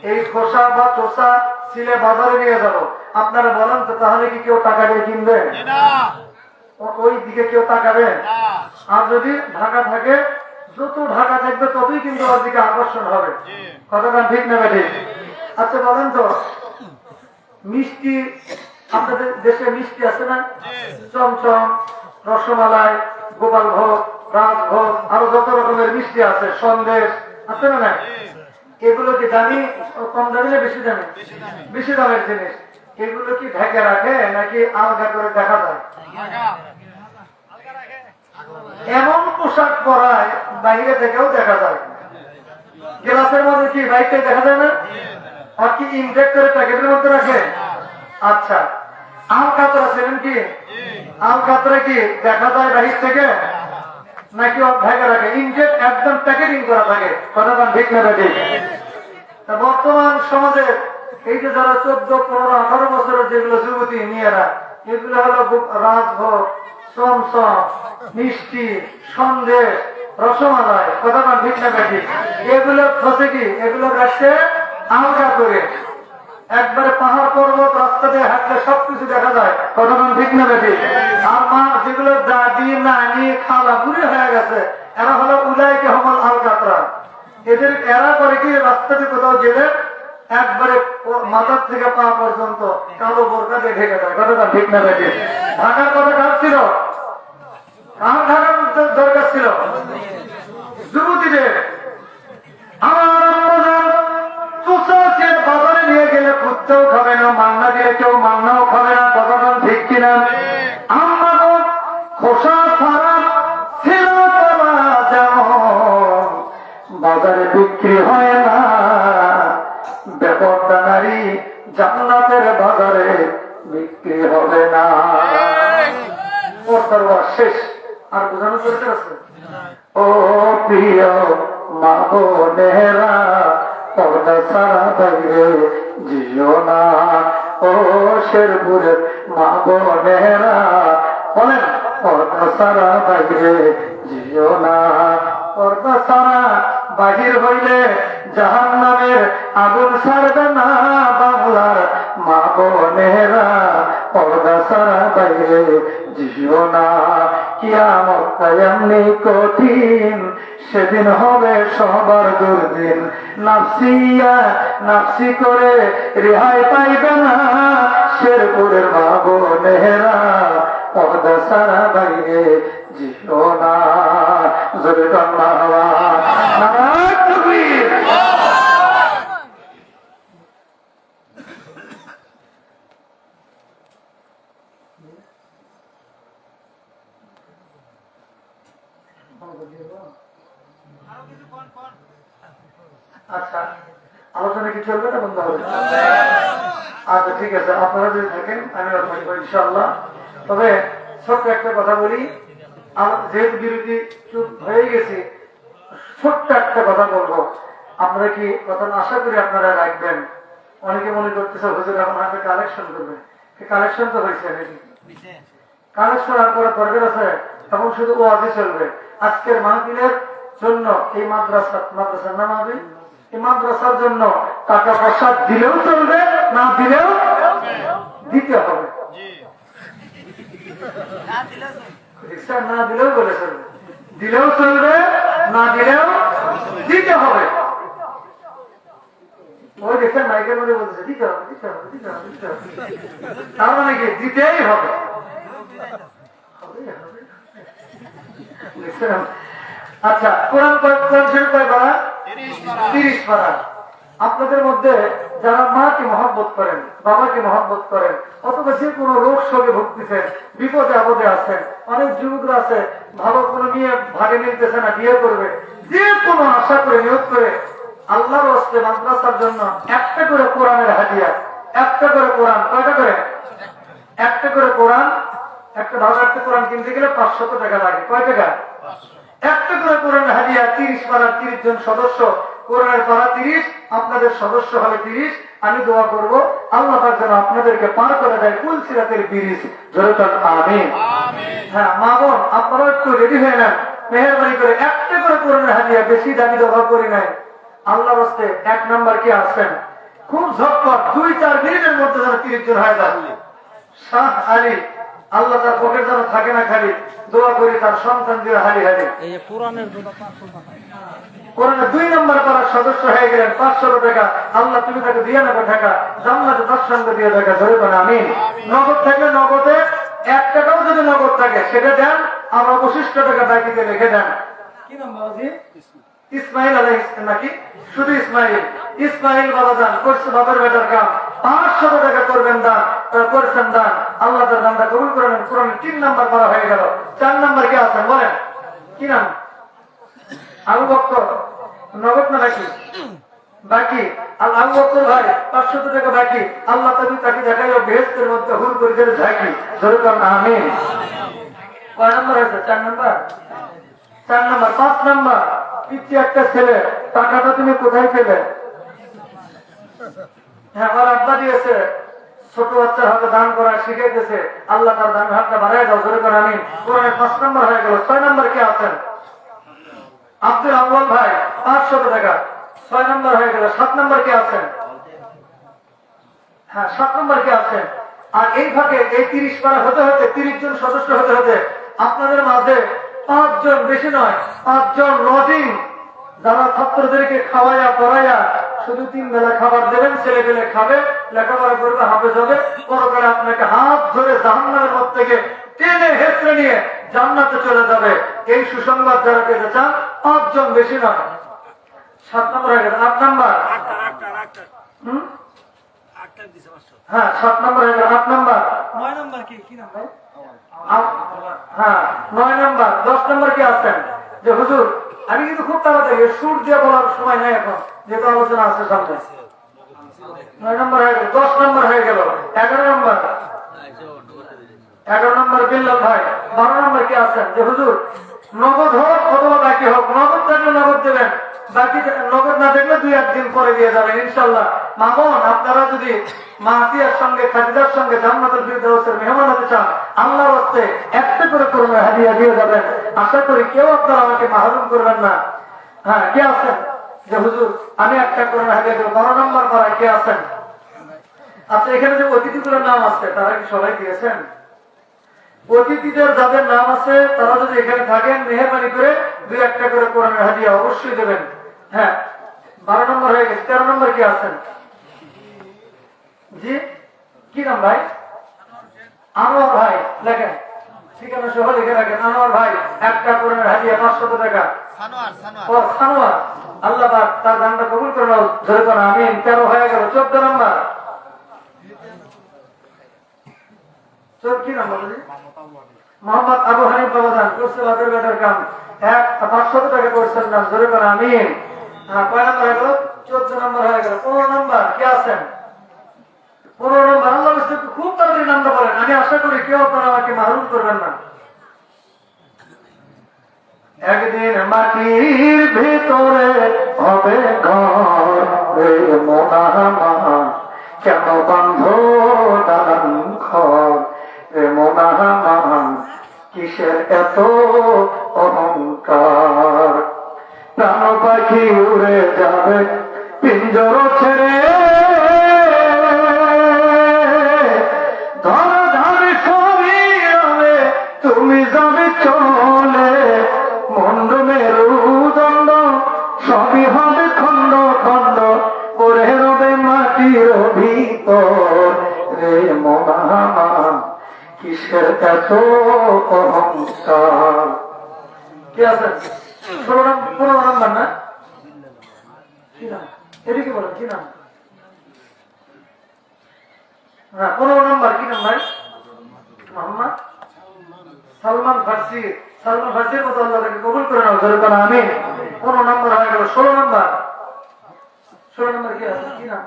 Speaker 1: এই খোসা বা চোষা ছিলে বাজারে নিয়ে যাব। আপনারা বলেন তো তাহলে কি কেউ টাকা দিয়ে কিনবে? ওই দিকে কেউ তাকাবে? আর যদি ঢাকা থাকে, যত ঢাকা থাকবে ততই কিন্তু ওর দিকে আকর্ষণ হবে। কথাটা ঠিক না ঠিক? আচ্ছা বলেন তো, মিষ্টি আপনাদের দেশে মিষ্টি আছে না? চমচম, রসমালাই, গোপাল ভোগ, রাজভোগ, আরো যত রকমের মিষ্টি আছে, সন্দেশ আছে না? এগুলো কি দামি, কম দামি না বেশি দামি? বেশি দামের জিনিস। এগুলো কি ঢেকে রাখে নাকি আলগা করে দেখা যায়? এমন পোশাক পরায় বাইরে থেকেও দেখা যায়। গ্লাসের মধ্যে কি বাইকটা দেখা যায় না? আর কি ইনজেক্ট করে প্যাকেটের মধ্যে রাখে? আচ্ছা, আল কাতরা ছিলেন কি? আল কাতরা কি দেখা যায় বাহির থেকে নাকি ঢেকে রাখে? ইনজেক্ট একদম প্যাকেটিং করা থাকে। কথাটা ঠিক না ঠিক? বর্তমান সমাজে এই যে যারা 14, 15, 18 বছরের যেগুলো যুবতী মেয়েরা, এগুলো হলো রাজভোগ, চমচম, মিষ্টি, সন্দেশ, রসমালাই। কথাটা ঠিক না ঠিক? এগুলো হচ্ছে কি, এগুলো রাখছে আলগা করে, একবারে পাহাড় পর্বত রাস্তা দিয়ে হাঁটলে সবকিছু দেখা যায়। কথাটা ঠিক না ঠিক? আর মা যেগুলো দাদি, নানি, খালা বুড়ি হয়ে গেছে, এরা হলো উলাইকে হমল আলকাতরা। এরা করে কি, রাস্তাতে কোথাও গেলে একবারে মাথার থেকে পা পর্যন্ত কালো বোরকা দিয়ে ঢেকে যায়। কথাটা ঠিক না ঠিক? ঢাকার কথা কার ছিল? কার ঢাকার দরকার ছিল? যুবতীদের। আমার বাজারে নিয়ে গেলে খুঁজতেও খাবে না, মান্না দিলে কেউ মান্নাও খাবে না। কথাটা ঠিক কিনা? আমার খোসা ছাড়া ছিল যেমন বাজারে বিক্রি হয় না, বেপরদা নারী জান্নাতের বাজারে বিক্রি হবে না। শেষ, আর বোঝানোর দরকার আছে? ও প্রিয় মা বোনেরা, পর্দা ছাড়া বাইরে জিও না। ও শেরপুরের মা বোনেরা বলেন, পর্দা ছাড়া বাইরে জিও না। পর্দা ছাড়া বাহির হইলে জাহান্নামের আগুন ছাড়বে না বাংলার মা বোনেরা, পর্দা ছাড়া বাইরে যেও না। কিয়ামত এমনি কঠিন, সেদিন হবে সবার দুর্দিন। নাফসিয়া নাফসি করে রেহাই পাইবে না শেরপুরের মা বোনেরা, পর্দা ছাড়া বাইরে যেও না। জোরে আল্লাহ নারায়ণ তাকবীর। আচ্ছা, আলোচনা কি চলবে না বন্ধ হবে? আচ্ছা ঠিক আছে, আপনারা যদি থাকেন আমি ইনশাআল্লাহ। তবে ছোট্ট একটা কথা বলি, যেহেতু বিরোধী চুপ হয়ে গেছি, ছোট্ট একটা কথা বলবো। আপনারা কি কথা আশা করি আপনারা রাখবেন। অনেকে মনে করতেছে হুজুর এখন আপনি কালেকশন করবেন, কালেকশন তো হয়েছে নাকি? কালেকশন আর করার দরকার আছে? এখন শুধু ওয়াজি চলবে। আজকের মাহফিলের জন্য এই মাদ্রাসার নাম হবে, এই মাদ্রাসার জন্য টাকা পয়সা দিলেও চলবে, না দিলেও দিতে হবে। না দিলেও বলে চলবে, দিলেও চলবে, না দিলেও দিতে হবে। ওই দেখছেন মাইকের মধ্যে বলতেছে দিতে হবে, দিতে হবে, দিতে হবে, দিতে হবে। তার মানে কি দিতেই হবে। আচ্ছা, কোরআন শরীফ কয় পারা? 30 পারা। আপনাদের মধ্যে যারা মাকে মহব্বত করেন, বাবাকে মহব্বত করেন, অথবা যে কোনো রোগ শোকে ভুগতেছেন, বিপদে আপদে আছেন, অনেক যুবকরা আছে ভালো কোনো নিয়ে ভাগে নিতেছে না, বিয়ে করবে, যে কোনো আশা করে নিয়োগ করে আল্লাহর হস্তে মাদ্রাসার জন্য একটা করে কোরআনের হাদিয়া, একটা করে কোরআন, কয়টা করে? একটা করে কোরআন। একটা ভালো একটা কোরআন কিনতে গেলে 500 টাকা লাগে। কয় টাকা? একটা করে কোরআন হাদিয়া। 30 পাড়ার 30 জন সদস্য, কোরআনের পাড়া 30, আপনাদের সদস্য হবে 30। আমি দোয়া করব আল্লাহ পাক যেন আপনাদেরকে পার করে দেয় কুল সিরাতের ব্রিজ। জোরে বলেন আমিন। হ্যাঁ মা বোন, আপনারা একটু রেডি হয়ে নেন মেহেরবানি করে। একটা করে কোরআনের হাদিয়া, বেশি দাবি দবা করি নাই। আল্লাহর হস্তে 1 নাম্বার কি আসছেন, খুব ঝটপট 2-4 মিনিটের মধ্যে যেন 30 জন হয়ে যায়। শাহ আলী, আল্লাহ তার পকেট যেন থাকে না খালি, দোয়া করি তার সন্তান দিয়ে হালি হালি। কোরআনের 2 নম্বর পাড়ার সদস্য হয়ে গেলেন, 500 টাকা। আল্লাহ তুমি তাকে দিয়ে নেবে টাকা, জান্নাতে তার সঙ্গে দিয়ে টাকা। ধরে পান আমিন। নগদ থাকলে নগদে 1 টাকাও যদি নগদ থাকে সেটা দেন, আর অবশিষ্ট টাকা বাকিতে লিখে দেন। কি নাম বাবাজি? ইসমাইল আলাইহিস নাকি? শুধু ইসমাইল। ইসমাইল বাবা দান করছে, বাবার বেটার কাম। 500 টাকা করবেন দান, করছেন দান। আল্লাহ তার দানটা কবুল করে নেন। কোরআনের 3 নাম্বার পড়া হয়ে গেল। 4 নাম্বার কে আছেন বলেন? কি নাম? আবু বকর। নগদ না বাকি? বাকি। আবু বকর ভাই 500 টাকা বাকি। আল্লাহ তাকে দেখাইল বেহেশতের মধ্যে হুর করে দিয়ে ঝাঁকি। ধরে করেন আমিন। কয় নাম্বার হয়েছে? 4 নাম্বার। 4 নাম্বার। 5 নাম্বার, পিচ্ছি একটা ছেলে, টাকাটা তুমি কোথায় পেলে? হ্যাঁ, আমার আব্বা দিয়েছে। ছোট বাচ্চার হাতে দান করা শিখাইতেছে। আল্লাহ তার দান হাতটা বাড়াই দাও। ধরে করে আমিন। কোরআনের 5 নাম্বার হয়ে গেল। 6 নাম্বার কে আছেন? আব্দুল আউয়াল ভাই 500 টাকা। 6 নাম্বার হয়ে গেল। 7 নাম্বার কে আছেন? হ্যাঁ, 7 নাম্বার কে আছেন? আর এই ভাগে এই 30 পারা হতে হতে, 30 জন সদস্য হতে হতে আপনাদের মাঝে 5 জন, বেশি নয়, 5 জন লজিং, যারা ছাত্রদেরকে খাওয়াইয়া পড়াইয়া শুধু 3 বেলা খাবার দেবেন, ছেলে পেলে খাবে, লেখাপড়া করবে, হাফেজ হবে, পরকালে আপনাকে হাত ধরে জাহান্নামের মধ্যে থেকে টেনে হেঁচড়ে নিয়ে জান্নাতে চলে যাবে। এই সুসংবাদ যারা পেতে চান 5 জন, বেশি নয়। 7 নম্বর হয়ে গেছে। 8 নম্বর। হ্যাঁ, 7 নম্বর হয়ে গেল। 8 নম্বর। 9 নম্বর কি নাম ভাই? হ্যাঁ, 9 নম্বর। 10 নম্বর কি আছেন? যে হুজুর আমি কিন্তু খুব তাড়াতাড়ি সুর দিয়ে বলার সময় নেই এখন, যেহেতু আলোচনা আছে সামনে। 9 নম্বর হয়ে গেল। 10 নম্বর হয়ে গেল। 11 নম্বর। 11 নম্বর বিল্লাল ভাই। 12 নম্বর কি আছেন? যে হুজুর নগদ হোক অথবা বাকি হোক, নগদ থাকলে নগদ দেবেন, বাকি নগদ না দেখলে 2-1 দিন পরে দিয়ে যাবেন ইনশাল্লাহ। মা বোন, আপনারা যদি মা আসিয়ার সঙ্গে খাদিজার সঙ্গে জান্নাতুল ফিরদাউসের মেহমান হতে চান, আল্লাহর রাস্তে একটা করে কোরআন হাদিয়া দিয়ে যাবেন। আশা করি কেউ আপনারা আমাকে মাহরুম করবেন না। হ্যাঁ, কে আছেন যে হুজুর আমি একটা কোরআন হাদিয়া দেবো? 12 নম্বর পাড়ায় কে আছেন? আচ্ছা, এখানে যে অতিথিগুলোর নাম আছে তারা কি সবাই দিয়েছেন? অতিথিদের যাদের নাম আছে তারা যদি এখানে থাকেন, মেহরবানি করে 2-1টা করে কোরআন হাদিয়া অবশ্যই দেবেন। হ্যাঁ, 12 নম্বর হয়ে গেছে। 13 নম্বর কি আছেন? জি, কি নাম ভাই? আনোয়ার ভাই, লেখেন ঠিকানা সহ লিখে রাখেন। আনোয়ার ভাই, একটা কোরআন হাদিয়া 500 টাকা। ও সানোয়ার, আল্লাহ পাক তার দানটা কবুল করে নাও, ধরে কোন আমিন। 13 হয়ে গেল। 14 নম্বর কি নাম্বার? মোহাম্মদ আবু হানিফ বাবাজান করছে বাদের বেটার কাম, 500 টাকা করছেন নাম, ধরে কোন আমিন। কয় নম্বর হয়ে গেল? 14 নম্বর হয়ে গেল। 15 নম্বর কে আছেন? 15 নম্বর। আল্লাহ খুব তাড়াতাড়ি নামটা বলেন, আমি আশা করি কেউ আপনারা আমাকে মাহরুম করবেন না। একদিন মাটির ভিতরে হবে ঘর, মোনা মা কেন বান্ধ দালান ঘর, মোনা মা কিসের এত অহংকার, প্রাণ পাখি উড়ে যাবে পিঞ্জর ছেড়ে, ধরা ধারে সবই রবে তুমি যাবে চলে, মন্দ মেরুদণ্ড সবই হবে খন্ড খন্ড, পড়ে রবে মাটির ভিতর, রে মোনা কিসের এত অহংকার। কি আছে? 15 নম্বর না? কি নাম? এদিকে বলেন কি নাম? হ্যাঁ, 15 নম্বর কি নাম ভাই? মোহাম্মদ সালমান ফার্সি। সালমান ফার্সির মতো আল্লাহ তাকে কবুল করে নাও, ধরে কোন আমিন। 15 নম্বর হয়ে গেল। 16 নম্বর। 16 নম্বর কি আছে? কি নাম?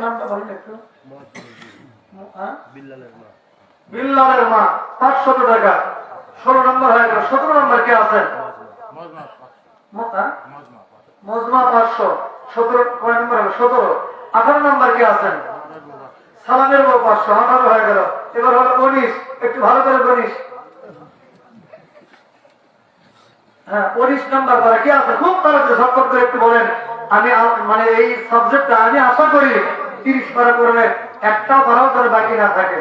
Speaker 1: নামটা বলেন একটু। বিল্লালের মা, 500 টাকা। 16 নম্বর হয়ে গেল। 17 নম্বর কে আছেন? মজমা 500। 17 কয় নম্বর হলো? 17। 18 নম্বর কে আছেন? সালামের বউ 500। 18 হয়ে গেল। এবার হলো 19। একটু ভালো করে 19। হ্যাঁ, 19 নম্বর পারা কে আছে? খুব তাড়াতাড়ি ঝটপট করে একটু বলেন। আমি মানে এই সাবজেক্টটা আমি আশা করি 30 পারা করবে, একটাও পারাও করে বাকি না থাকে।